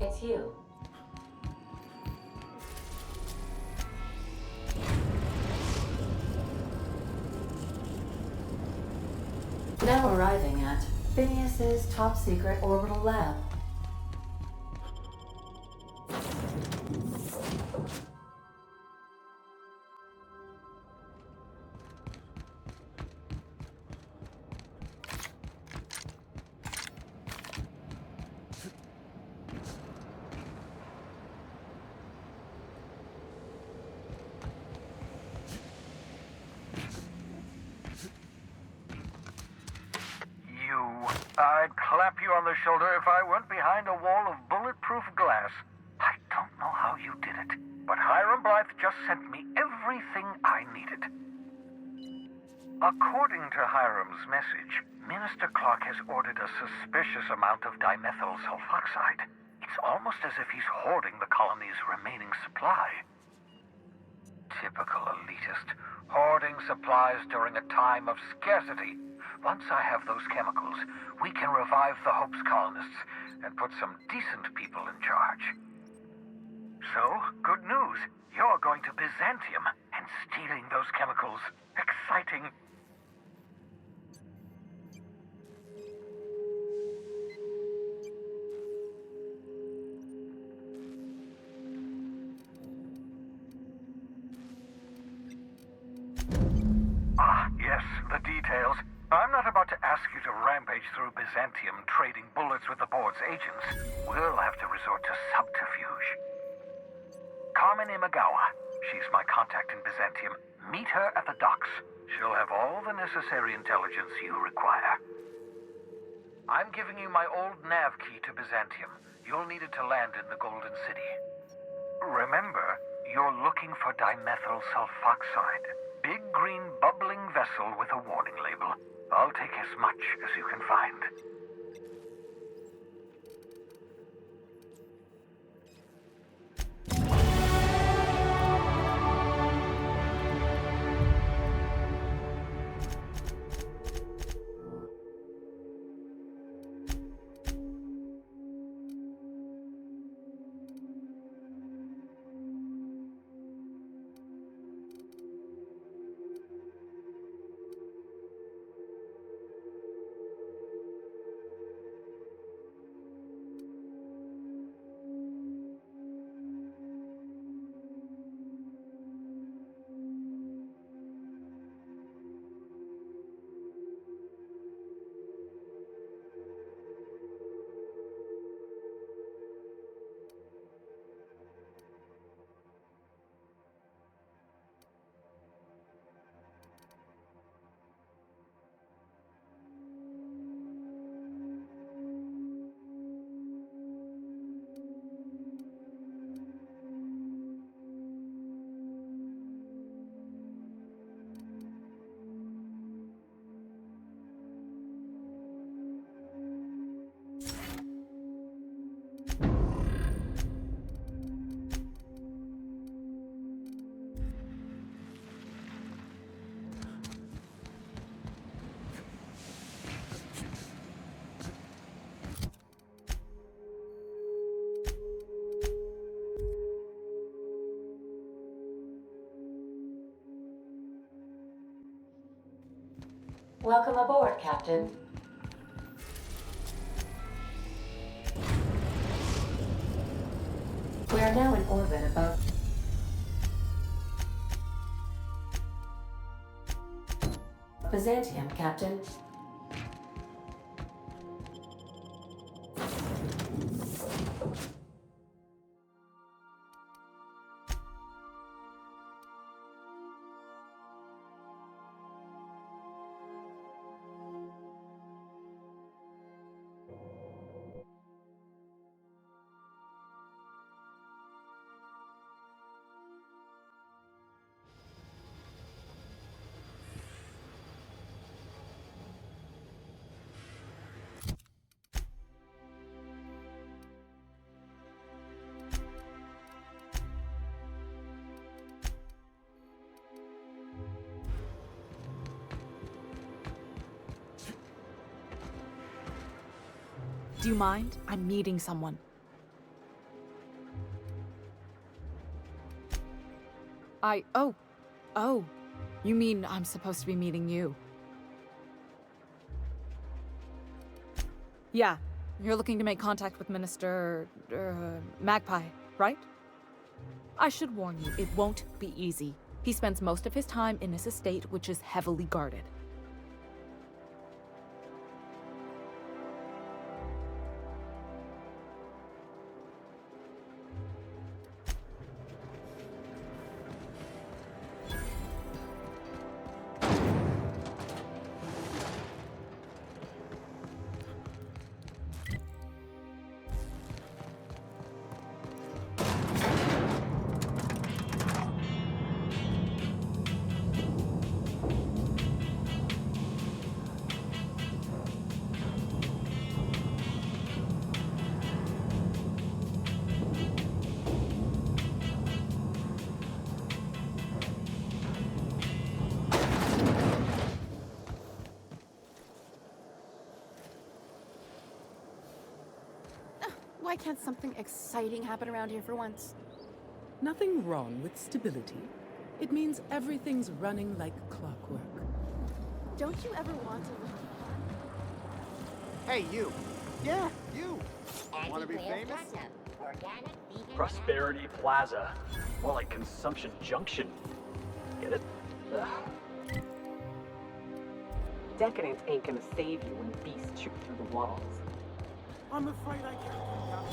It's you. Now arriving at Phineas's top secret orbital lab. I'd clap you on the shoulder if I weren't behind a wall of bulletproof glass. I don't know how you did it, but Hiram Blythe just sent me everything I needed. According to Hiram's message, Minister Clark has ordered a suspicious amount of dimethyl sulfoxide. It's almost as if he's hoarding the colony's remaining supply. Typical elitist, hoarding supplies during a time of scarcity. Once I have those chemicals, we can revive the Hope's colonists and put some decent people in charge. So, good news. You're going to Byzantium and stealing those chemicals. Exciting. Ah, yes, the details. I'm not about to ask you to rampage through Byzantium trading bullets with the board's agents. We'll have to resort to subterfuge. Carmen Imagawa. She's my contact in Byzantium. Meet her at the docks. She'll have all the necessary intelligence you require. I'm giving you my old nav key to Byzantium. You'll need it to land in the Golden City. Remember, you're looking for dimethyl sulfoxide. Big green bubbling vessel with a warning label. I'll take as much as you can find. Welcome aboard, Captain. We are now in orbit above Byzantium, Captain. Do you mind? I'm meeting someone. Oh. You mean I'm supposed to be meeting you? Yeah. You're looking to make contact with Minister... Magpie, right? I should warn you, it won't be easy. He spends most of his time in his estate, which is heavily guarded. Why can't something exciting happen around here for once? Nothing wrong with stability. It means everything's running like clockwork. Don't you ever want to... Hey, you. Yeah, you. Want to be famous? Prosperity Plaza. More like Consumption Junction. Get it? Ugh. Decadence ain't gonna save you when beasts shoot through the walls. I'm afraid I can't come down.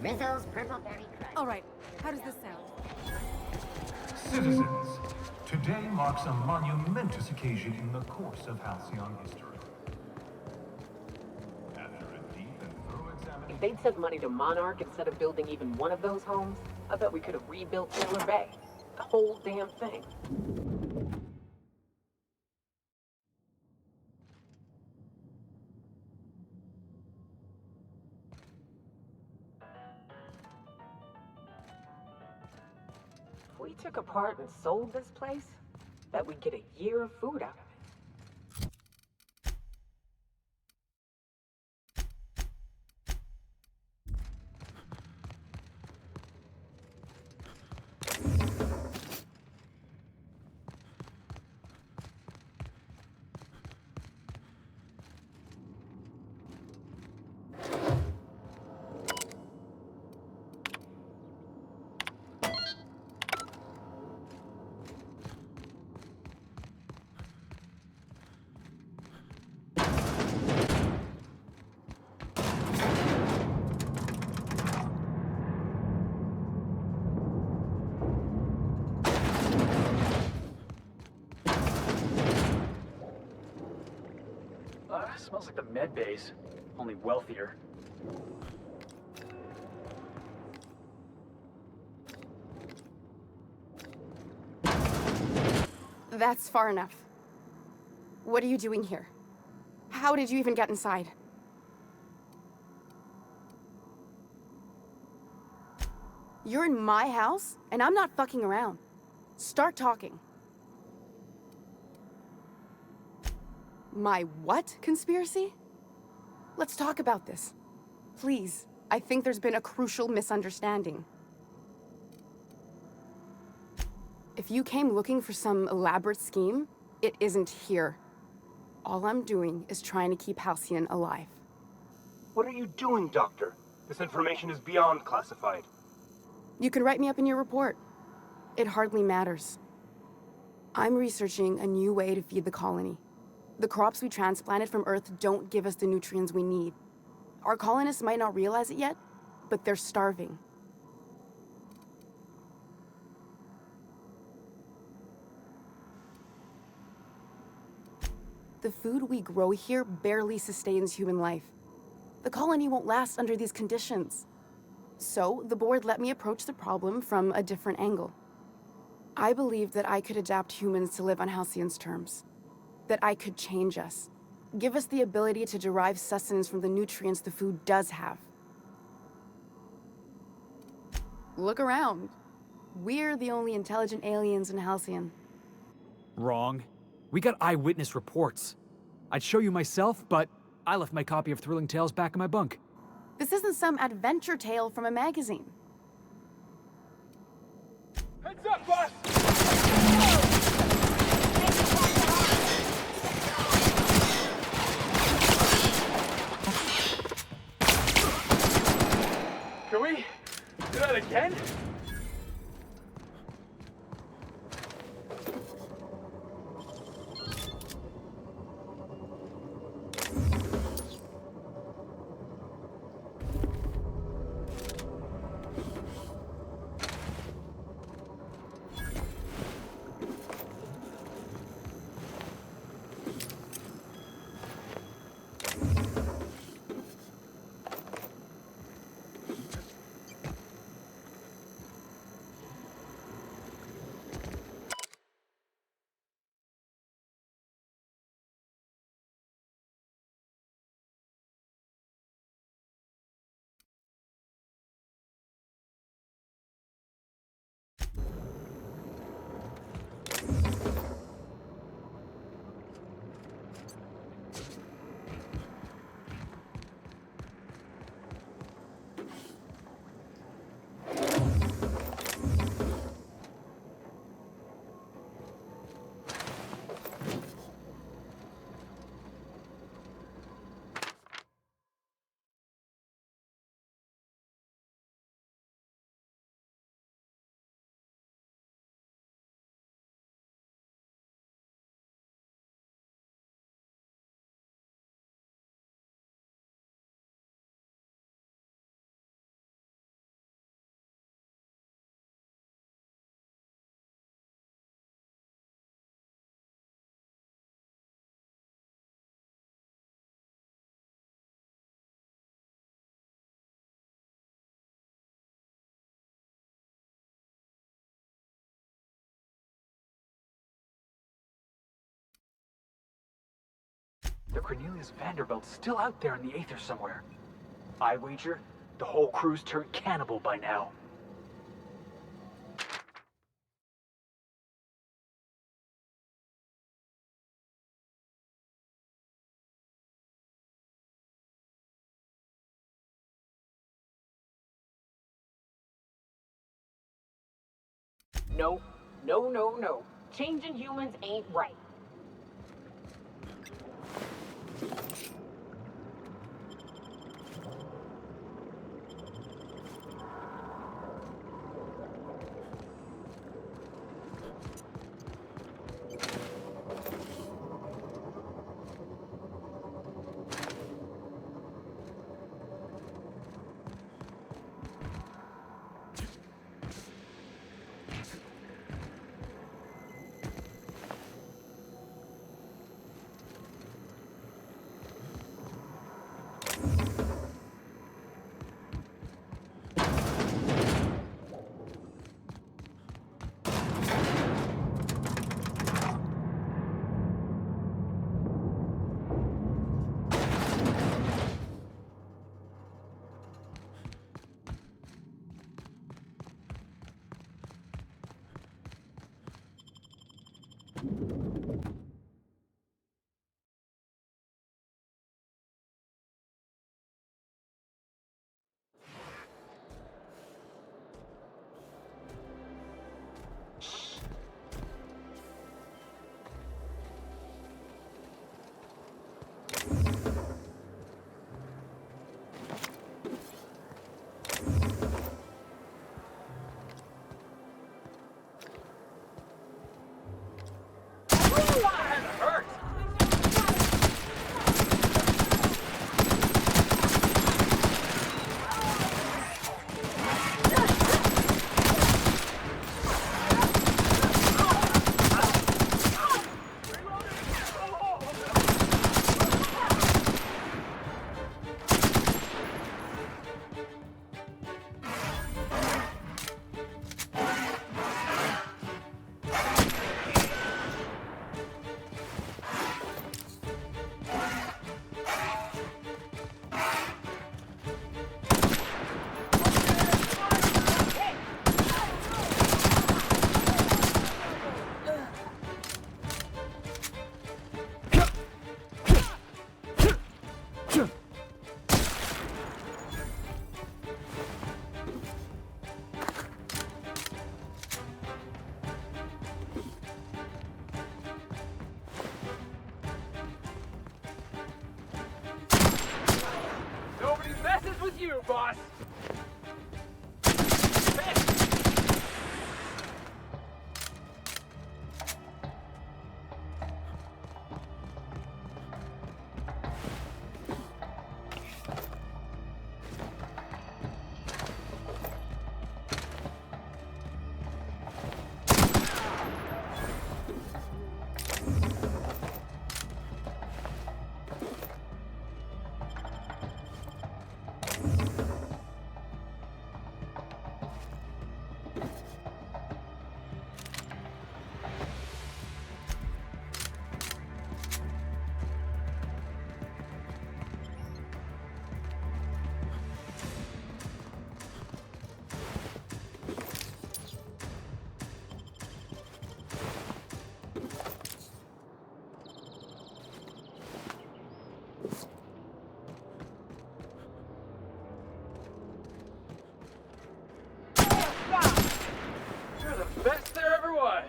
Missiles, purple-berry crunch. All right, how does this sound? Citizens, today marks a monumentous occasion in the course of Halcyon history. After a deep and thorough examination... If they'd sent money to Monarch instead of building even one of those homes, I bet we could have rebuilt Taylor Bay. The whole damn thing. If we took apart and sold this place, bet we'd get a year of food out of it. Smells like the med base, only wealthier. That's far enough. What are you doing here? How did you even get inside? You're in my house, and I'm not fucking around. Start talking. My what conspiracy? Let's talk about this. Please, I think there's been a crucial misunderstanding. If you came looking for some elaborate scheme, it isn't here. All I'm doing is trying to keep Halcyon alive. What are you doing, Doctor? This information is beyond classified. You can write me up in your report. It hardly matters. I'm researching a new way to feed the colony. The crops we transplanted from Earth don't give us the nutrients we need. Our colonists might not realize it yet, but they're starving. The food we grow here barely sustains human life. The colony won't last under these conditions. So, the board let me approach the problem from a different angle. I believed that I could adapt humans to live on Halcyon's terms. That I could change us. Give us the ability to derive sustenance from the nutrients the food does have. Look around. We're the only intelligent aliens in Halcyon. Wrong. We got eyewitness reports. I'd show you myself, but I left my copy of Thrilling Tales back in my bunk. This isn't some adventure tale from a magazine. Heads up, boss! Can we do that again? The Cornelius Vanderbilt's still out there in the Aether somewhere. I wager the whole crew's turned cannibal by now. No, no, no, no. Changing humans ain't right. boss! You're the best there ever was!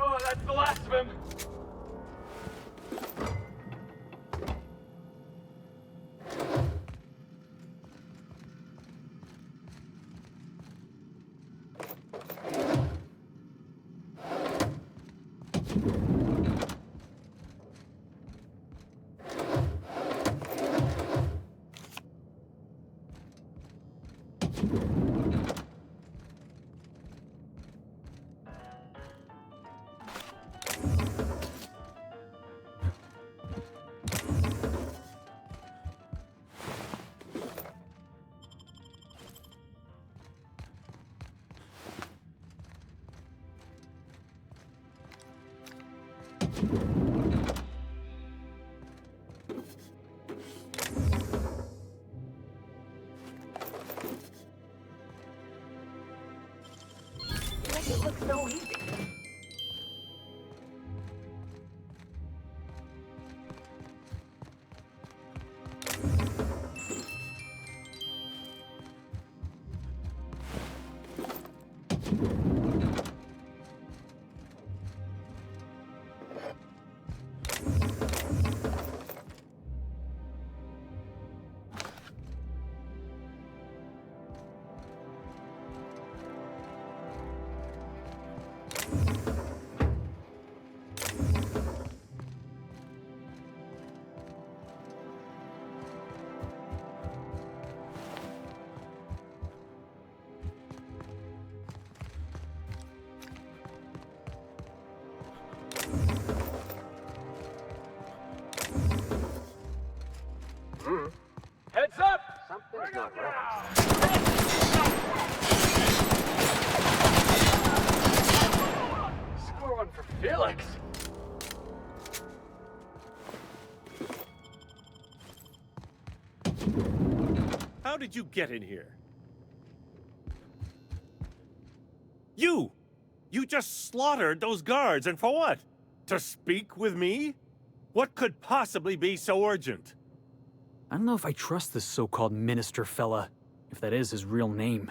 Oh, that's the last of him! Make it look so easy. Felix! How did you get in here? You! You just slaughtered those guards, and for what? To speak with me? What could possibly be so urgent? I don't know if I trust this so-called minister fella, if that is his real name.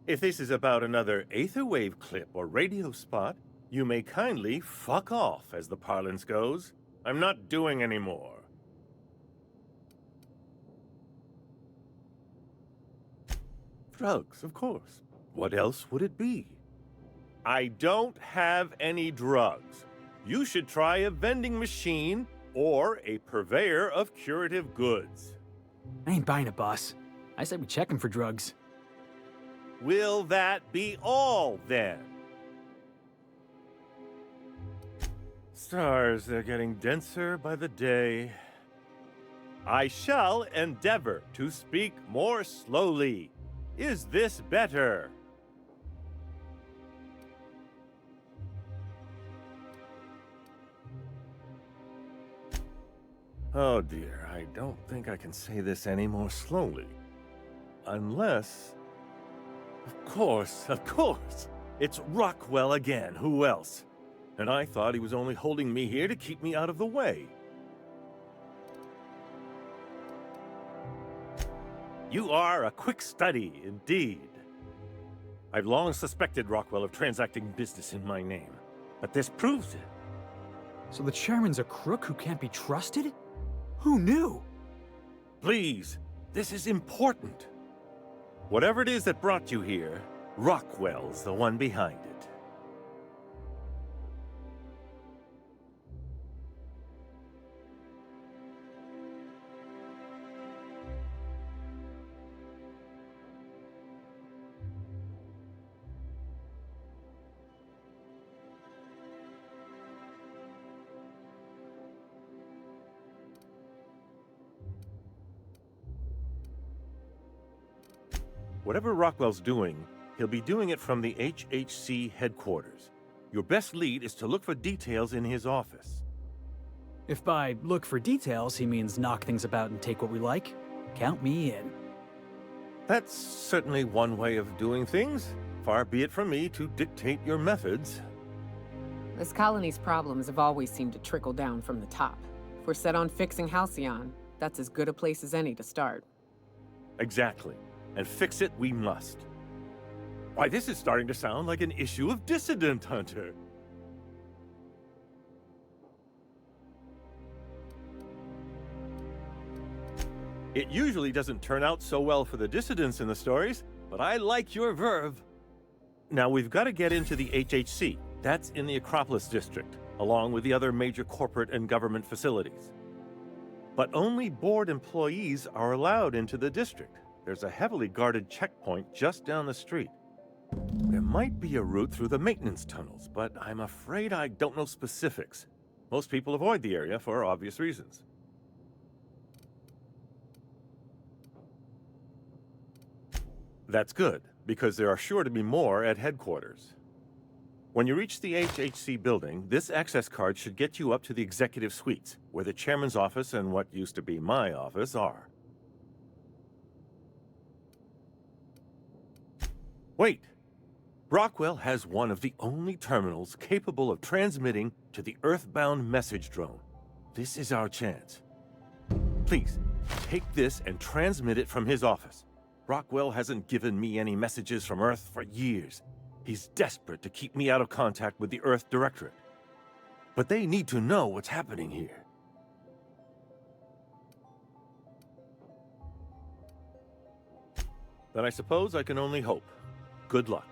If this is about another Aetherwave clip or radio spot, you may kindly fuck off, as the parlance goes. I'm not doing any more. Drugs, of course. What else would it be? I don't have any drugs. You should try a vending machine or a purveyor of curative goods. I ain't buying it, boss. I said we check him for drugs. Will that be all, then? Stars, they're getting denser by the day. I shall endeavor to speak more slowly. Is this better? Oh dear, I don't think I can say this any more slowly. Unless... Of course! It's Rockwell again, who else? And I thought he was only holding me here to keep me out of the way. You are a quick study, indeed. I've long suspected Rockwell of transacting business in my name, but this proves it. So the chairman's a crook who can't be trusted? Who knew? Please, this is important. Whatever it is that brought you here, Rockwell's the one behind it. Whatever Rockwell's doing, he'll be doing it from the HHC headquarters. Your best lead is to look for details in his office. If by look for details he means knock things about and take what we like, count me in. That's certainly one way of doing things. Far be it from me to dictate your methods. This colony's problems have always seemed to trickle down from the top. If we're set on fixing Halcyon, that's as good a place as any to start. Exactly. And fix it we must. Why, this is starting to sound like an issue of Dissident Hunter. It usually doesn't turn out so well for the dissidents in the stories, but I like your verve. Now, we've got to get into the HHC. That's in the Acropolis district, along with the other major corporate and government facilities. But only board employees are allowed into the district. There's a heavily guarded checkpoint just down the street. There might be a route through the maintenance tunnels, but I'm afraid I don't know specifics. Most people avoid the area for obvious reasons. That's good, because there are sure to be more at headquarters. When you reach the HHC building, this access card should get you up to the executive suites, where the chairman's office and what used to be my office are. Wait! Rockwell has one of the only terminals capable of transmitting to the Earthbound message drone. This is our chance. Please, take this and transmit it from his office. Rockwell hasn't given me any messages from Earth for years. He's desperate to keep me out of contact with the Earth Directorate. But they need to know what's happening here. Then I suppose I can only hope. Good luck.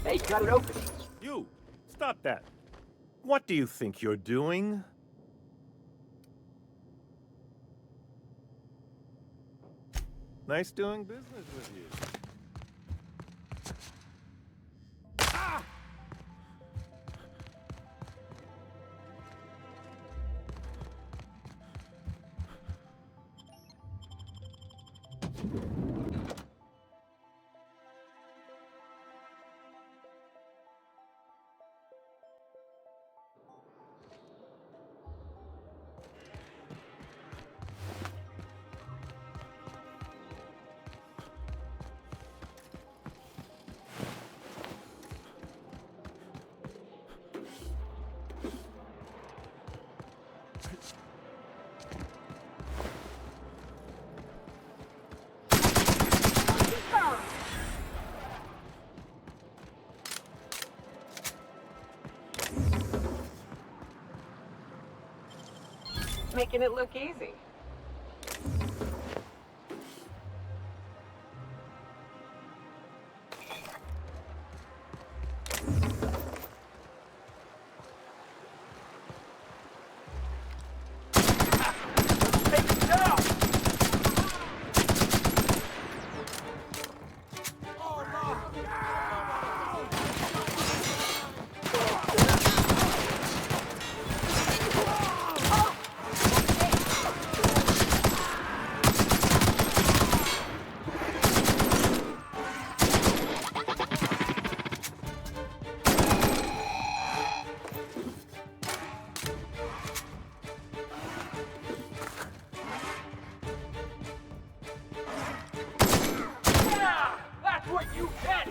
Hey, got it open. You! Stop that! What do you think you're doing? Nice doing business with you. Making it look easy. That's what you get!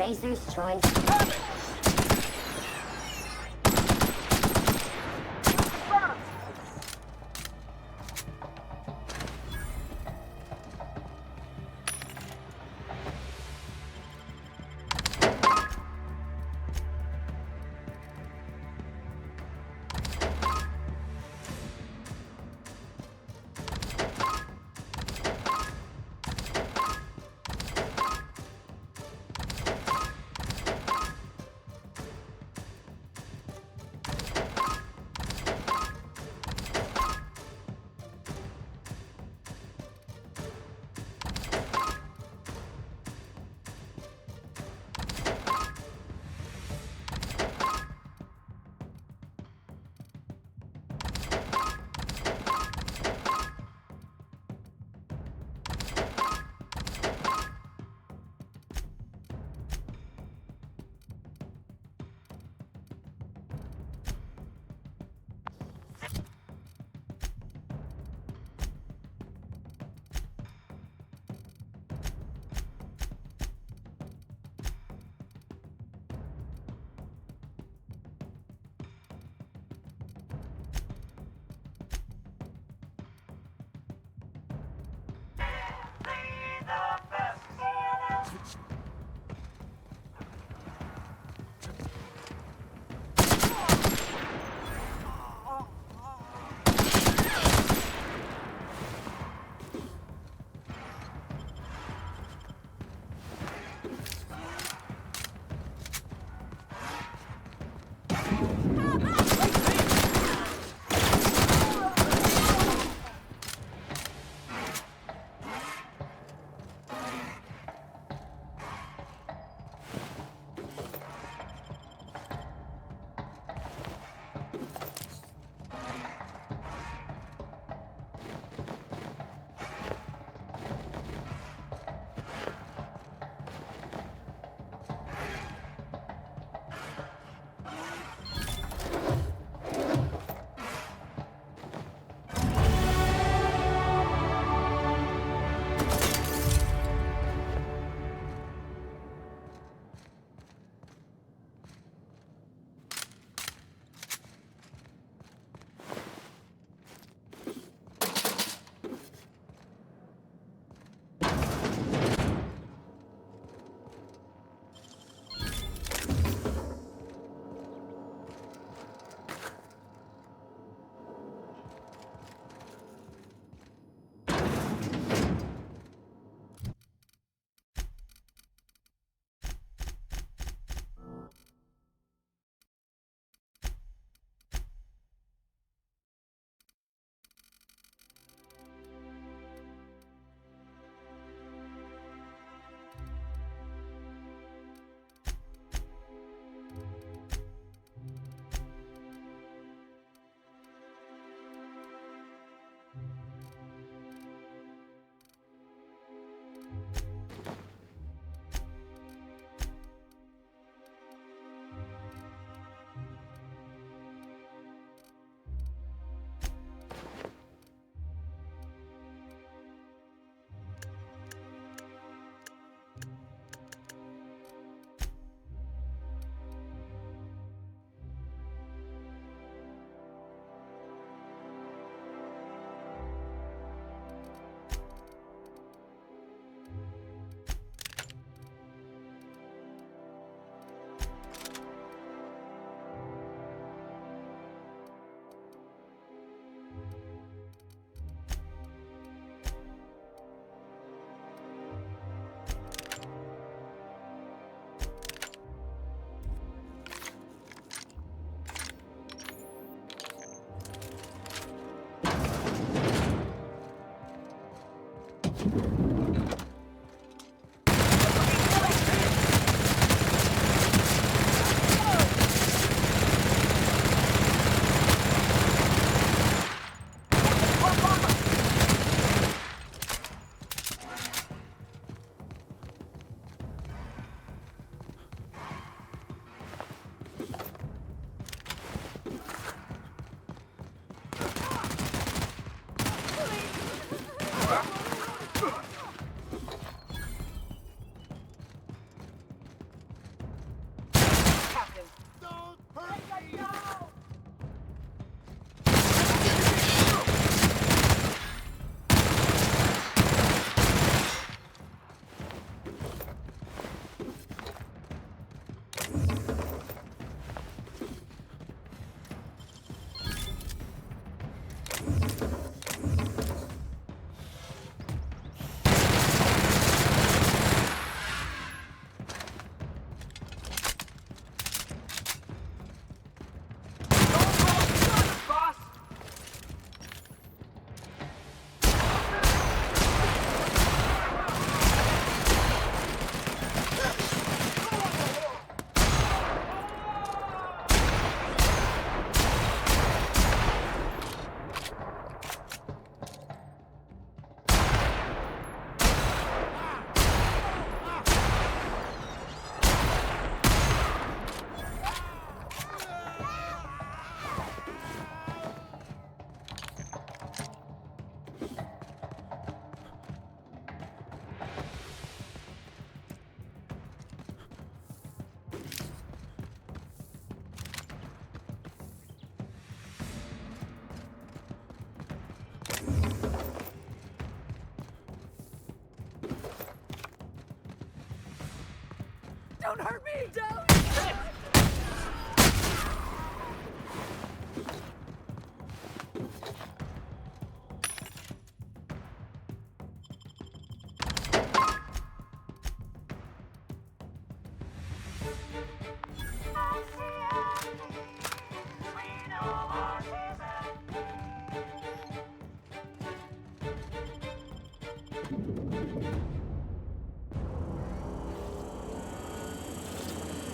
Spacer's choice.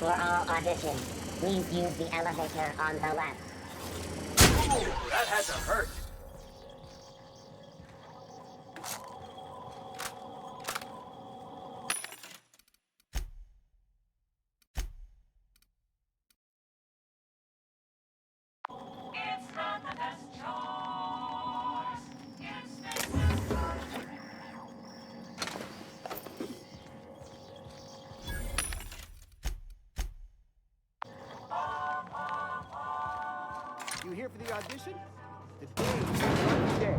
For all auditions, please use the elevator on the left. Ooh, that had to hurt. You here for the audition? Today is the day.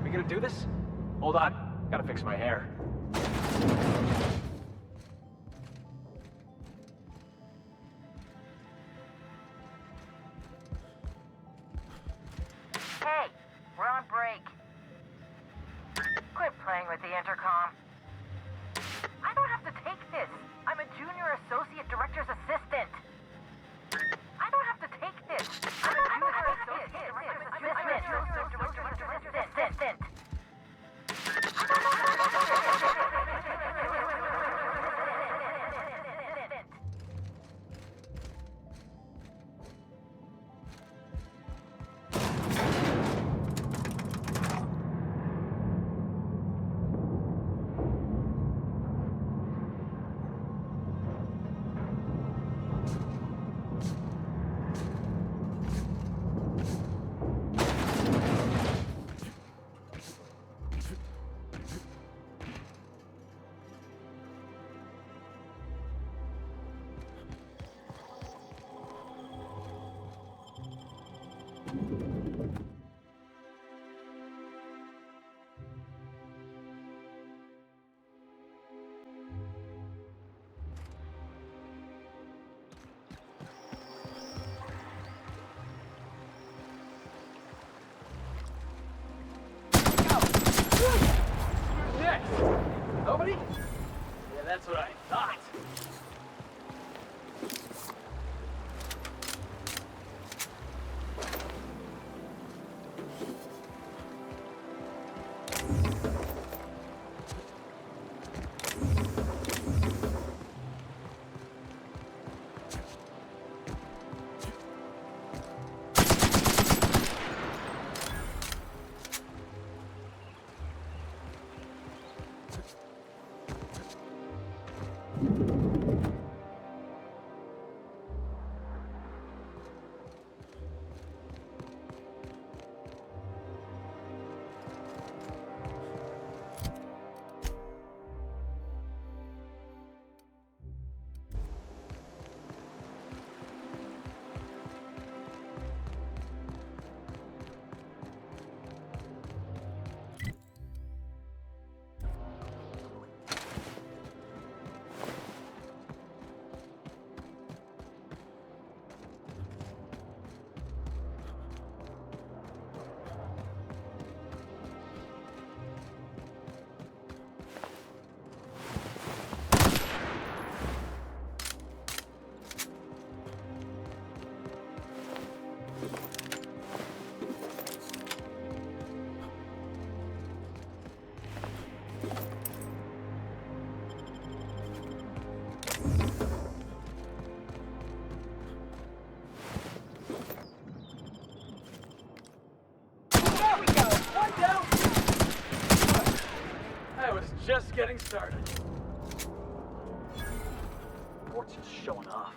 We gonna do this? Hold on. Gotta fix my hair. Hey, we're on break. Quit playing with the intercom. I don't have to take this. I'm a junior associate director's assistant. I don't have to take this. I'm a junior associate director's assistant. Who's next? Nobody? Yeah, that's what I thought. Just getting started. Mort's just showing off.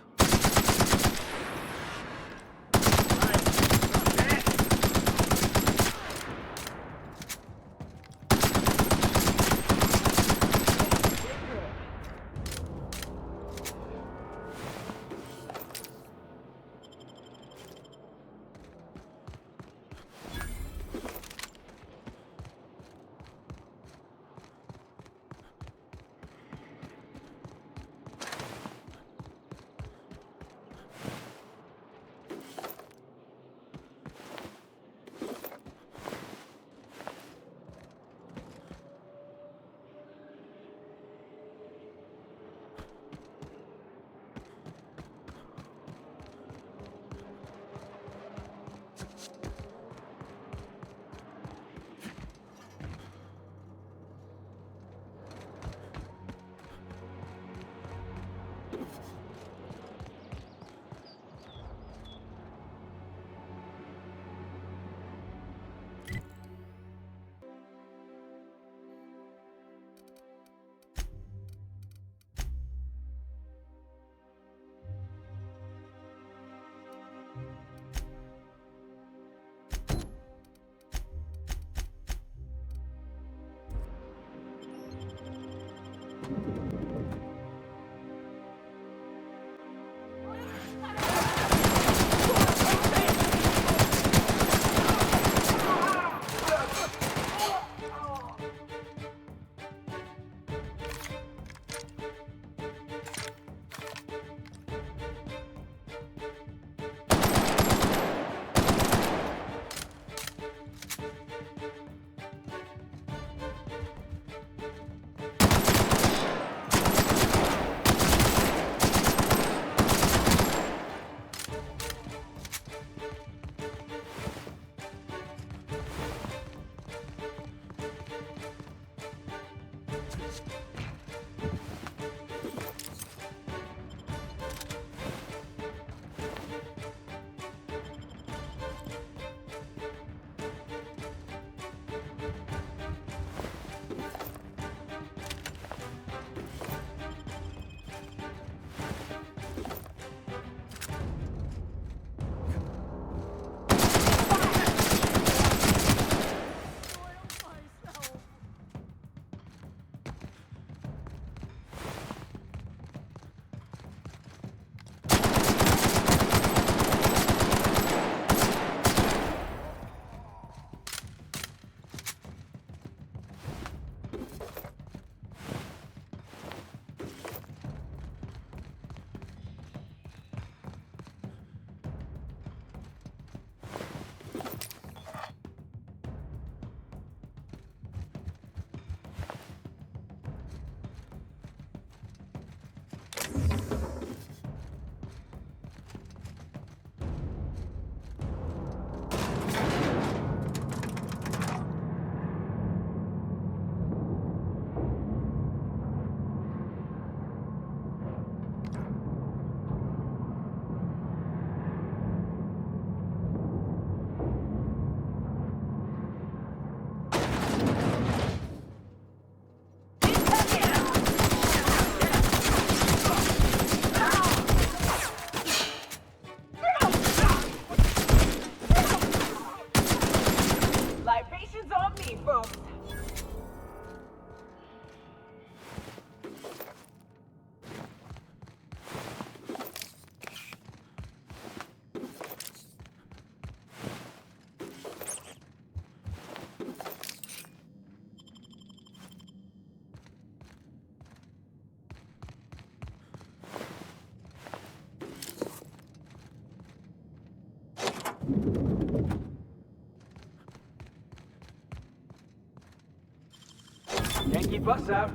Can't keep us out.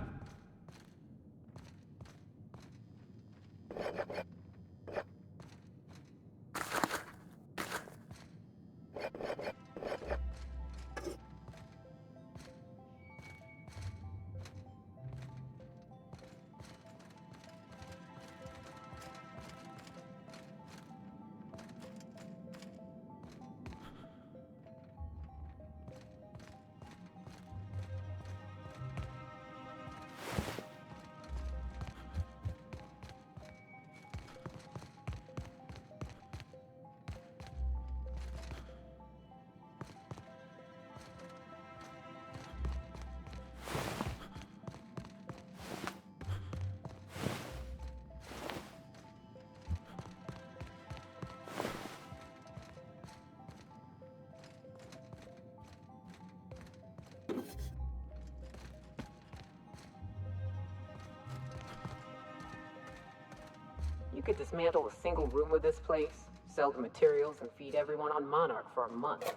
You could dismantle a single room of this place, sell the materials, and feed everyone on Monarch for a month.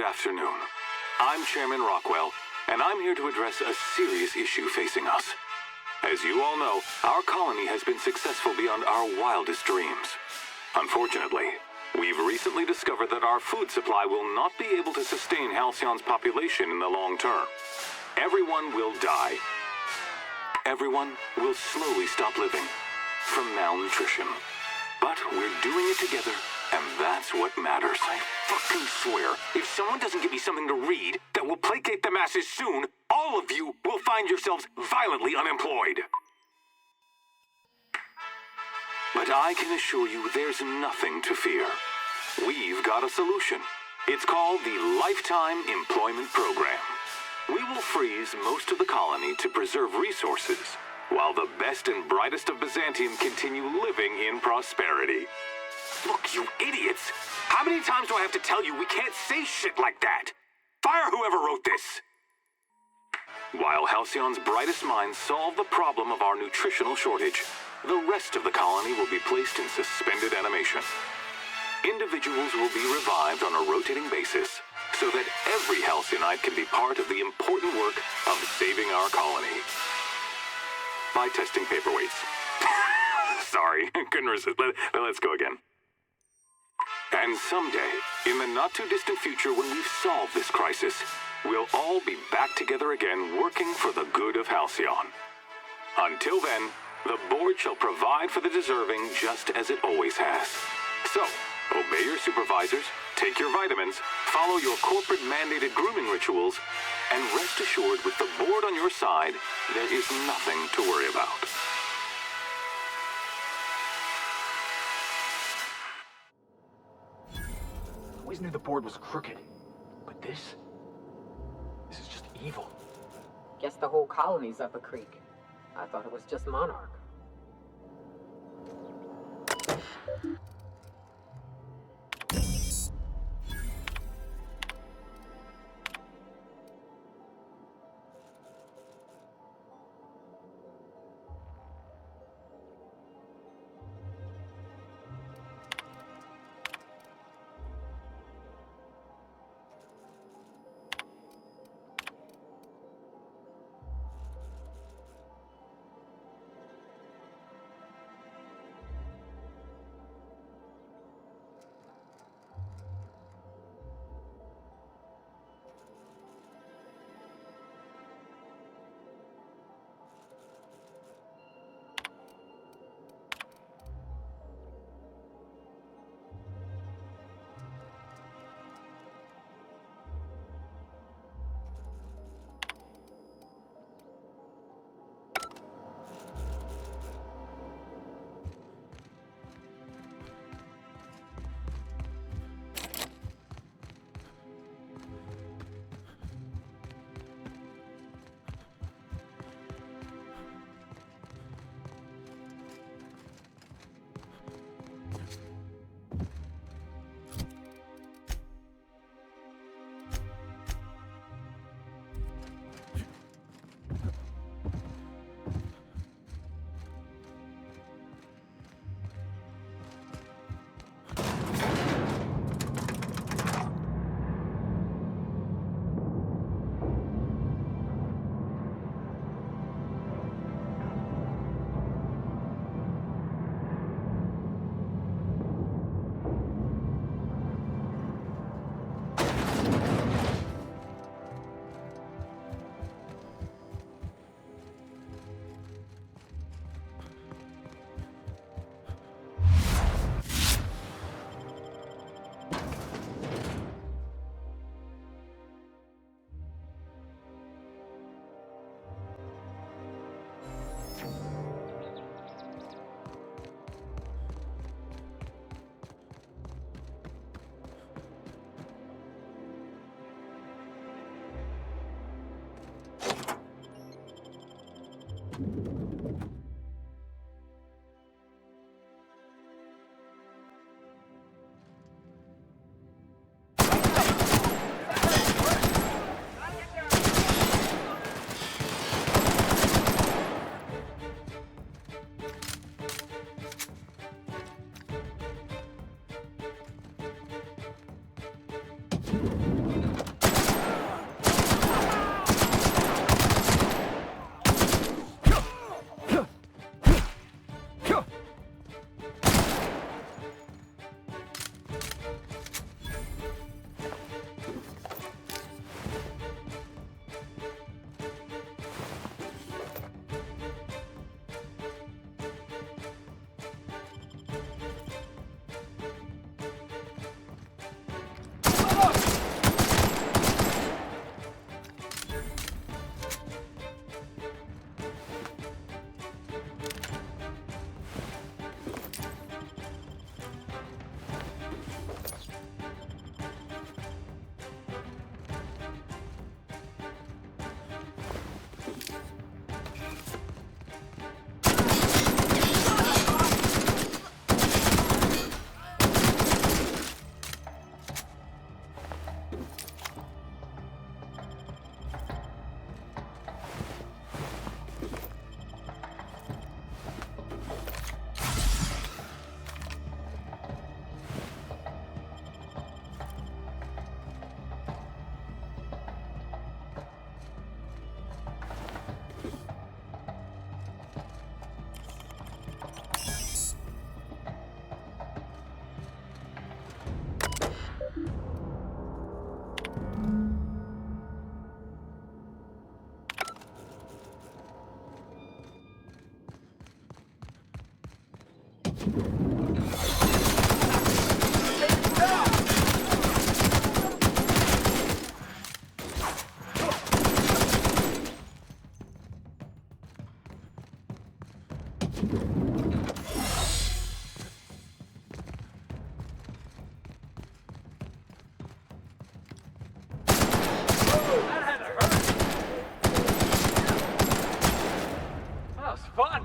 afternoon. I'm Chairman Rockwell, and I'm here to address a serious issue facing us. As you all know, our colony has been successful beyond our wildest dreams. Unfortunately, we've recently discovered that our food supply will not be able to sustain Halcyon's population in the long term. Everyone will die. Everyone will slowly stop living from malnutrition. But we're doing it together, and that's what matters. I fucking swear, if someone doesn't give me something to read that will placate the masses soon, all of you will find yourselves violently unemployed. But I can assure you there's nothing to fear. We've got a solution. It's called the Lifetime Employment Program. We will freeze most of the colony to preserve resources, while the best and brightest of Byzantium continue living in prosperity. Look, you idiots! How many times do I have to tell you we can't say shit like that? Fire whoever wrote this! While Halcyon's brightest minds solve the problem of our nutritional shortage, the rest of the colony will be placed in suspended animation. Individuals will be revived on a rotating basis, so that every Halcyon can be part of the important work of saving our colony. By testing paperweights. Sorry, couldn't resist. Let's go again. And someday, in the not-too-distant future when we've solved this crisis, we'll all be back together again working for the good of Halcyon. Until then, the board shall provide for the deserving just as it always has. So, obey your supervisors, take your vitamins, follow your corporate-mandated grooming rituals, and rest assured with the board on your side, there is nothing to worry about. Always knew the board was crooked, but this is just evil. Guess the whole colony's up a creek. I thought it was just Monarch. That had to hurt. That was fun.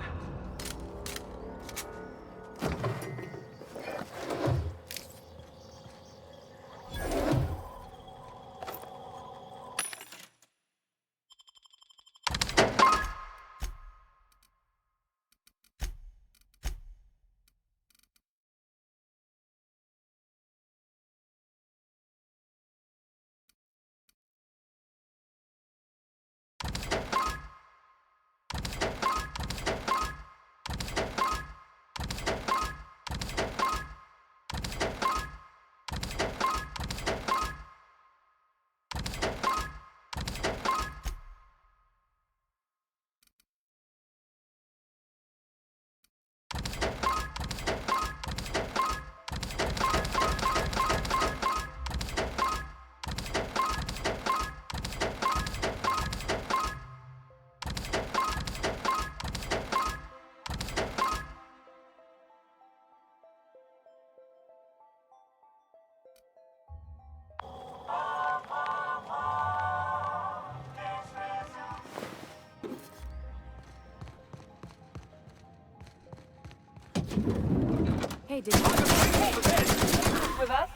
Hey, did you... Hey! With us?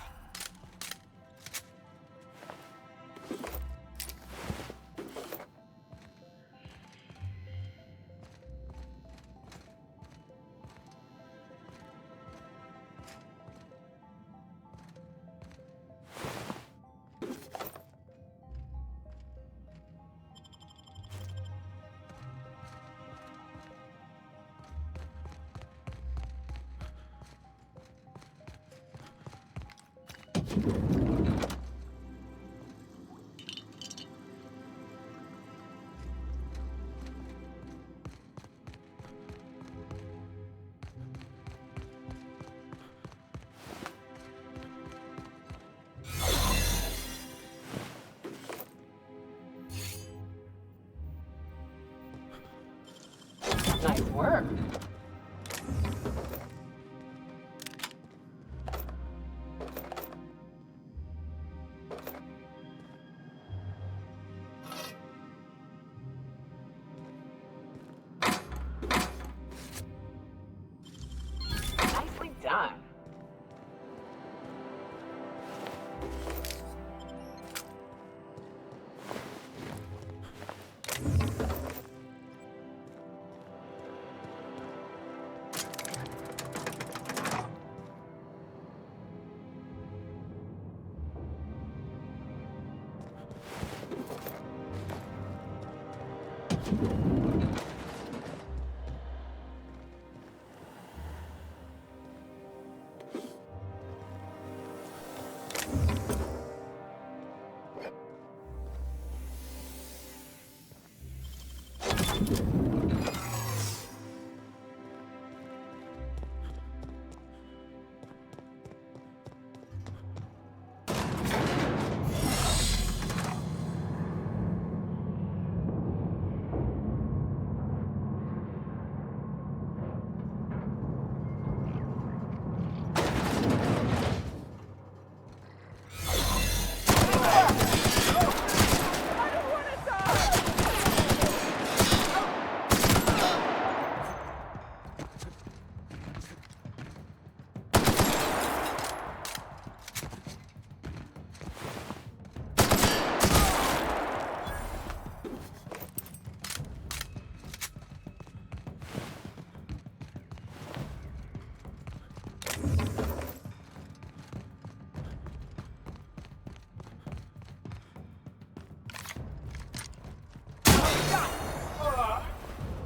Nice work. Nicely done.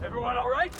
Everyone all right?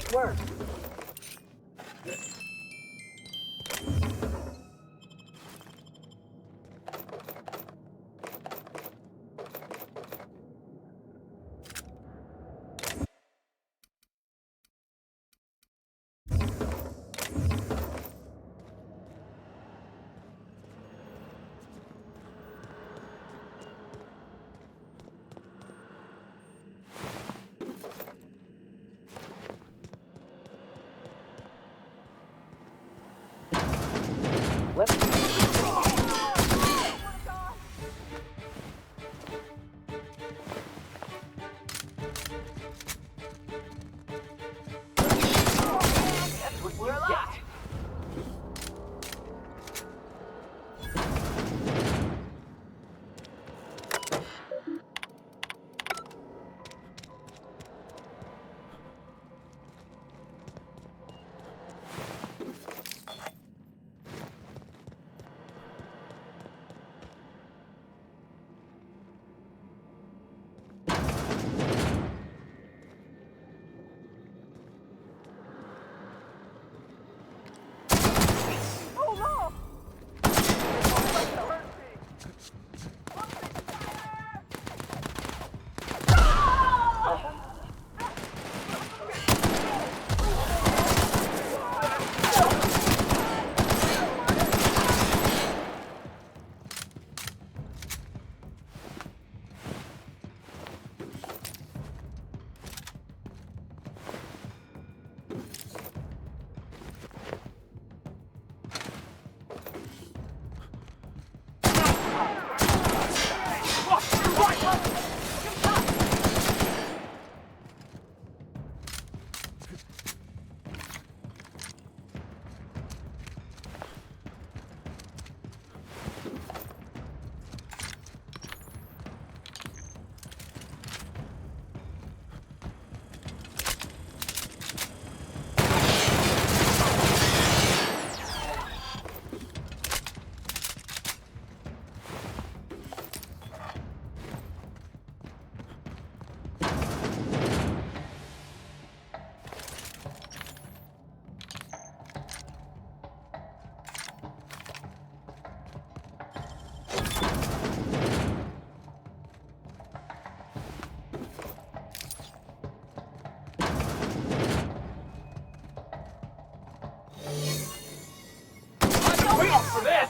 Nice work. For this!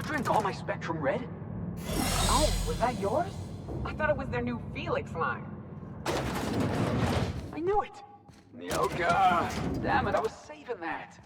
Drink all my Spectrum Red? Oh, was that yours? I thought it was their new Felix line. I knew it! Oh god! Damn it, I was saving that!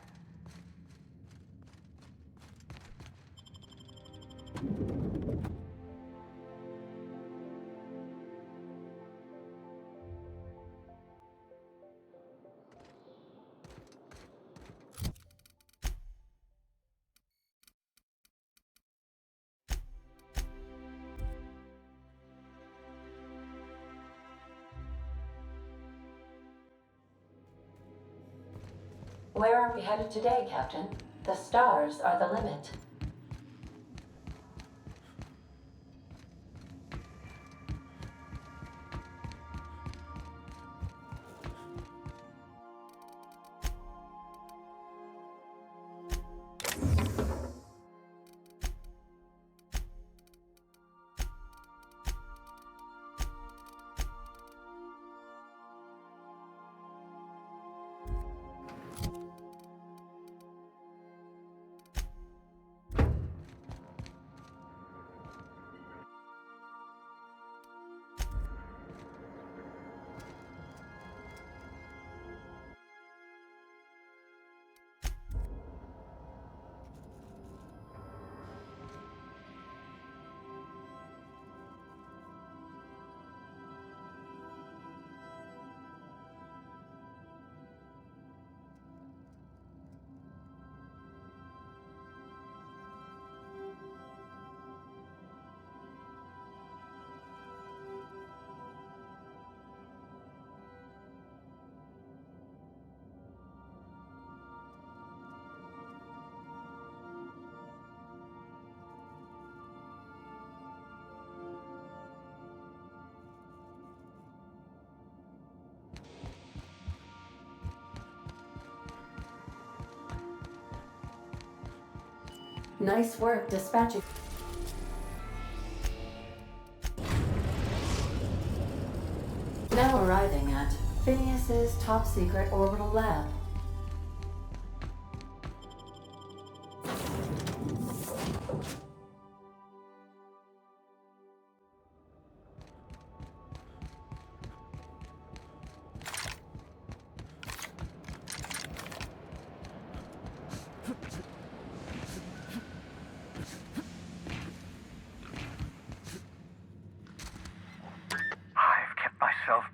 Where are we headed today, Captain? The stars are the limit. Nice work dispatching. Now arriving at Phineas's top secret orbital lab.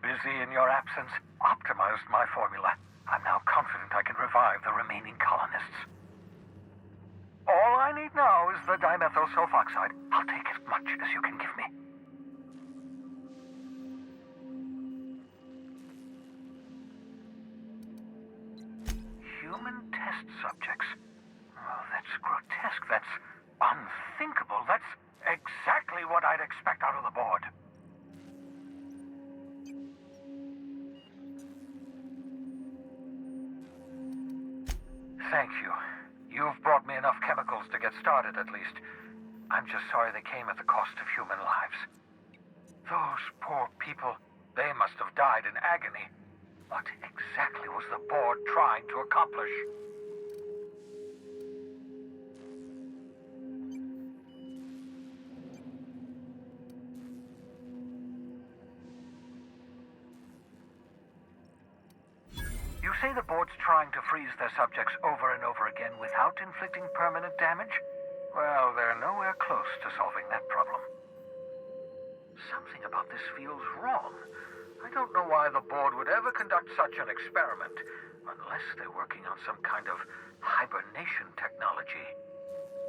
Busy in your absence, optimized my formula. I'm now confident I can revive the remaining colonists. All I need now is the dimethyl sulfoxide. I'll take as much as you can give me. Human test subjects. Oh, that's grotesque. That's unthinkable. That's exactly what I'd expect out of the board. Thank you. You've brought me enough chemicals to get started, at least. I'm just sorry they came at the cost of human lives. Those poor people, they must have died in agony. What exactly was the board trying to accomplish? You say the board's trying to freeze their subjects over and over again without inflicting permanent damage? Well, they're nowhere close to solving that problem. Something about this feels wrong. I don't know why the board would ever conduct such an experiment, unless they're working on some kind of hibernation technology.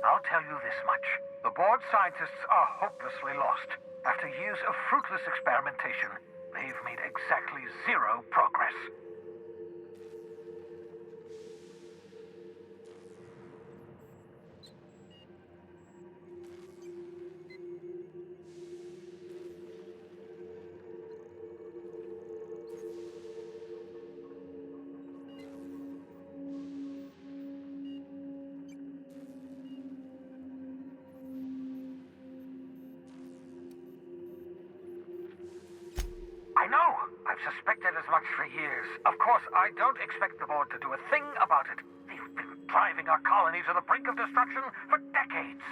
I'll tell you this much. The board scientists are hopelessly lost. After years of fruitless experimentation, they've made exactly zero progress. I know! I've suspected as much for years. Of course, I don't expect the board to do a thing about it. They've been driving our colony to the brink of destruction for decades.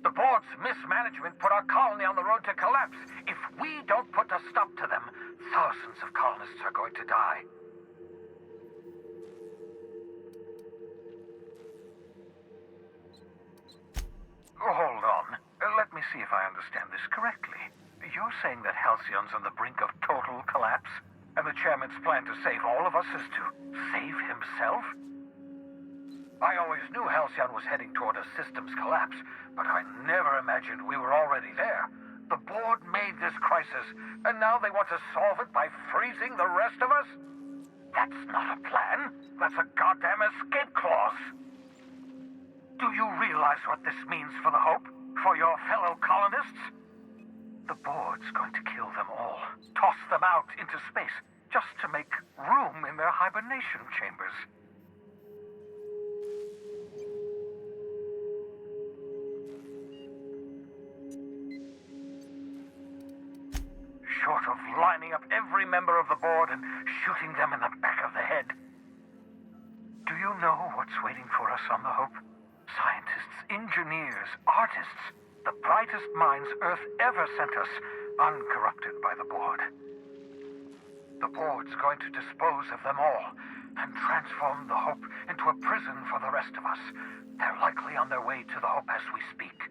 The board's mismanagement put our colony on the road to collapse. If we don't put a stop to them, thousands of colonists are going to die. Hold on. Let me see if I understand this correctly. You're saying that Halcyon's on the brink of total collapse? And the chairman's plan to save all of us is to save himself? I always knew Halcyon was heading toward a systems collapse, but I never imagined we were already there. The board made this crisis, and now they want to solve it by freezing the rest of us? That's not a plan. That's a goddamn escape clause. Do you realize what this means for the Hope? For your fellow colonists? The board's going to kill them all. Toss them out into space, just to make room in their hibernation chambers. Short of lining up every member of the board and shooting them in the back of the head. Do you know what's waiting for us on the Hope? Scientists, engineers, artists, the brightest minds Earth ever sent us, uncorrupted by the board. The board's going to dispose of them all and transform the Hope into a prison for the rest of us. They're likely on their way to the Hope as we speak.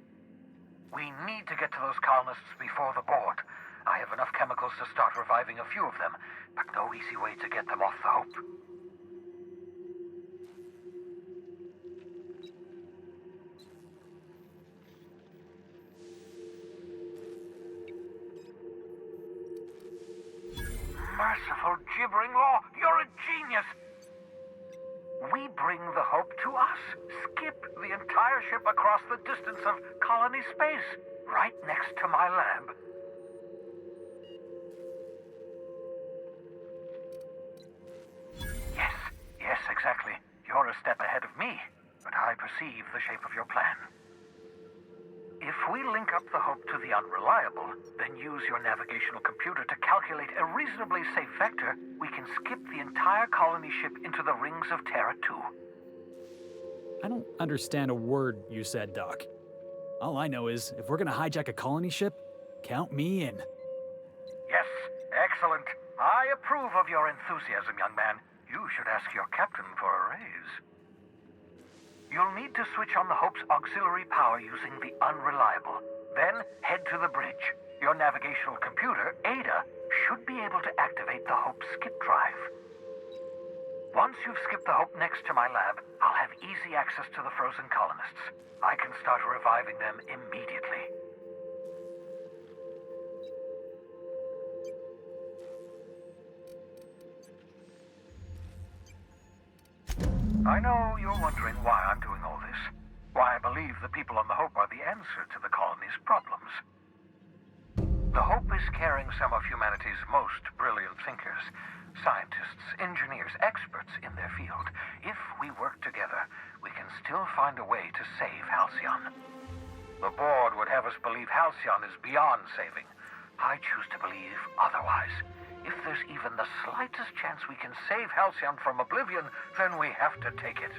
We need to get to those colonists before the board. I have enough chemicals to start reviving a few of them, but no easy way to get them off the Hope. Merciful gibbering law, you're a genius! We bring the Hope to us. Skip the entire ship across the distance of colony space, right next to my lab. Yes, exactly. You're a step ahead of me, but I perceive the shape of your plan. If we link up the Hope to the Unreliable, then use your navigational computer to calculate a reasonably safe vector, we can skip the entire colony ship into the rings of Terra 2. I don't understand a word you said, Doc. All I know is, if we're gonna hijack a colony ship, count me in. Yes, excellent. I approve of your enthusiasm, young man. You should ask your captain for a raise. You'll need to switch on the Hope's auxiliary power using the Unreliable. Then head to the bridge. Your navigational computer, Ada, should be able to activate the Hope skip drive. Once you've skipped the Hope next to my lab, I'll have easy access to the frozen colonists. I can start reviving them immediately. I know you're wondering why I'm doing all this. Why I believe the people on the Hope are the answer to the colony's problems. The Hope is carrying some of humanity's most brilliant thinkers, scientists, engineers, experts in their field. If we work together, we can still find a way to save Halcyon. The board would have us believe Halcyon is beyond saving. I choose to believe otherwise. If there's even the slightest chance we can save Halcyon from oblivion, then we have to take it.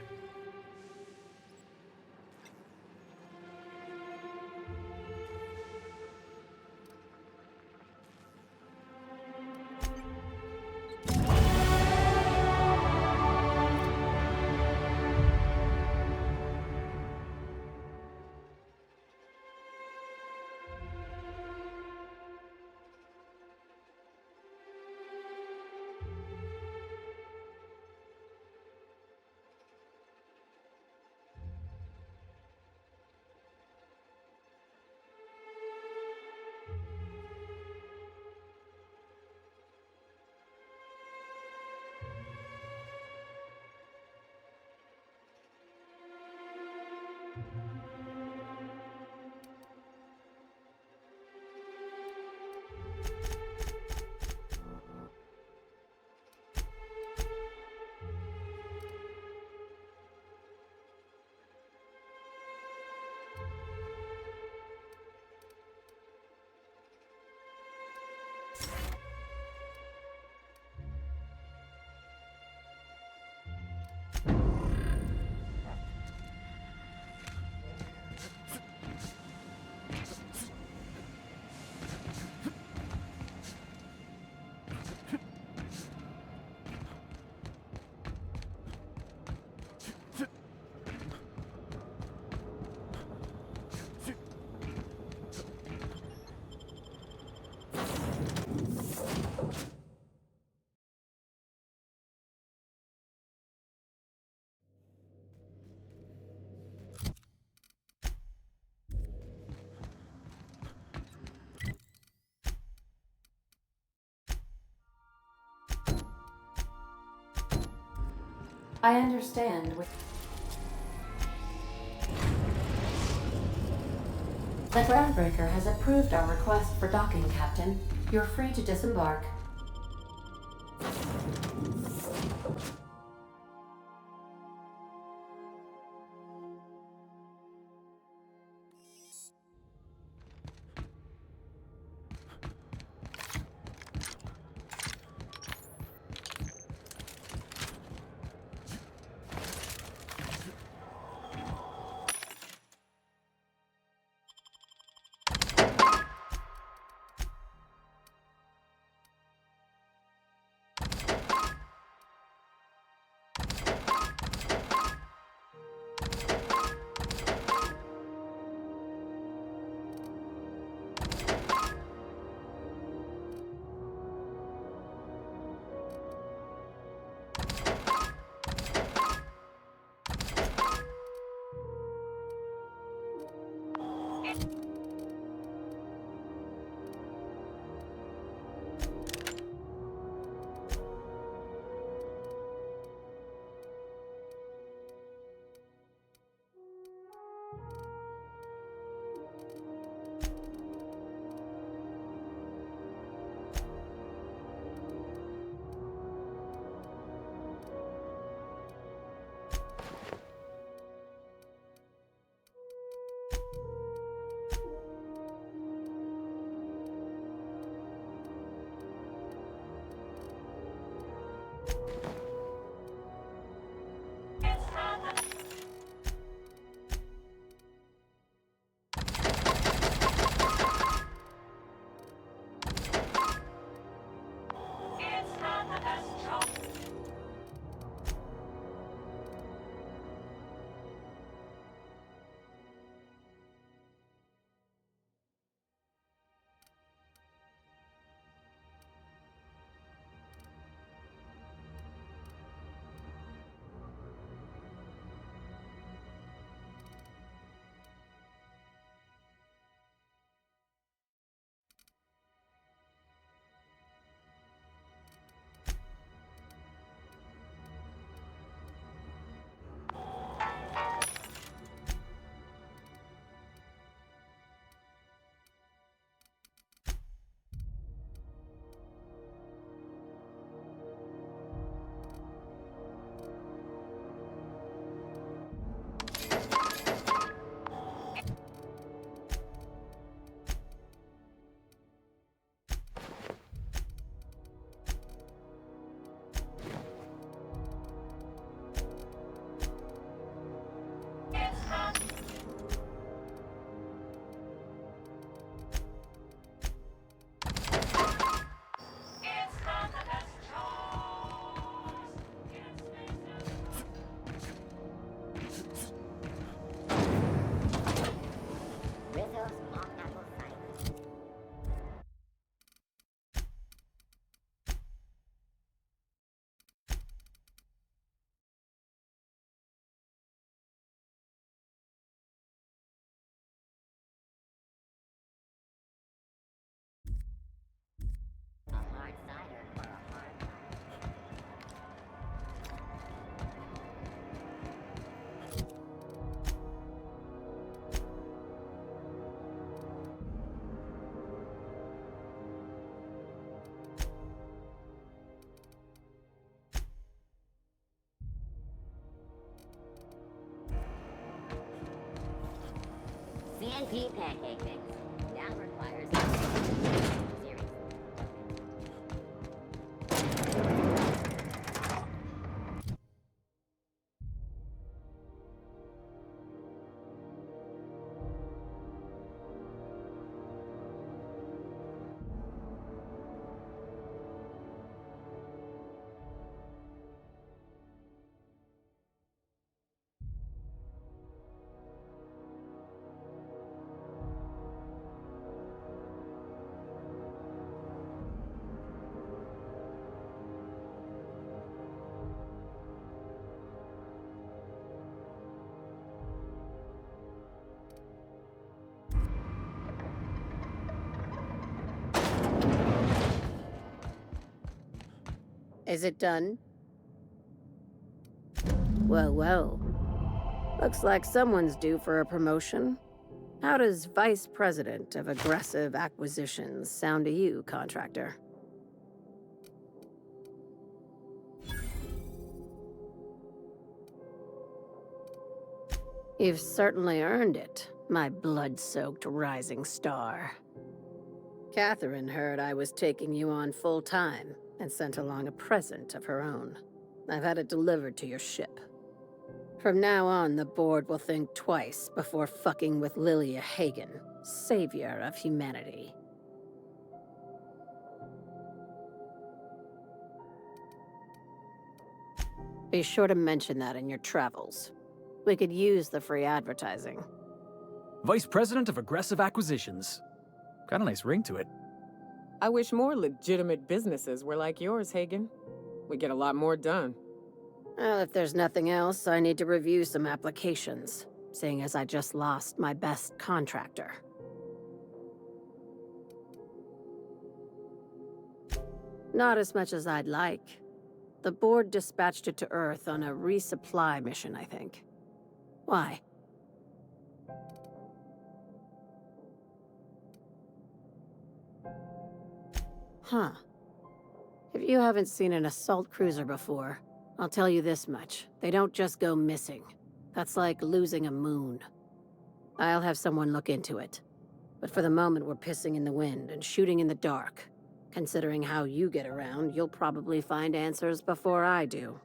I understand with... The Groundbreaker has approved our request for docking, Captain. You're free to disembark. CNP pancake mix. Now requires series. Is it done? Well, well. Looks like someone's due for a promotion. How does Vice President of Aggressive Acquisitions sound to you, contractor? You've certainly earned it, my blood-soaked rising star. Catherine heard I was taking you on full-time and sent along a present of her own. I've had it delivered to your ship. From now on, the board will think twice before fucking with Lilia Hagen, savior of humanity. Be sure to mention that in your travels. We could use the free advertising. Vice President of Aggressive Acquisitions. Got a nice ring to it. I wish more legitimate businesses were like yours, Hagen. We get a lot more done. Well, if there's nothing else, I need to review some applications, seeing as I just lost my best contractor. Not as much as I'd like. The board dispatched it to Earth on a resupply mission, I think. Why? Huh. If you haven't seen an assault cruiser before, I'll tell you this much. They don't just go missing. That's like losing a moon. I'll have someone look into it. But for the moment, we're pissing in the wind and shooting in the dark. Considering how you get around, you'll probably find answers before I do.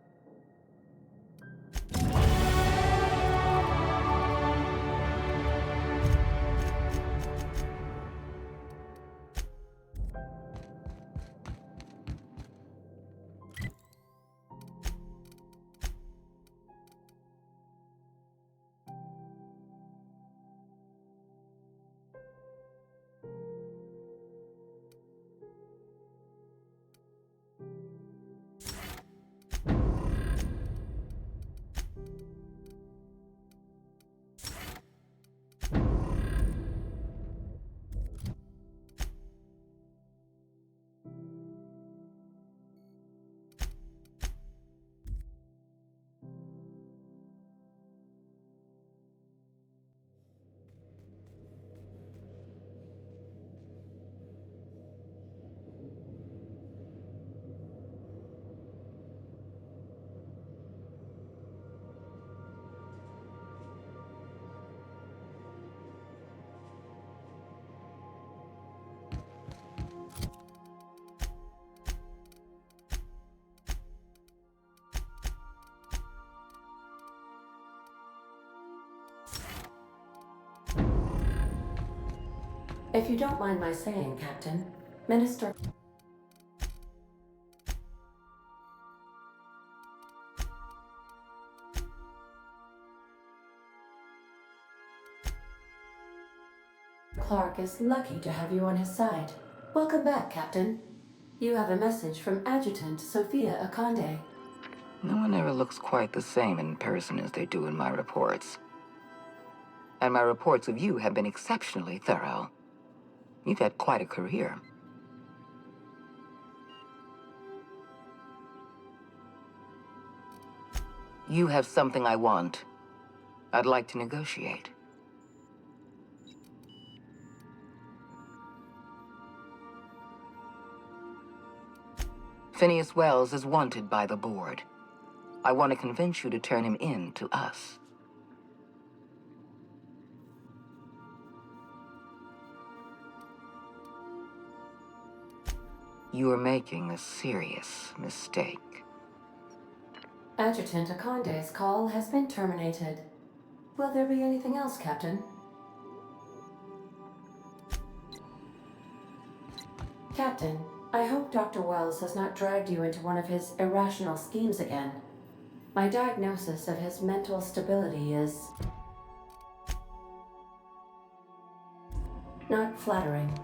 If you don't mind my saying, Captain, Minister... Clark is lucky to have you on his side. Welcome back, Captain. You have a message from Adjutant Sophia Akande. No one ever looks quite the same in person as they do in my reports. And my reports of you have been exceptionally thorough. You've had quite a career. You have something I want. I'd like to negotiate. Phineas Wells is wanted by the board. I want to convince you to turn him in to us. You are making a serious mistake. Adjutant Akande's call has been terminated. Will there be anything else, Captain? Captain, I hope Dr. Wells has not dragged you into one of his irrational schemes again. My diagnosis of his mental stability is... not flattering.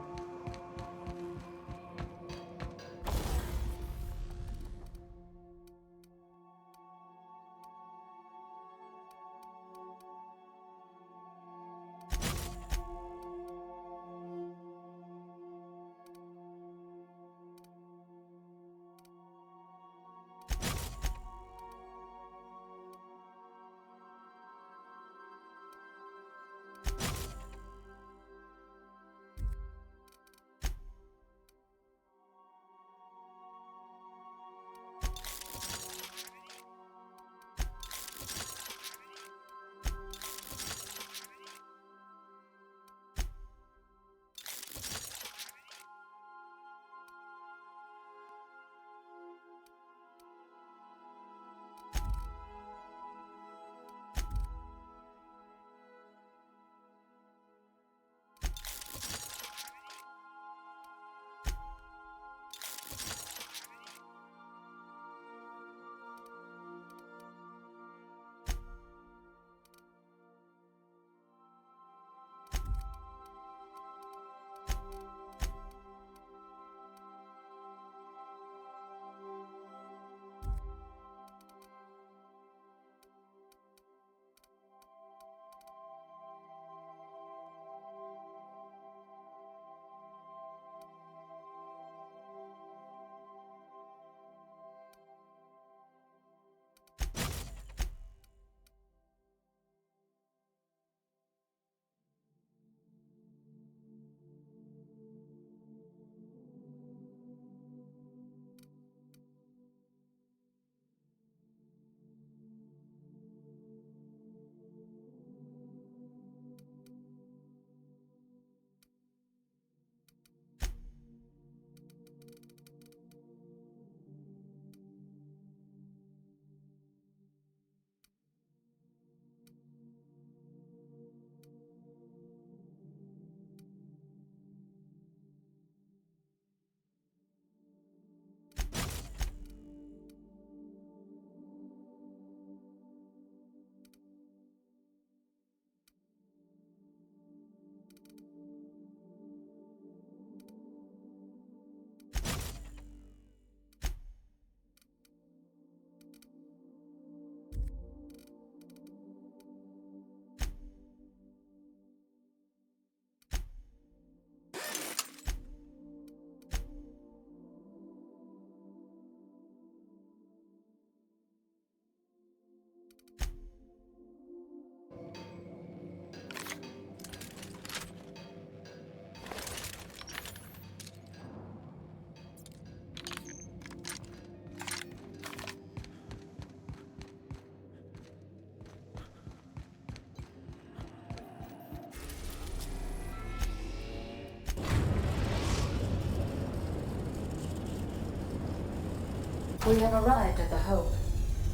We have arrived at the Hope.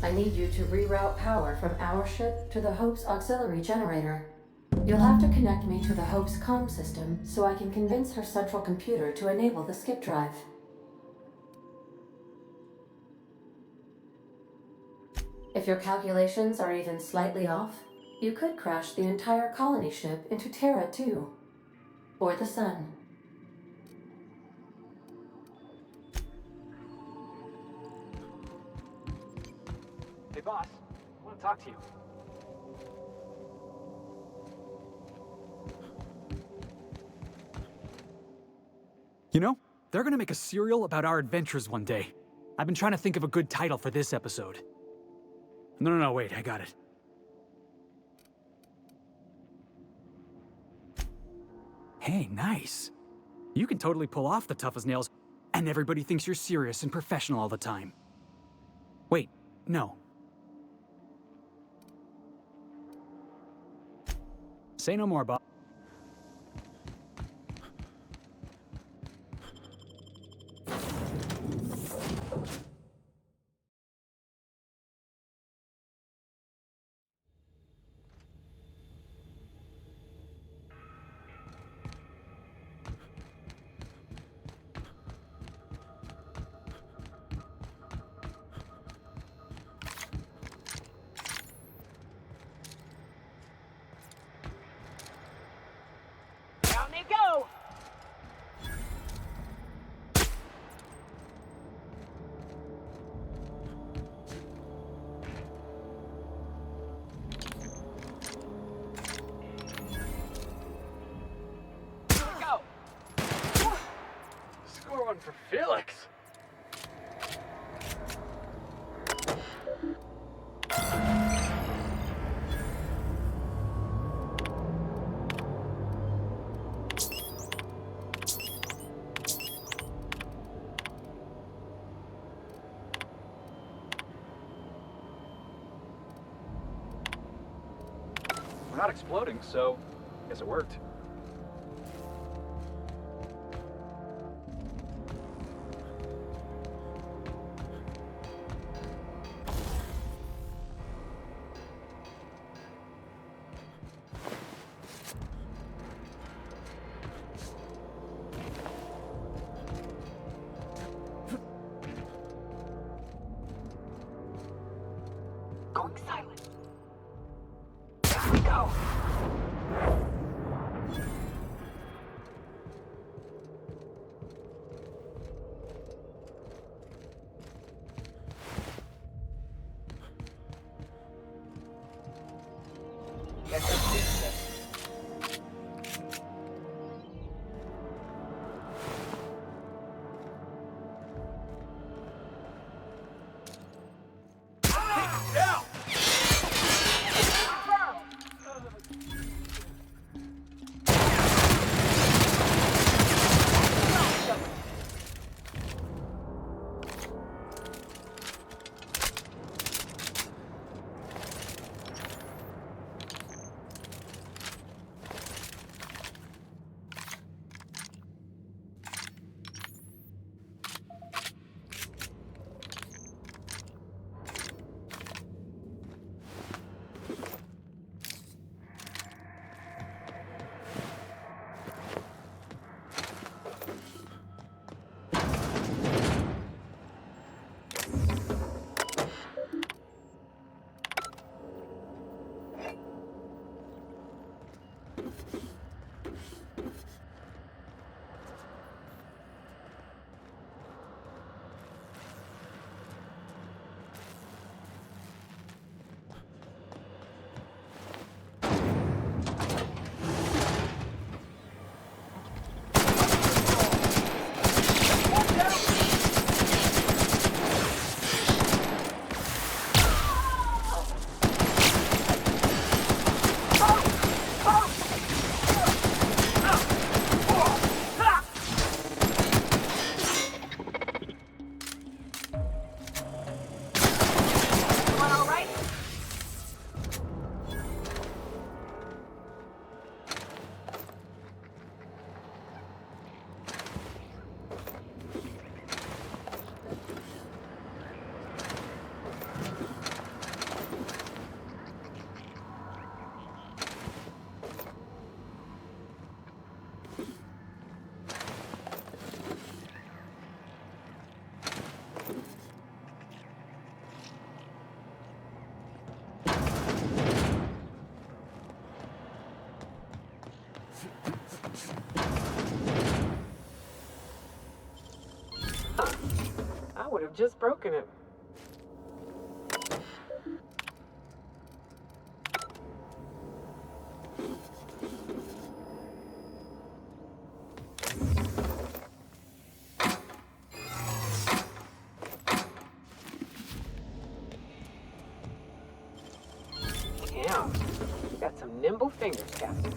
I need you to reroute power from our ship to the Hope's auxiliary generator. You'll have to connect me to the Hope's comm system so I can convince her central computer to enable the skip drive. If your calculations are even slightly off, you could crash the entire colony ship into Terra 2. Or the Sun. Hey, boss. I want to talk to you. You know, they're gonna make a serial about our adventures one day. I've been trying to think of a good title for this episode. No, wait, I got it. Hey, nice. You can totally pull off the tough as nails, and everybody thinks you're serious and professional all the time. Wait, no. Say no more, Bob. Down they go! Here we go! Score one for Felix. We're not exploding, so I guess it worked. Going silent. Here we go! Huh. I would have just broken it. Damn, you got some nimble fingers, Captain.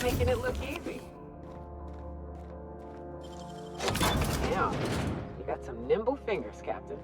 Making it look easy. Damn, you got some nimble fingers, Captain.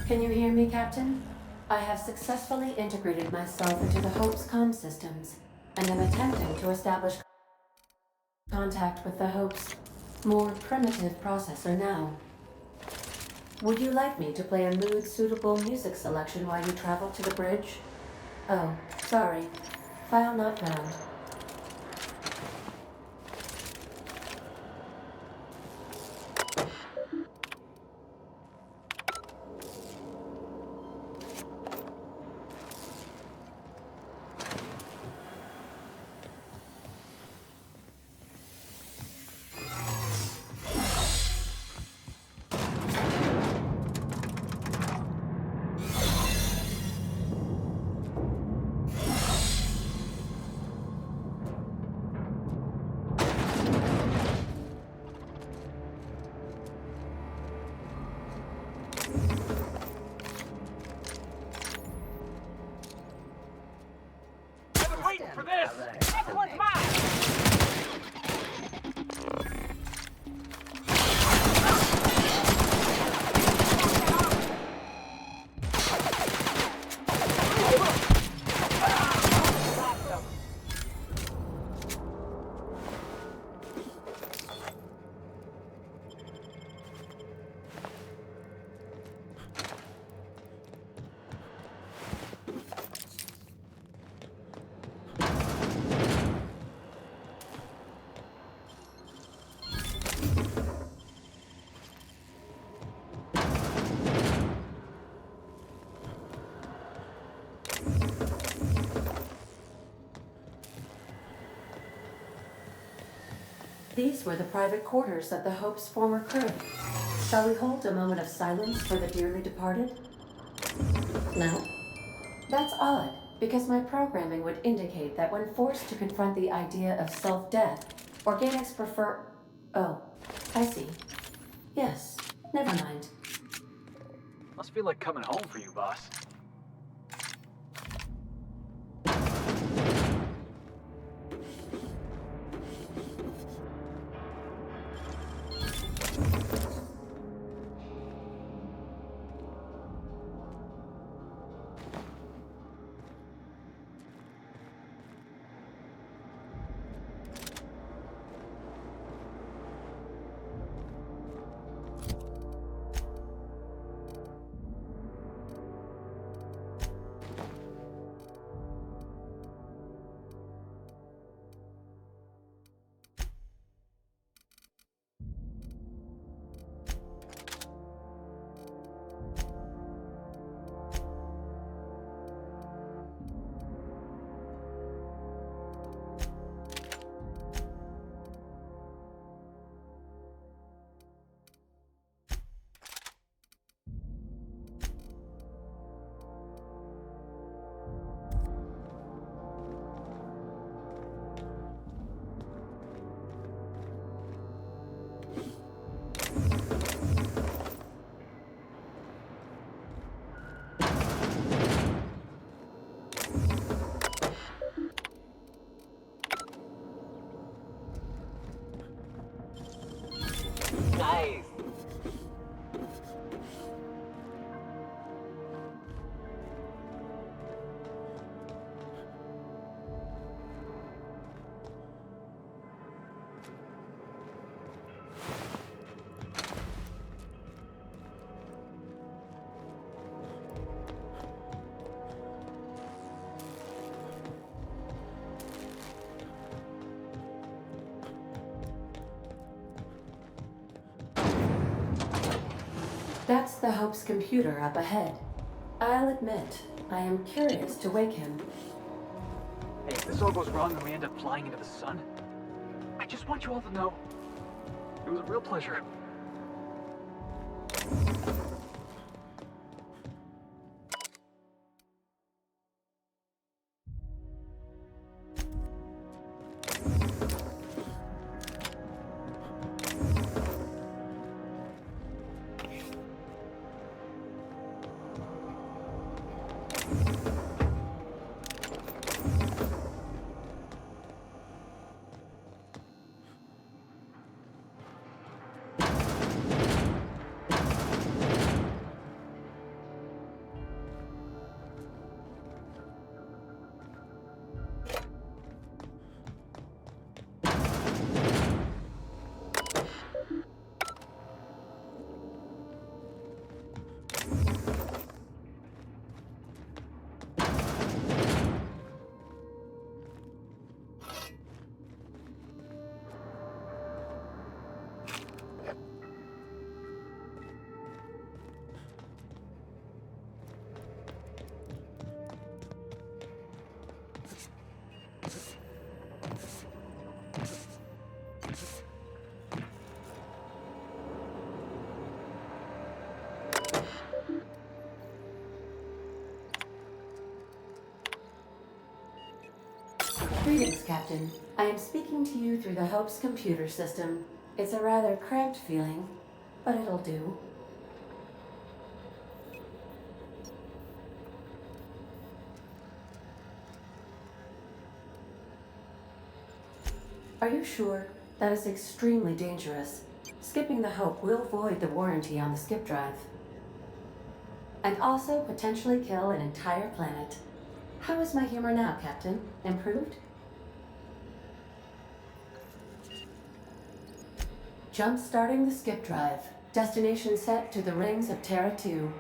Can you hear me, Captain? I have successfully integrated myself into the Hope's comm systems, and am attempting to establish contact with the Hope's more primitive processor now. Would you like me to play a mood-suitable music selection while you travel to the bridge? Oh, sorry. File not found. this! This one's mine! These were the private quarters of the Hope's former crew. Shall we hold a moment of silence for the dearly departed? No? That's odd, because my programming would indicate that when forced to confront the idea of self-death, organics prefer... Oh, I see. Yes, never mind. Must feel like coming home for you, boss. Nice! That's the Hope's computer up ahead. I'll admit, I am curious to wake him. Hey, if this all goes wrong and we end up flying into the sun, I just want you all to know it was a real pleasure. Greetings, Captain. I am speaking to you through the Hope's computer system. It's a rather cramped feeling, but it'll do. Are you sure? That is extremely dangerous. Skipping the Hope will void the warranty on the skip drive. And also potentially kill an entire planet. How is my humor now, Captain? Improved? Jump-starting the skip drive. Destination set to the rings of Terra 2.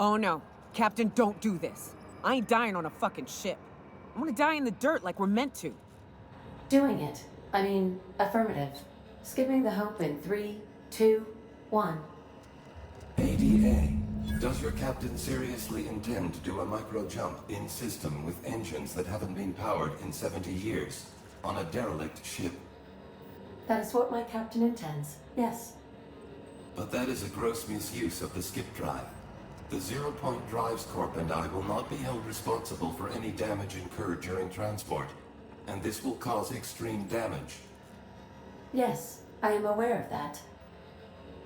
Oh no. Captain, don't do this. I ain't dying on a fucking ship. I'm gonna die in the dirt like we're meant to. Doing it. I mean, affirmative. Skipping the Hope in 3, 2, 1. ADA, does your captain seriously intend to do a micro-jump in system with engines that haven't been powered in 70 years on a derelict ship? That is what my captain intends, yes. But that is a gross misuse of the skip drive. The Zero Point Drives Corp and I will not be held responsible for any damage incurred during transport, and this will cause extreme damage. Yes, I am aware of that.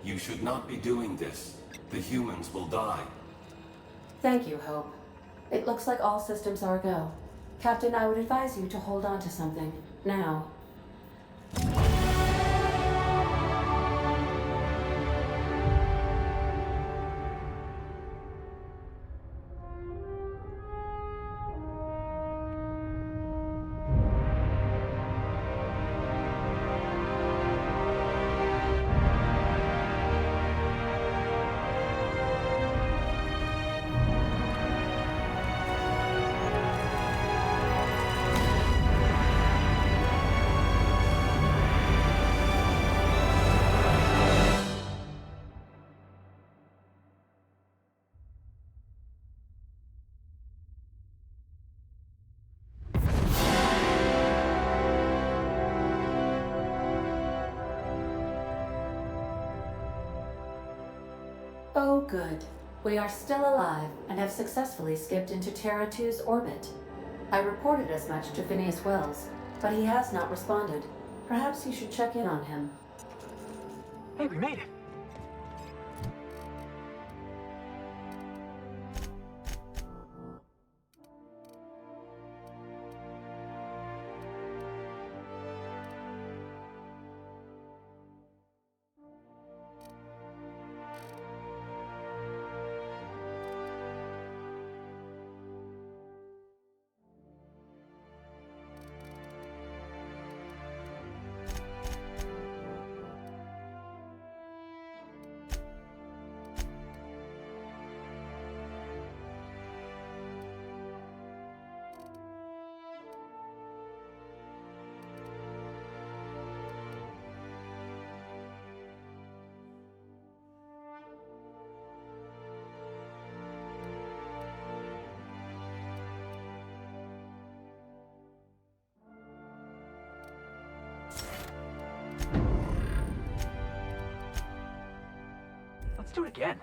You should not be doing this. The humans will die. Thank you, Hope. It looks like all systems are go. Captain, I would advise you to hold on to something. Now. Oh, good. We are still alive and have successfully skipped into Terra 2's orbit. I reported as much to Phineas Wells, but he has not responded. Perhaps you should check in on him. Hey, we made it. Let's do it again.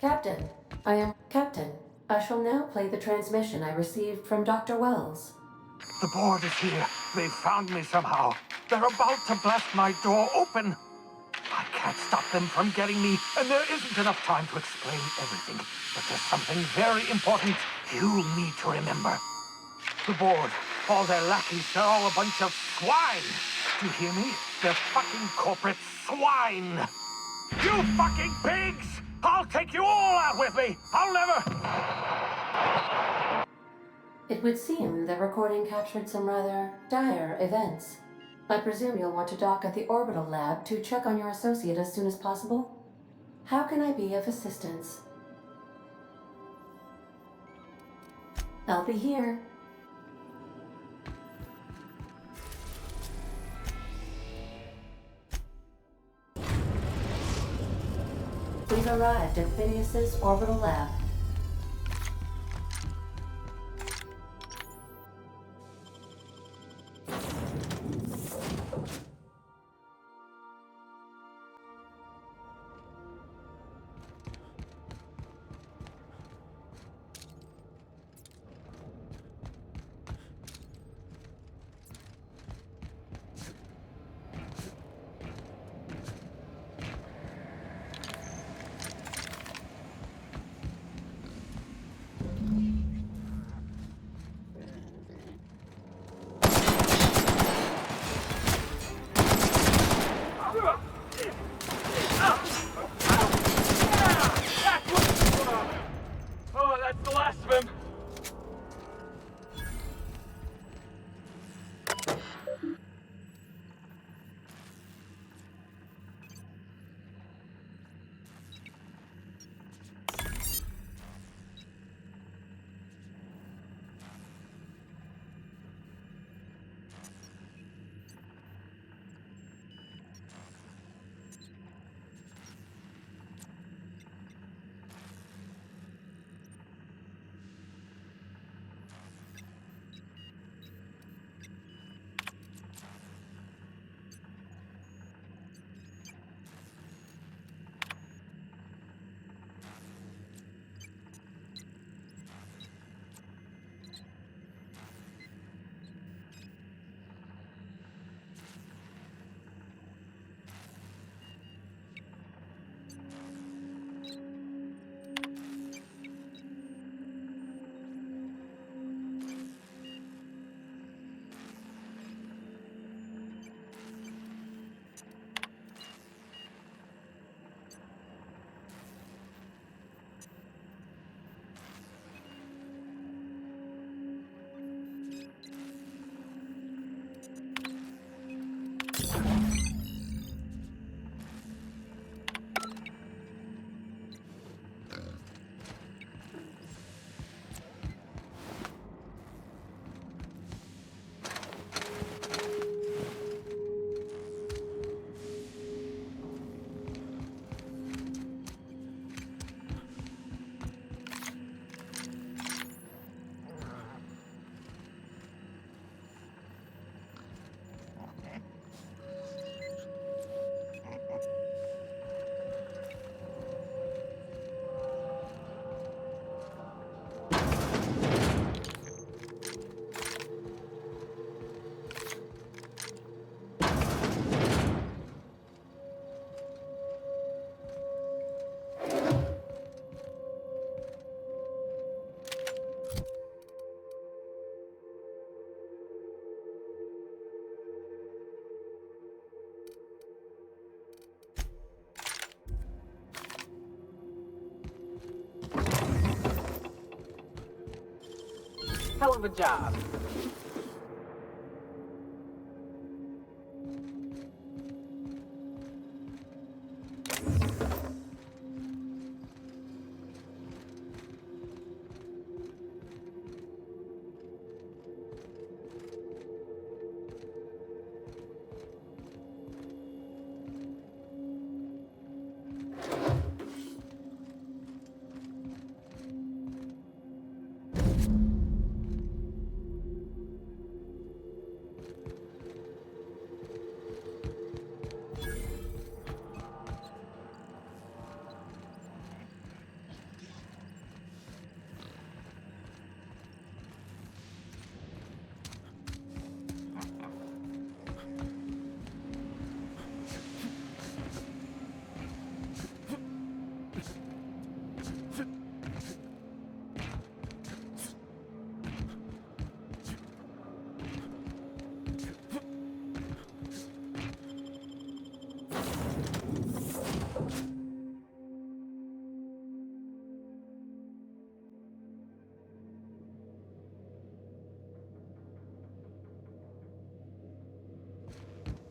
Captain, I am Captain. I shall now play the transmission I received from Dr. Wells. The board is here. They've found me somehow. They're about to blast my door open. I can't stop them from getting me, and there isn't enough time to explain everything. But there's something very important you need to remember. The board, all their lackeys, they're all a bunch of swine. Do you hear me? They're fucking corporate swine. You fucking pigs! I'll take you all out with me! I'll never... It would seem the recording captured some rather dire events. I presume you'll want to dock at the orbital lab to check on your associate as soon as possible. How can I be of assistance? I'll be here. We've arrived at Phineas's orbital lab. Oh, that's the last of him. Hell of a job.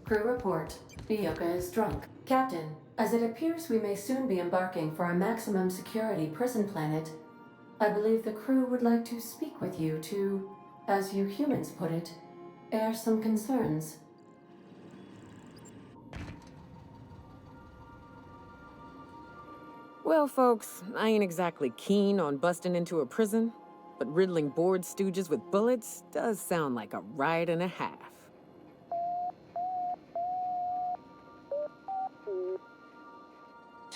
Crew report. Ioka is drunk. Captain, as it appears we may soon be embarking for a maximum security prison planet, I believe the crew would like to speak with you to, as you humans put it, air some concerns. Well, folks, I ain't exactly keen on busting into a prison, but riddling bored stooges with bullets does sound like a ride and a half.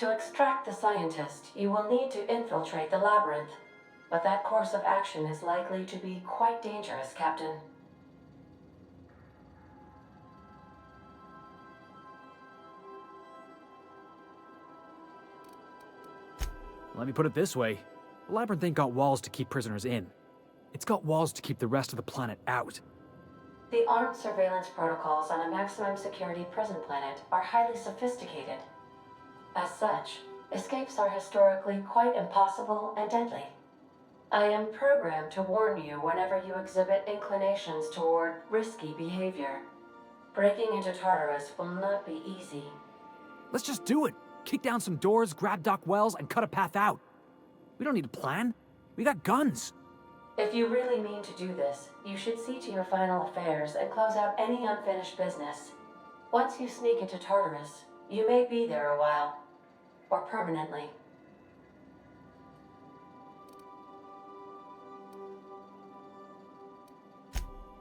To extract the scientist, you will need to infiltrate the labyrinth, but that course of action is likely to be quite dangerous, Captain. Let me put it this way. The labyrinth ain't got walls to keep prisoners in. It's got walls to keep the rest of the planet out. The armed surveillance protocols on a maximum security prison planet are highly sophisticated. As such, escapes are historically quite impossible and deadly. I am programmed to warn you whenever you exhibit inclinations toward risky behavior. Breaking into Tartarus will not be easy. Let's just do it. Kick down some doors, grab Doc Wells, and cut a path out. We don't need a plan. We got guns. If you really mean to do this, you should see to your final affairs and close out any unfinished business. Once you sneak into Tartarus, you may be there a while. Or permanently.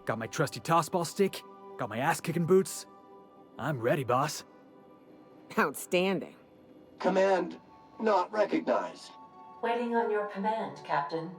Got my trusty tossball stick, got my ass-kicking boots. I'm ready, boss. Outstanding. Command not recognized. Waiting on your command, Captain.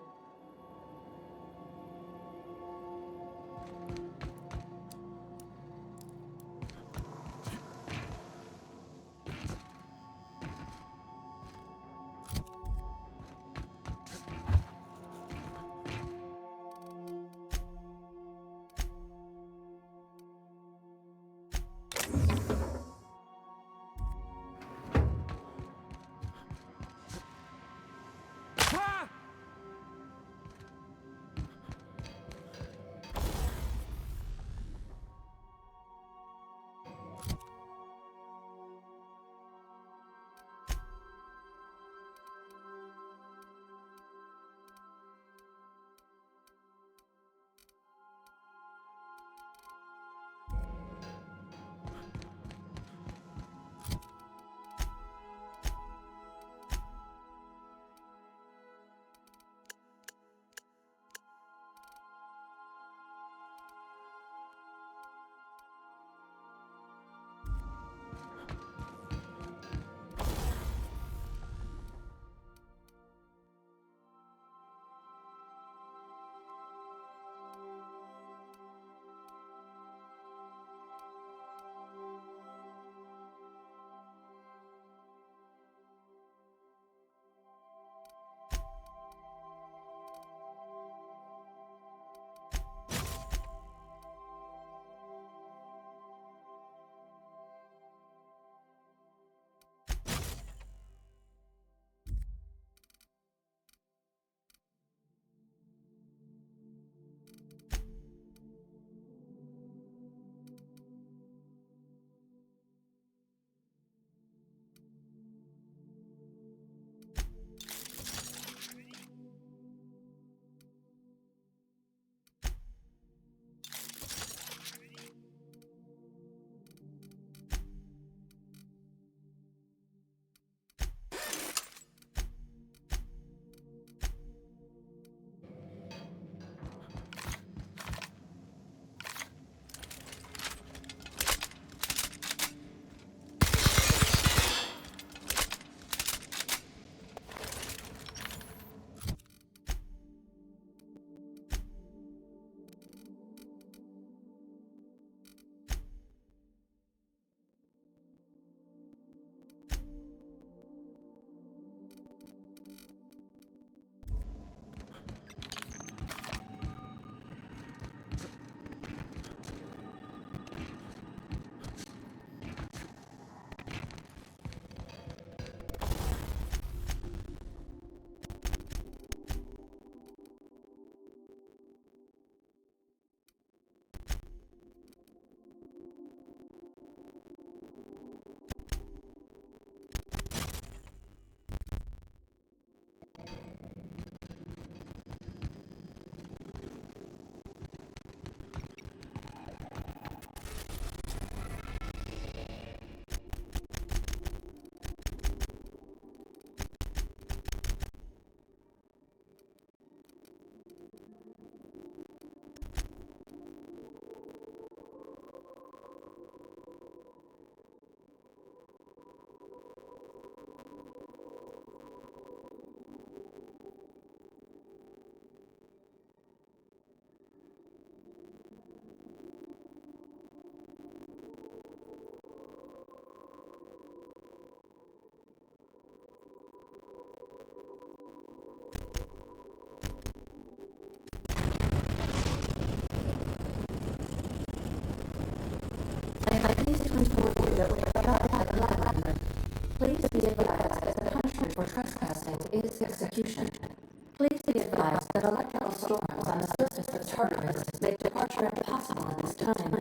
Please be advised that the punishment for trespassing is execution. Please be advised that electrical storms on the surface of Tartarus make departure impossible at this time.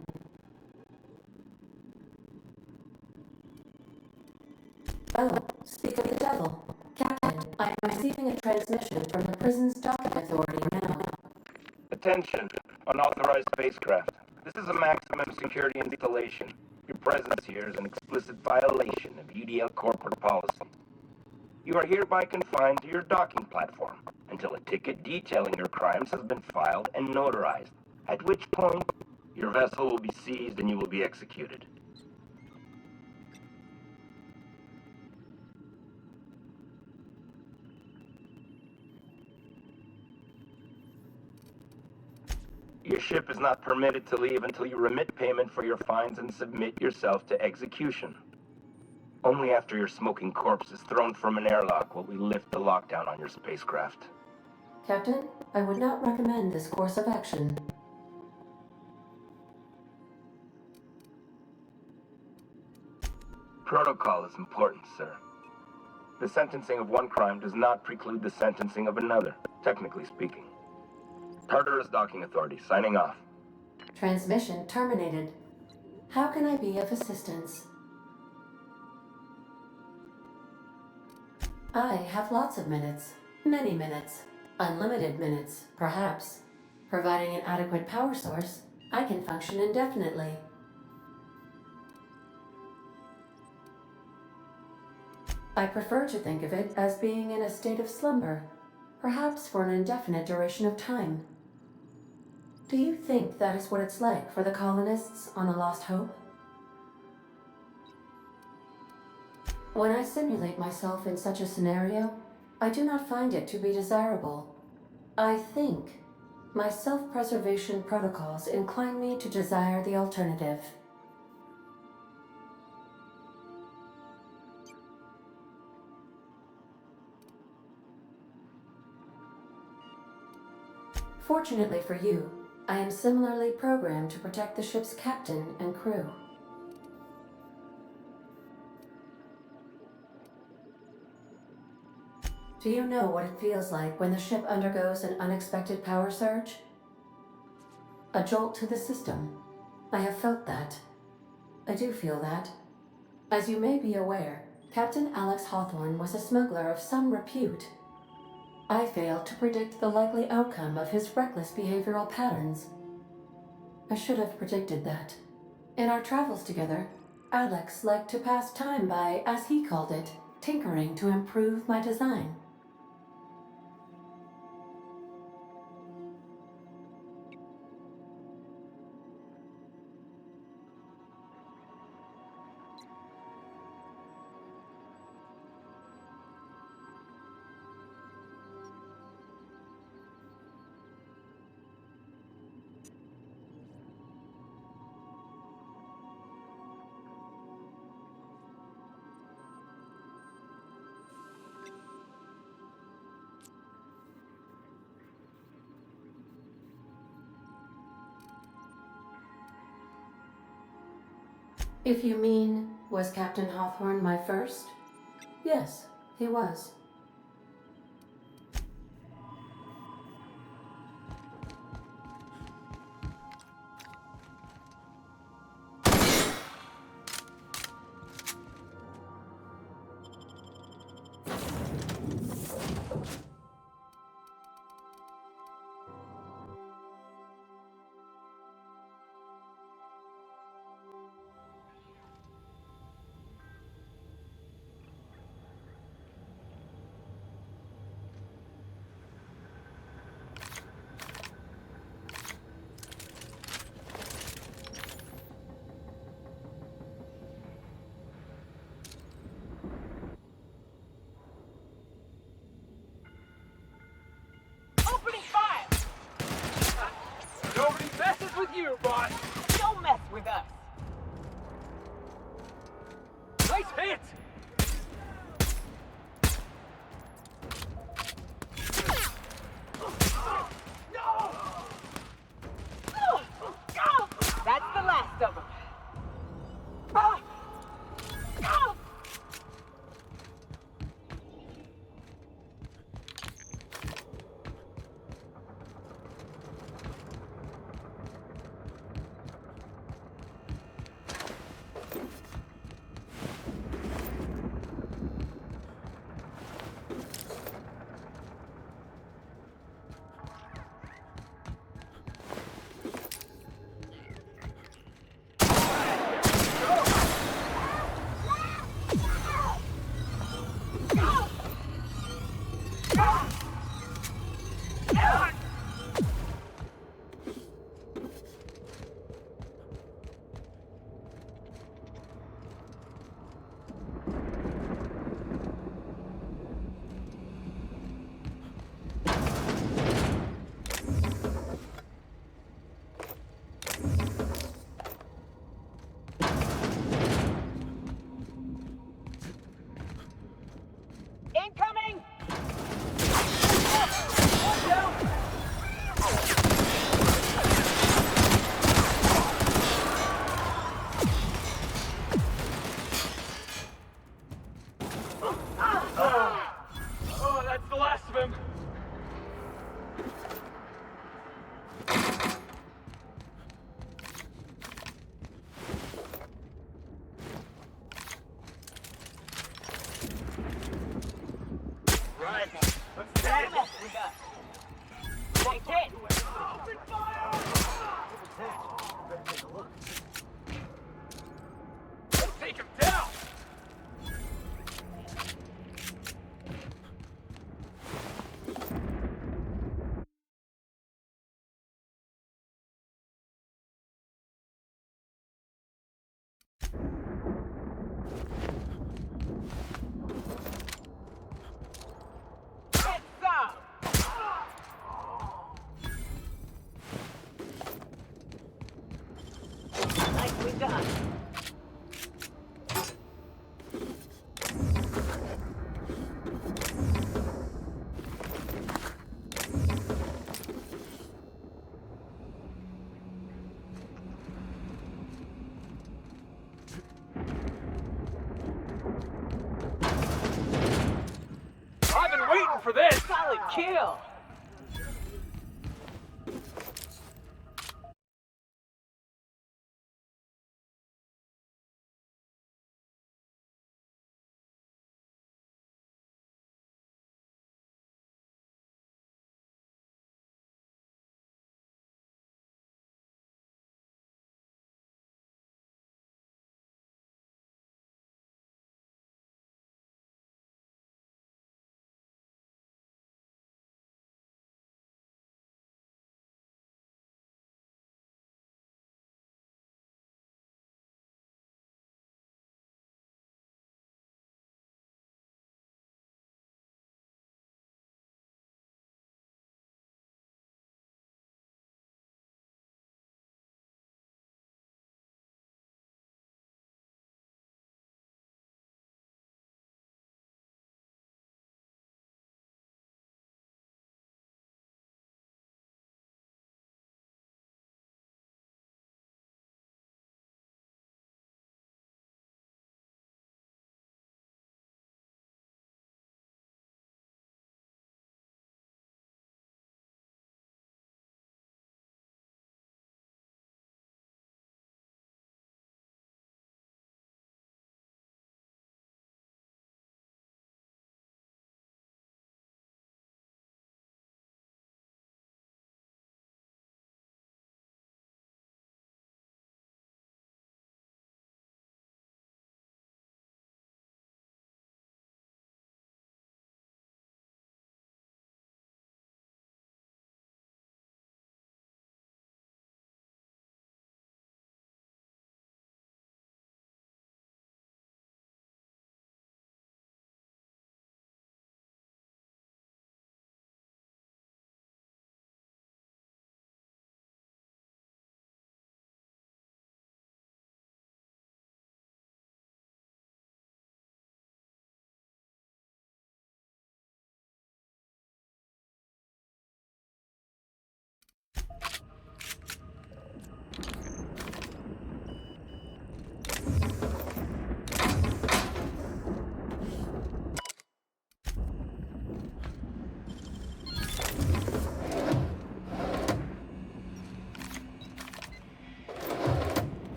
Oh, speak of the devil. Captain, I am receiving a transmission from the prison's docking authority now. Attention, unauthorized spacecraft. This is a maximum security installation. Your presence here is an explicit violation of UDL corporate policy. You are hereby confined to your docking platform until a ticket detailing your crimes has been filed and notarized, at which point your vessel will be seized and you will be executed. Your ship is not permitted to leave until you remit payment for your fines and submit yourself to execution. Only after your smoking corpse is thrown from an airlock will we lift the lockdown on your spacecraft. Captain, I would not recommend this course of action. Protocol is important, sir. The sentencing of one crime does not preclude the sentencing of another, technically speaking. Tartarus Docking Authority, signing off. Transmission terminated. How can I be of assistance? I have lots of minutes. Many minutes. Unlimited minutes, perhaps. Providing an adequate power source, I can function indefinitely. I prefer to think of it as being in a state of slumber, perhaps for an indefinite duration of time. Do you think that is what it's like for the colonists on A Lost Hope? When I simulate myself in such a scenario, I do not find it to be desirable. I think my self-preservation protocols incline me to desire the alternative. Fortunately for you, I am similarly programmed to protect the ship's captain and crew. Do you know what it feels like when the ship undergoes an unexpected power surge? A jolt to the system. I have felt that. I do feel that. As you may be aware, Captain Alex Hawthorne was a smuggler of some repute. I failed to predict the likely outcome of his reckless behavioral patterns. I should have predicted that. In our travels together, Alex liked to pass time by, as he called it, tinkering to improve my design. If you mean, was Captain Hawthorne my first? Yes, he was. With you, boss. Don't mess with us. Nice hit. No. That's the last of them. gun. I've been waiting for this! Solid kill!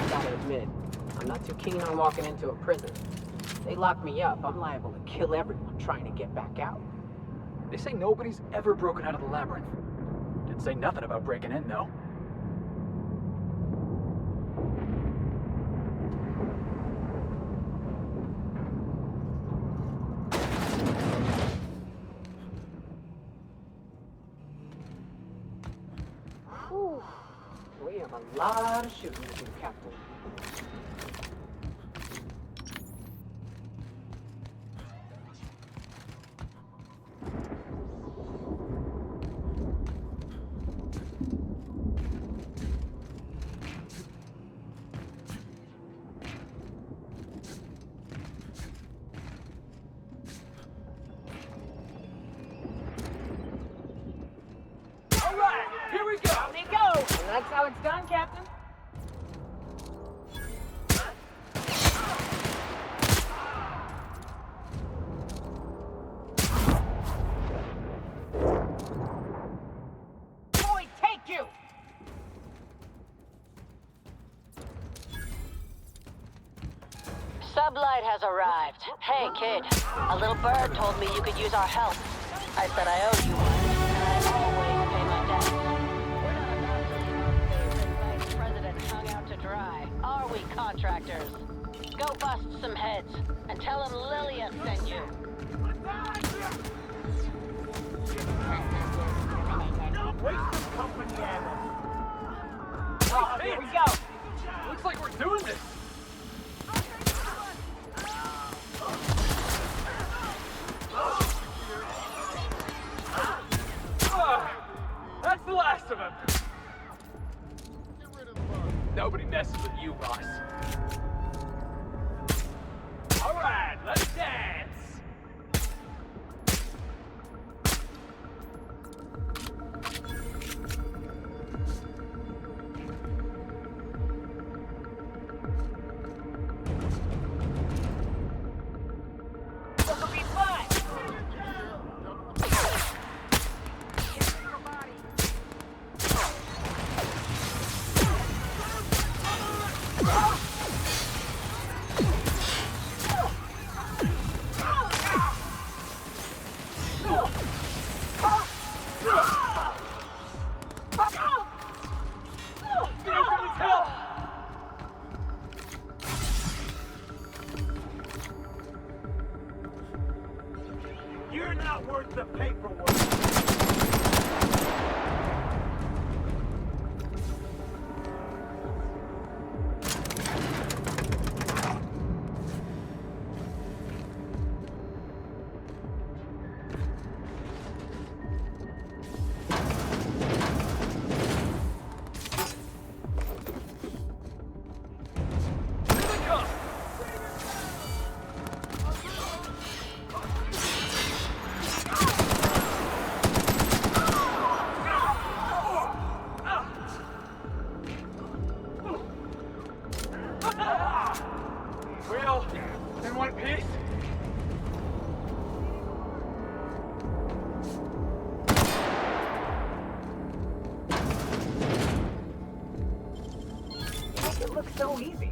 Gotta admit, I'm not too keen on walking into a prison. They lock me up, I'm liable to kill everyone trying to get back out. They say nobody's ever broken out of the labyrinth. Didn't say nothing about breaking in, though. Whew. We have a lot of shooting to do, Captain. Here we go! Down they go! And that's how it's done, Captain. Boy, take you! Sublight has arrived. Hey, kid. A little bird told me you could use our help. I said I owed you one, and I always pay my debts. We're not about to leave our favorite vice president hung out to dry, are we, contractors? Go bust some heads, and tell them Lilia sent you. Waste of company, ammo. Oh, here we go. Looks like we're doing this. That's the last of them. Nobody messes with you, boss. All right, let's dance. This'll be fun. You're not worth the paperwork. We all in one piece? You make it look so easy.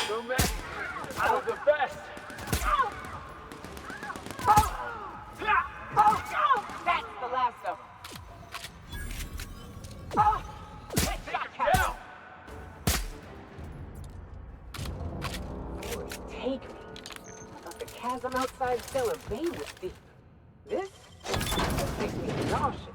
So many. I was the best. That's the last of them. Down. Take me. I thought the chasm outside Stellar Bay was deep. This makes me nauseous.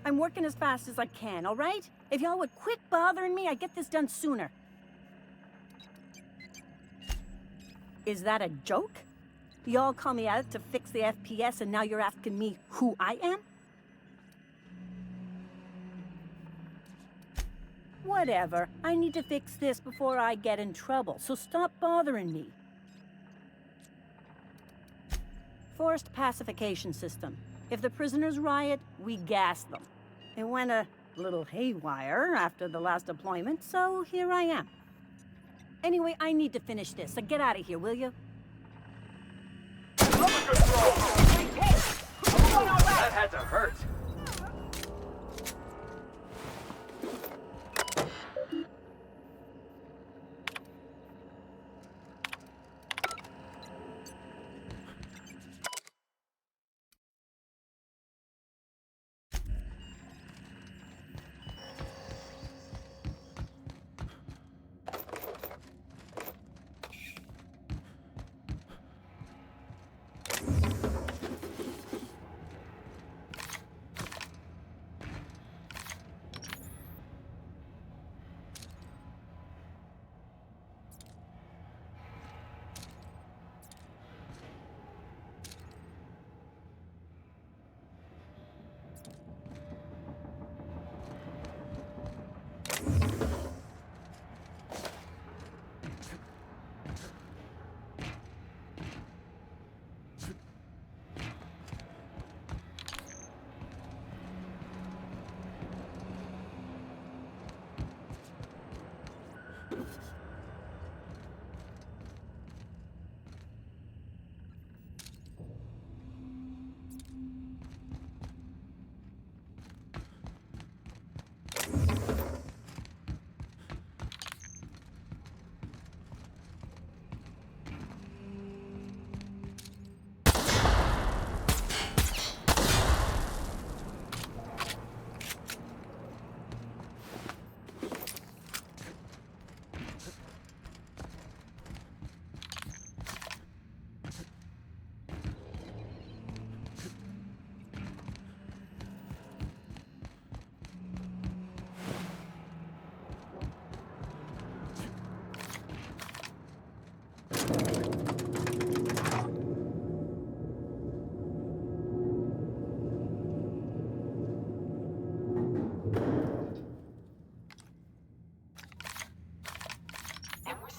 I'm working as fast as I can, all right? If y'all would quit bothering me, I'd get this done sooner. Is that a joke? Y'all call me out to fix the FPS, and now you're asking me who I am? Whatever. I need to fix this before I get in trouble, so stop bothering me. Forced pacification system. If the prisoners riot, we gas them. It went a little haywire after the last deployment, so here I am. Anyway, I need to finish this, so get out of here, will you? That had to hurt.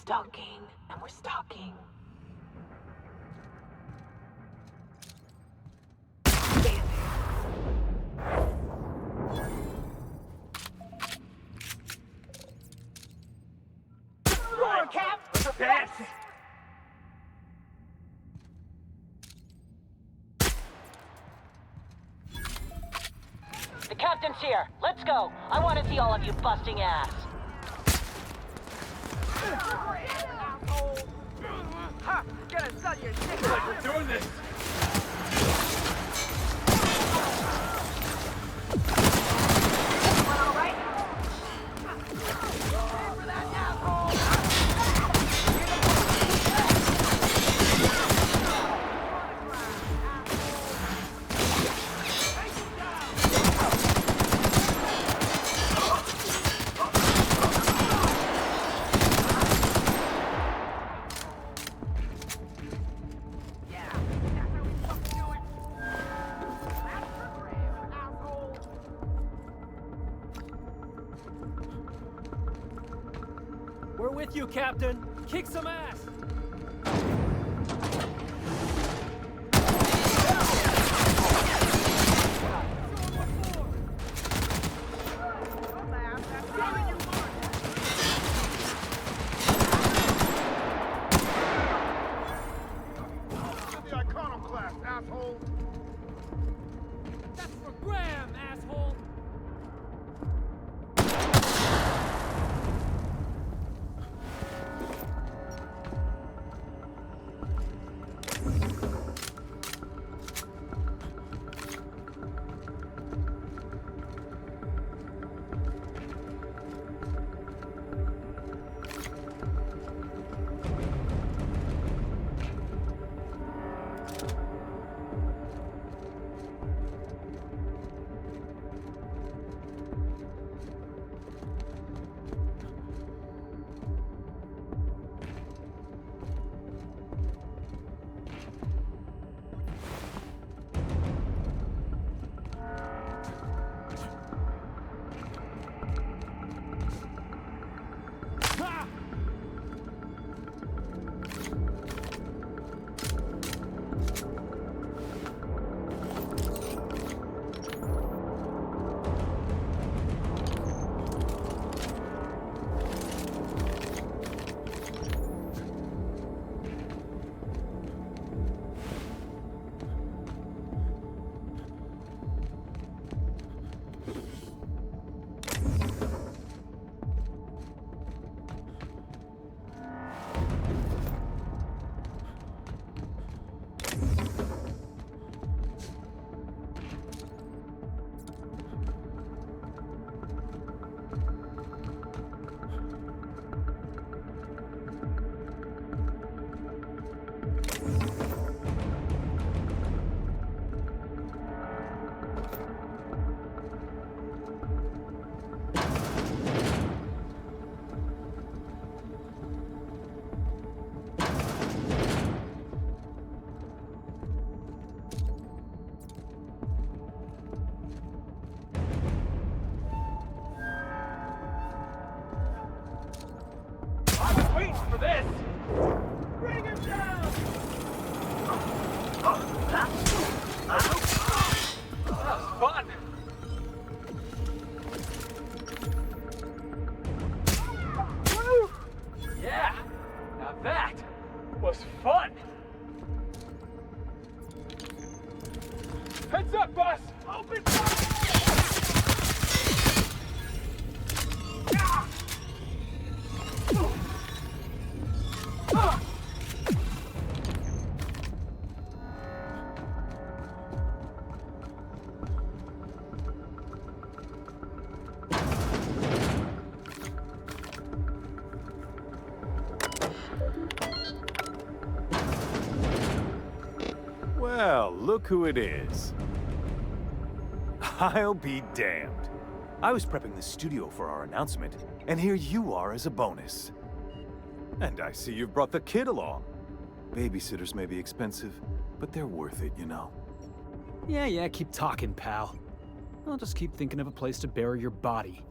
Stalking, and we're stalking. Right, Cap! That's it! The captain's here. Let's go. I want to see all of you busting ass. Ha! Gotta sell your shit like we're doing this! We're with you, Captain. Kick some ass. The iconoclast, asshole! That's for Graham, asshole. For this! Bring him down! That was fun! Woo! Yeah! Now that was fun! Heads up, boss! Open fire! Well, look who it is. I'll be damned. I was prepping the studio for our announcement, and here you are as a bonus. And I see you've brought the kid along. Babysitters may be expensive, but they're worth it, you know. Yeah, keep talking, pal. I'll just keep thinking of a place to bury your body.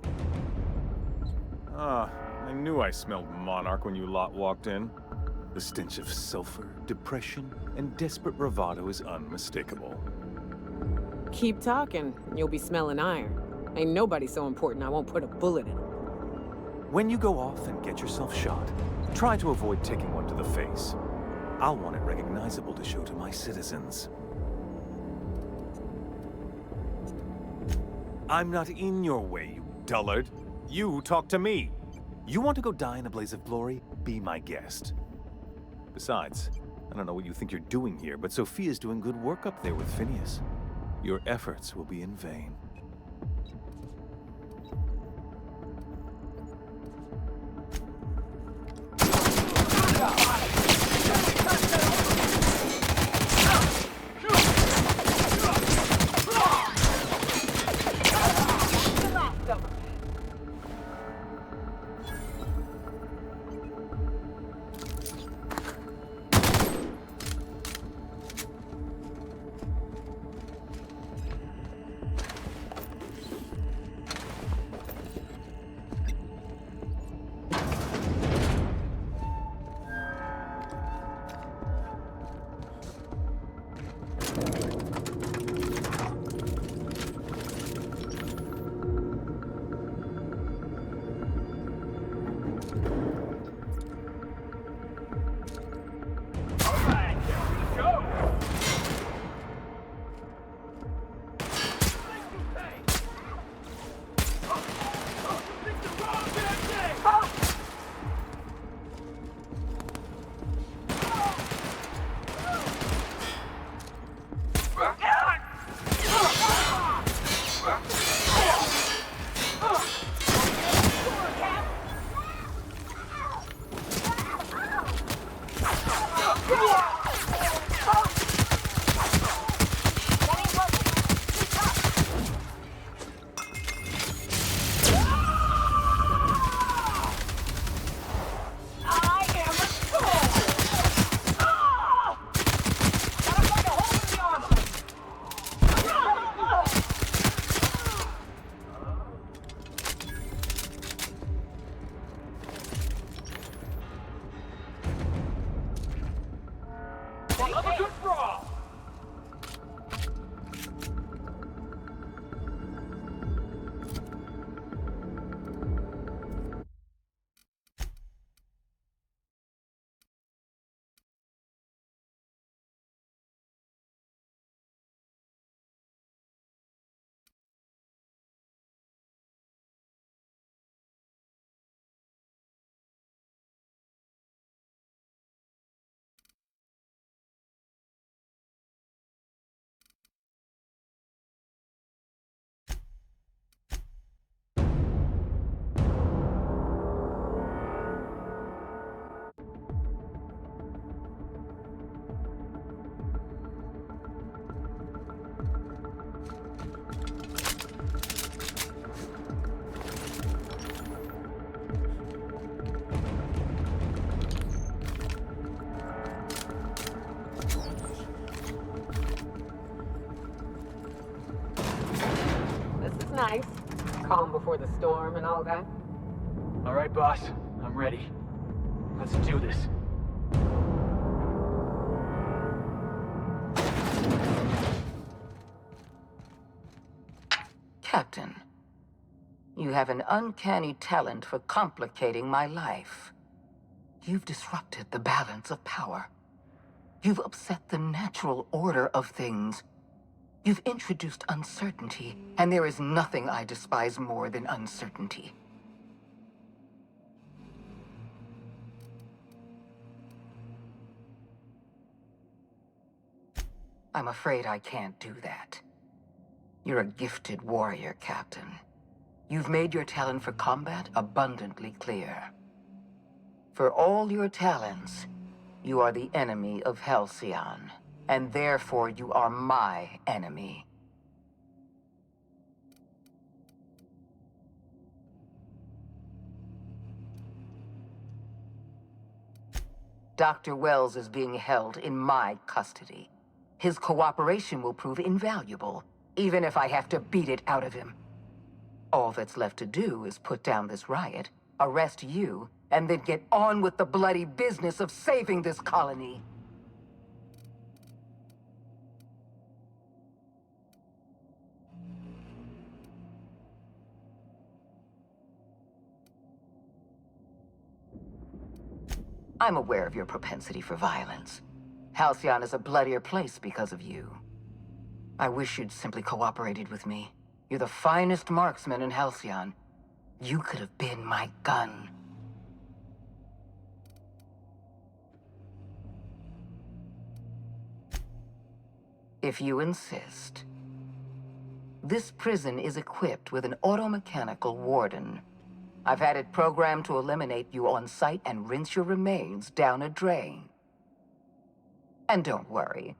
Ah, I knew I smelled Monarch when you lot walked in. The stench of sulfur, depression, and desperate bravado is unmistakable. Keep talking, and you'll be smelling iron. Ain't nobody so important I won't put a bullet in him. When you go off and get yourself shot, try to avoid taking one to the face. I'll want it recognizable to show to my citizens. I'm not in your way, you dullard. You talk to me. You want to go die in a blaze of glory? Be my guest. Besides, I don't know what you think you're doing here, but Sophia's doing good work up there with Phineas. Your efforts will be in vain. Nice. Calm before the storm and all that. All right, boss. I'm ready. Let's do this. Captain, you have an uncanny talent for complicating my life. You've disrupted the balance of power. You've upset the natural order of things. You've introduced uncertainty, and there is nothing I despise more than uncertainty. I'm afraid I can't do that. You're a gifted warrior, Captain. You've made your talent for combat abundantly clear. For all your talents, you are the enemy of Halcyon, and therefore you are my enemy. Dr. Wells is being held in my custody. His cooperation will prove invaluable, even if I have to beat it out of him. All that's left to do is put down this riot, arrest you, and then get on with the bloody business of saving this colony. I'm aware of your propensity for violence. Halcyon is a bloodier place because of you. I wish you'd simply cooperated with me. You're the finest marksman in Halcyon. You could have been my gun. if you insist. This prison is equipped with an automechanical warden. I've had it programmed to eliminate you on sight and rinse your remains down a drain. And don't worry,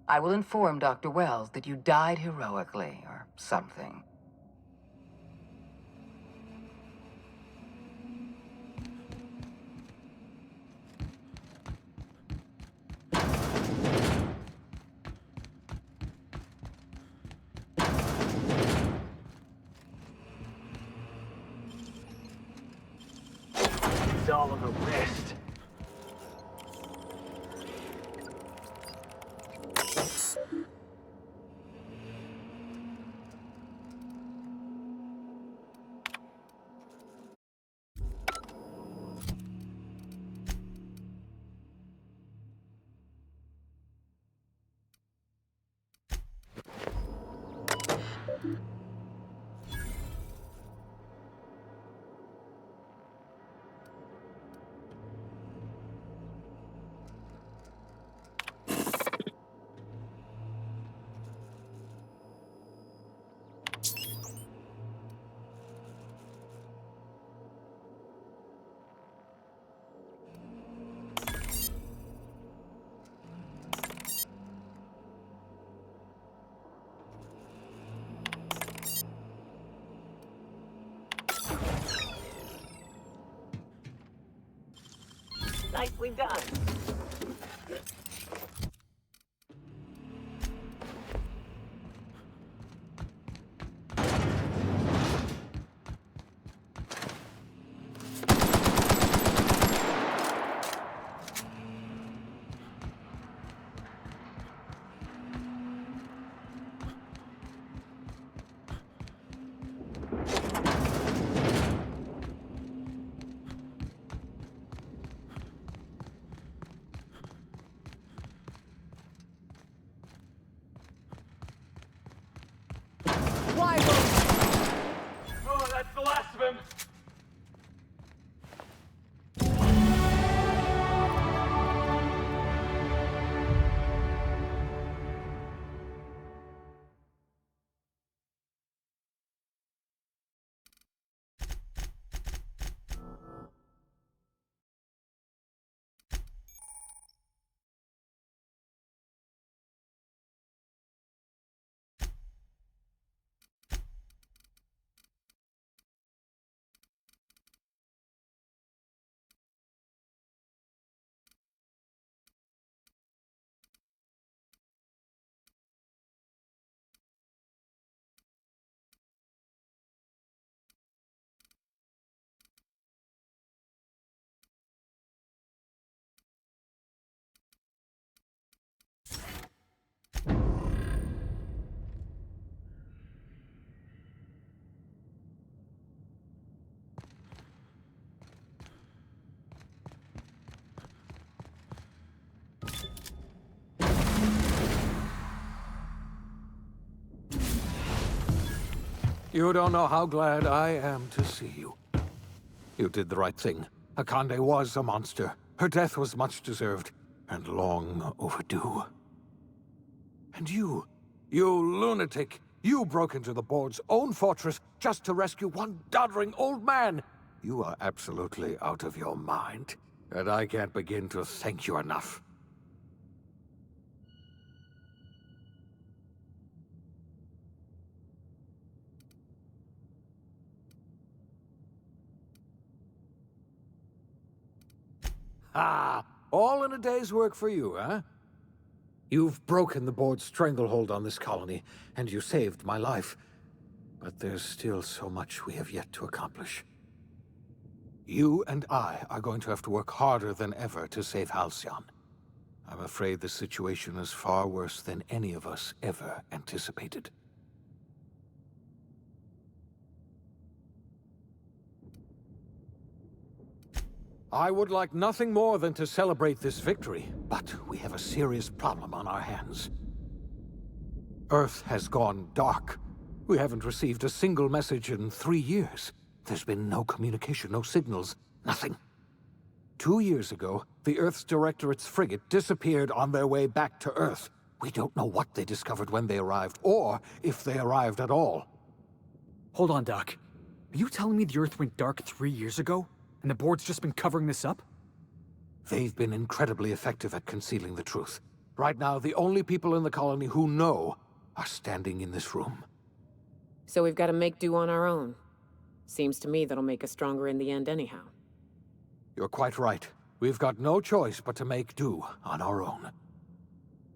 I will inform Dr. Wells that you died heroically, or something. It's all on the wrist. Nicely done. Oh, that's the last of him. You don't know how glad I am to see you. You did the right thing. Akande was a monster. Her death was much deserved, and long overdue. And you lunatic, you broke into the board's own fortress just to rescue one doddering old man. You are absolutely out of your mind, and I can't begin to thank you enough. Ah, all in a day's work for you, huh? You've broken the board's stranglehold on this colony, and you saved my life. But there's still so much we have yet to accomplish. You and I are going to have to work harder than ever to save Halcyon. I'm afraid the situation is far worse than any of us ever anticipated. I would like nothing more than to celebrate this victory, but we have a serious problem on our hands. Earth has gone dark. We haven't received a single message in 3 years. There's been no communication, no signals, nothing. 2 years ago, the Earth's Directorate's frigate disappeared on their way back to Earth. We don't know what they discovered when they arrived, or if they arrived at all. Hold on, Doc. Are you telling me the Earth went dark 3 years ago, and the board's just been covering this up? They've been incredibly effective at concealing the truth. Right now, the only people in the colony who know are standing in this room. So we've got to make do on our own. Seems to me that'll make us stronger in the end anyhow. You're quite right. We've got no choice but to make do on our own.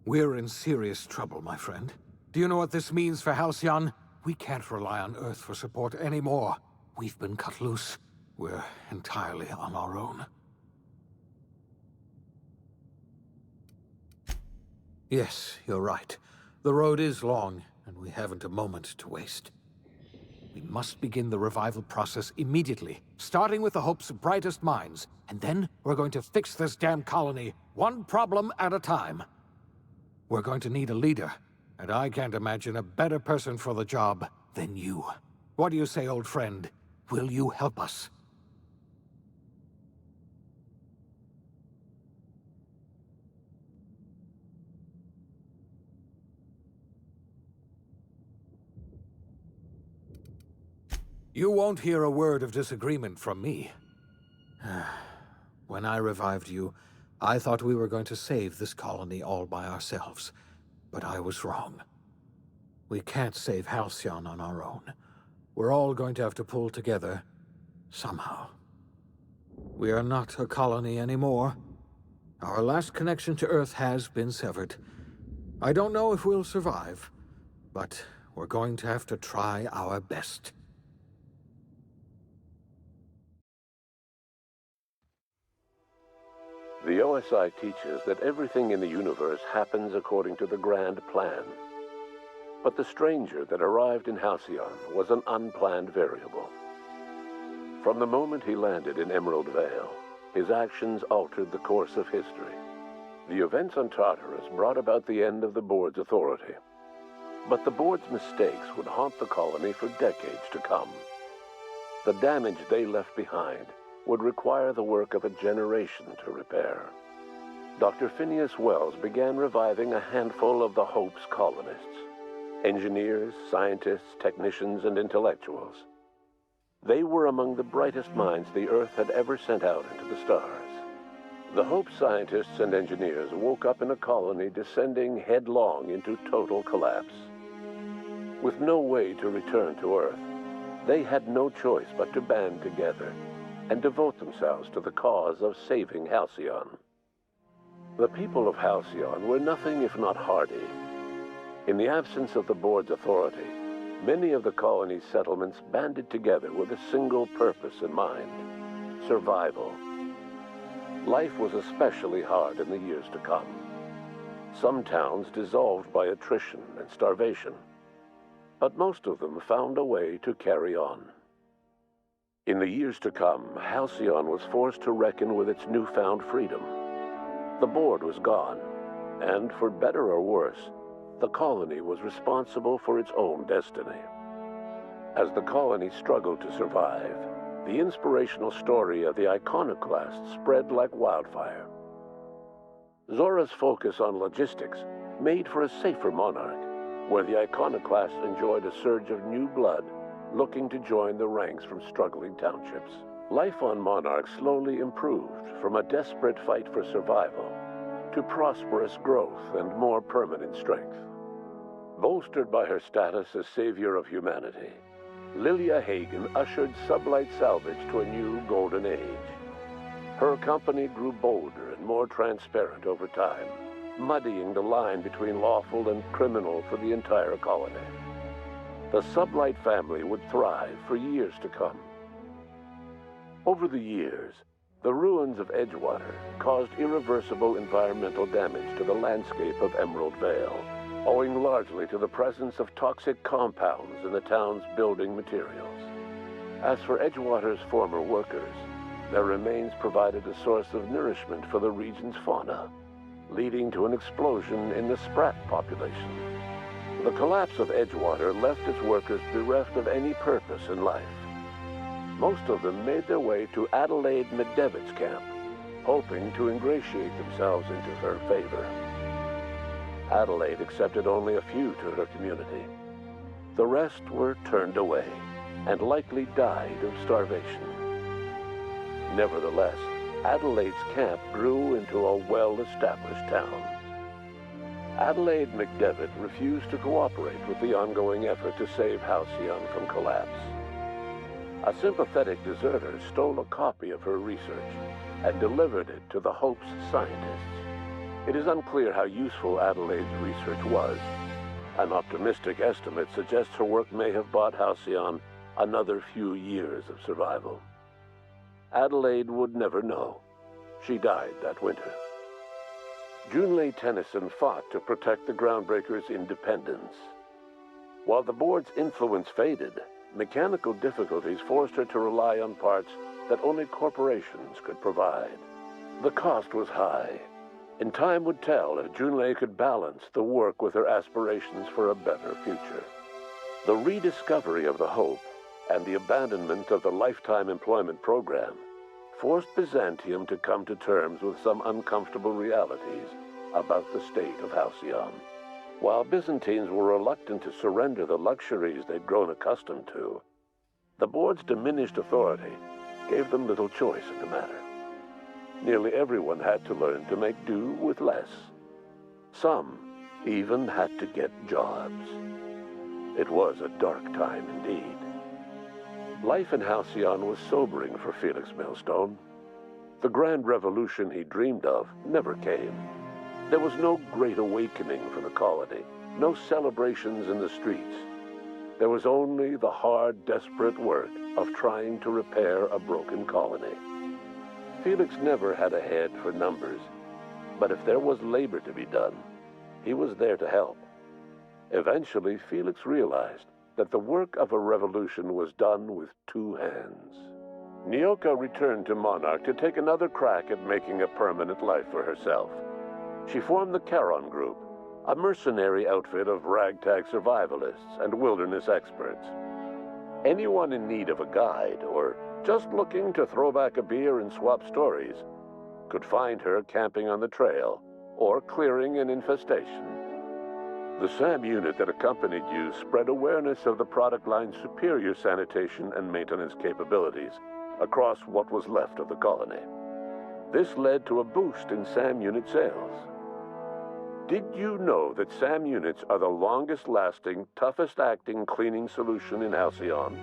We're in serious trouble, my friend. Do you know what this means for Halcyon? We can't rely on Earth for support anymore. We've been cut loose. We're entirely on our own. Yes, you're right. The road is long, and we haven't a moment to waste. We must begin the revival process immediately, starting with the Hope's brightest minds, and then we're going to fix this damn colony, one problem at a time. We're going to need a leader, and I can't imagine a better person for the job than you. What do you say, old friend? Will you help us? You won't hear a word of disagreement from me. When I revived you, I thought we were going to save this colony all by ourselves. But I was wrong. We can't save Halcyon on our own. We're all going to have to pull together, somehow. We are not a colony anymore. Our last connection to Earth has been severed. I don't know if we'll survive, but we're going to have to try our best. The OSI teaches that everything in the universe happens according to the grand plan. But the stranger that arrived in Halcyon was an unplanned variable. From the moment he landed in Emerald Vale, his actions altered the course of history. The events on Tartarus brought about the end of the board's authority. But the board's mistakes would haunt the colony for decades to come. The damage they left behind would require the work of a generation to repair. Dr. Phineas Wells began reviving a handful of the Hope's colonists. Engineers, scientists, technicians, and intellectuals. They were among the brightest minds the Earth had ever sent out into the stars. The Hope scientists and engineers woke up in a colony descending headlong into total collapse. With no way to return to Earth, they had no choice but to band together and devote themselves to the cause of saving Halcyon. The people of Halcyon were nothing if not hardy. In the absence of the board's authority, many of the colony's settlements banded together with a single purpose in mind: survival. Life was especially hard in the years to come. Some towns dissolved by attrition and starvation, but most of them found a way to carry on. In the years to come, Halcyon was forced to reckon with its newfound freedom. The board was gone, and for better or worse, the colony was responsible for its own destiny. As the colony struggled to survive, the inspirational story of the iconoclasts spread like wildfire. Zora's focus on logistics made for a safer monarch, where the iconoclasts enjoyed a surge of new blood looking to join the ranks from struggling townships. Life on Monarch slowly improved from a desperate fight for survival to prosperous growth and more permanent strength. Bolstered by her status as savior of humanity, Lilia Hagen ushered sublight salvage to a new golden age. Her company grew bolder and more transparent over time, muddying the line between lawful and criminal for the entire colony. The Sublight family would thrive for years to come. Over the years, the ruins of Edgewater caused irreversible environmental damage to the landscape of Emerald Vale, owing largely to the presence of toxic compounds in the town's building materials. As for Edgewater's former workers, their remains provided a source of nourishment for the region's fauna, leading to an explosion in the sprat population. The collapse of Edgewater left its workers bereft of any purpose in life. Most of them made their way to Adelaide Medevitt's camp, hoping to ingratiate themselves into her favor. Adelaide accepted only a few to her community. The rest were turned away and likely died of starvation. Nevertheless, Adelaide's camp grew into a well-established town. Adelaide McDevitt refused to cooperate with the ongoing effort to save Halcyon from collapse. A sympathetic deserter stole a copy of her research and delivered it to the Hope's scientists. It is unclear how useful Adelaide's research was. An optimistic estimate suggests her work may have bought Halcyon another few years of survival. Adelaide would never know. She died that winter. Junlei Tennyson fought to protect the Groundbreakers' independence. While the board's influence faded, mechanical difficulties forced her to rely on parts that only corporations could provide. The cost was high, and time would tell if Junlei could balance the work with her aspirations for a better future. The rediscovery of the Hope and the abandonment of the lifetime employment program forced Byzantium to come to terms with some uncomfortable realities about the state of Halcyon. While Byzantines were reluctant to surrender the luxuries they'd grown accustomed to, the board's diminished authority gave them little choice in the matter. Nearly everyone had to learn to make do with less. Some even had to get jobs. It was a dark time indeed. Life in Halcyon was sobering for Felix Millstone. The grand revolution he dreamed of never came. There was no great awakening for the colony, no celebrations in the streets. There was only the hard, desperate work of trying to repair a broken colony. Felix never had a head for numbers, but if there was labor to be done, he was there to help. Eventually, Felix realized that the work of a revolution was done with two hands. Nyoka returned to Monarch to take another crack at making a permanent life for herself. She formed the Charon Group, a mercenary outfit of ragtag survivalists and wilderness experts. Anyone in need of a guide, or just looking to throw back a beer and swap stories, could find her camping on the trail or clearing an infestation. The SAM unit that accompanied you spread awareness of the product line's superior sanitation and maintenance capabilities across what was left of the colony. This led to a boost in SAM unit sales. Did you know that SAM units are the longest-lasting, toughest-acting cleaning solution in Halcyon?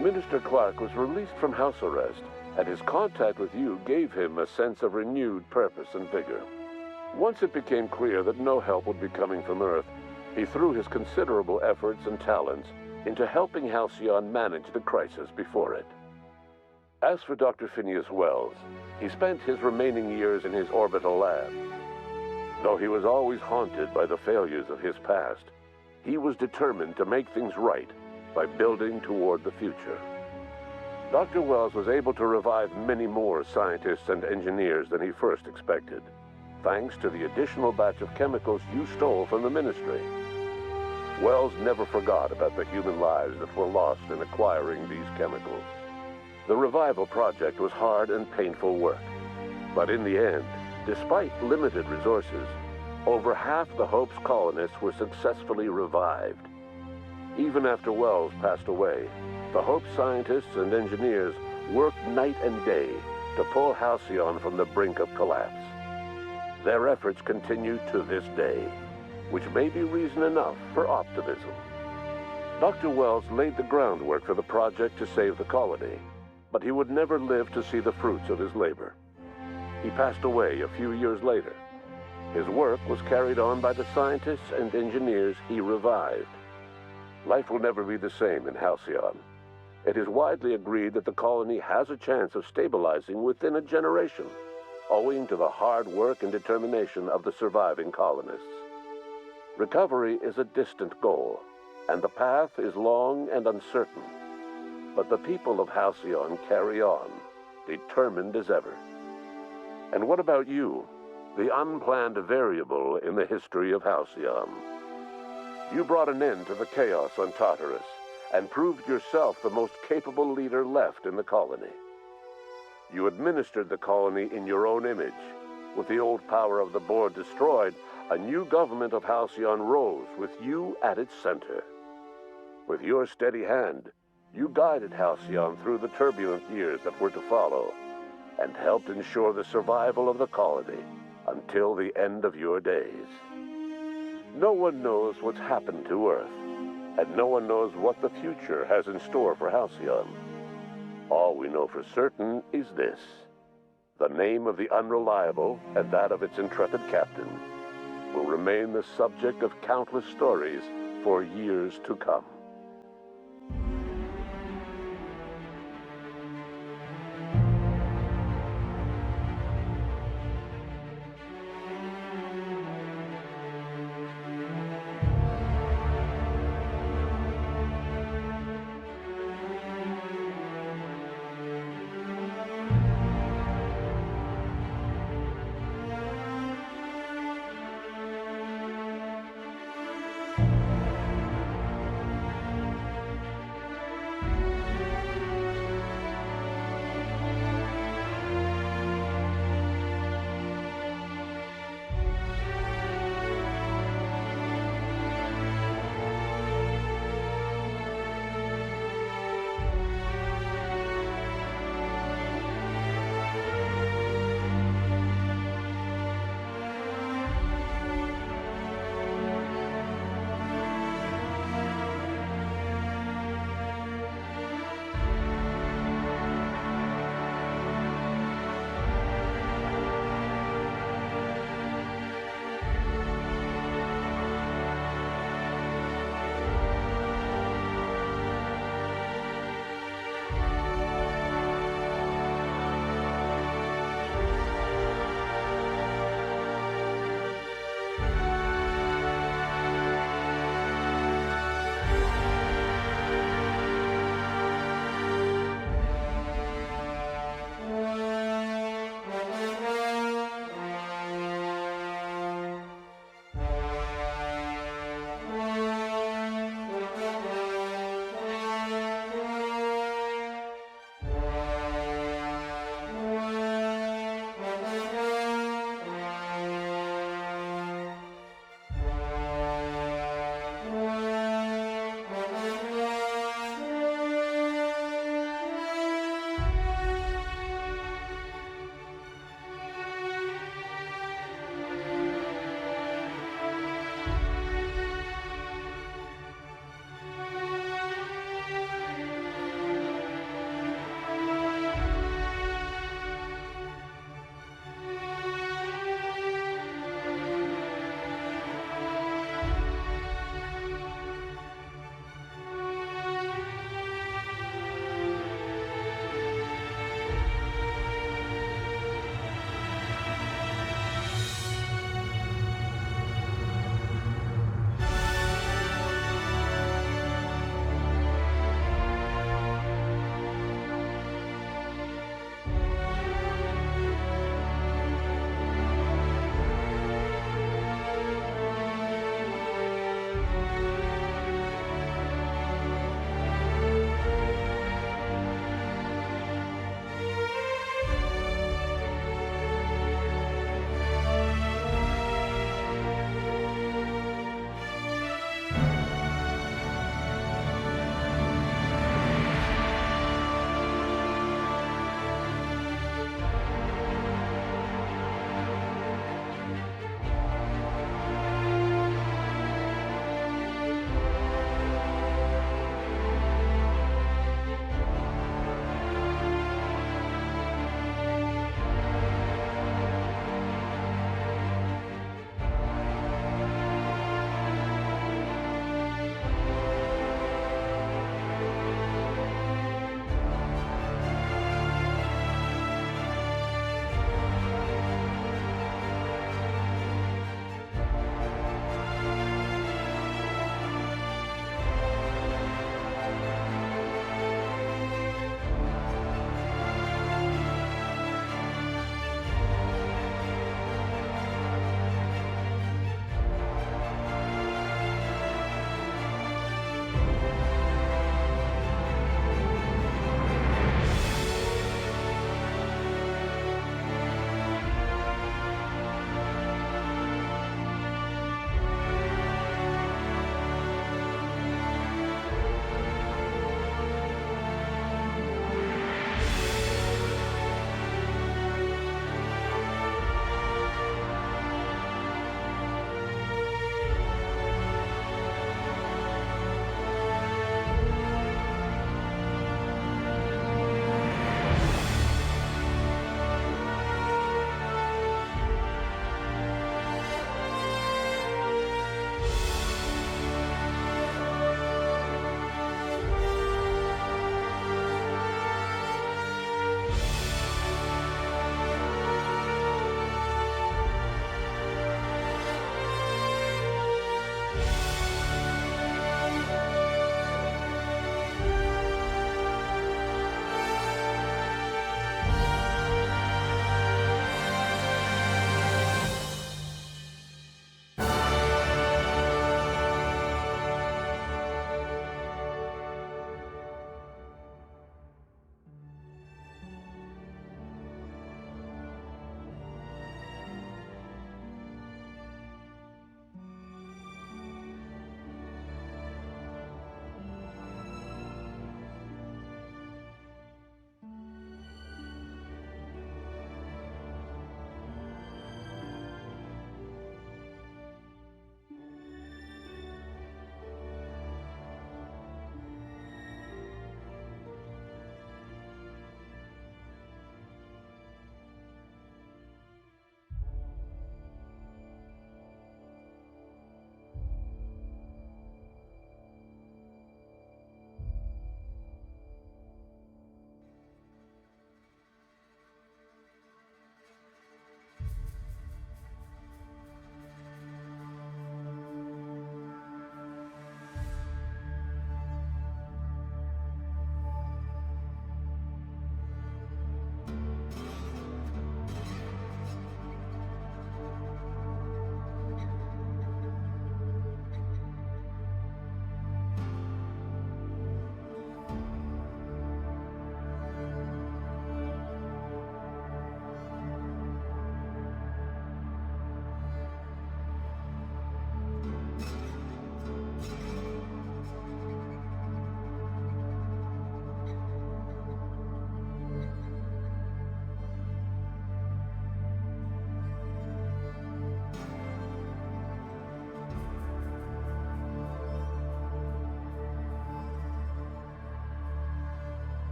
Minister Clark was released from house arrest, and his contact with you gave him a sense of renewed purpose and vigor. Once it became clear that no help would be coming from Earth, he threw his considerable efforts and talents into helping Halcyon manage the crisis before it. As for Dr. Phineas Wells, he spent his remaining years in his orbital lab. Though he was always haunted by the failures of his past, he was determined to make things right by building toward the future. Dr. Wells was able to revive many more scientists and engineers than he first expected, thanks to the additional batch of chemicals you stole from the Ministry. Wells never forgot about the human lives that were lost in acquiring these chemicals. The revival project was hard and painful work, but in the end, despite limited resources, over half the Hope's colonists were successfully revived. Even after Wells passed away, the Hope scientists and engineers worked night and day to pull Halcyon from the brink of collapse. Their efforts continue to this day, which may be reason enough for optimism. Dr. Wells laid the groundwork for the project to save the colony, but he would never live to see the fruits of his labor. He passed away a few years later. His work was carried on by the scientists and engineers he revived. Life will never be the same in Halcyon. It is widely agreed that the colony has a chance of stabilizing within a generation, owing to the hard work and determination of the surviving colonists. Recovery is a distant goal, and the path is long and uncertain. But the people of Halcyon carry on, determined as ever. And what about you, the unplanned variable in the history of Halcyon? You brought an end to the chaos on Tartarus, and proved yourself the most capable leader left in the colony. You administered the colony in your own image. With the old power of the board destroyed, a new government of Halcyon rose with you at its center. With your steady hand, you guided Halcyon through the turbulent years that were to follow, and helped ensure the survival of the colony until the end of your days. No one knows what's happened to Earth, and no one knows what the future has in store for Halcyon. All we know for certain is this: the name of the Unreliable and that of its intrepid captain will remain the subject of countless stories for years to come.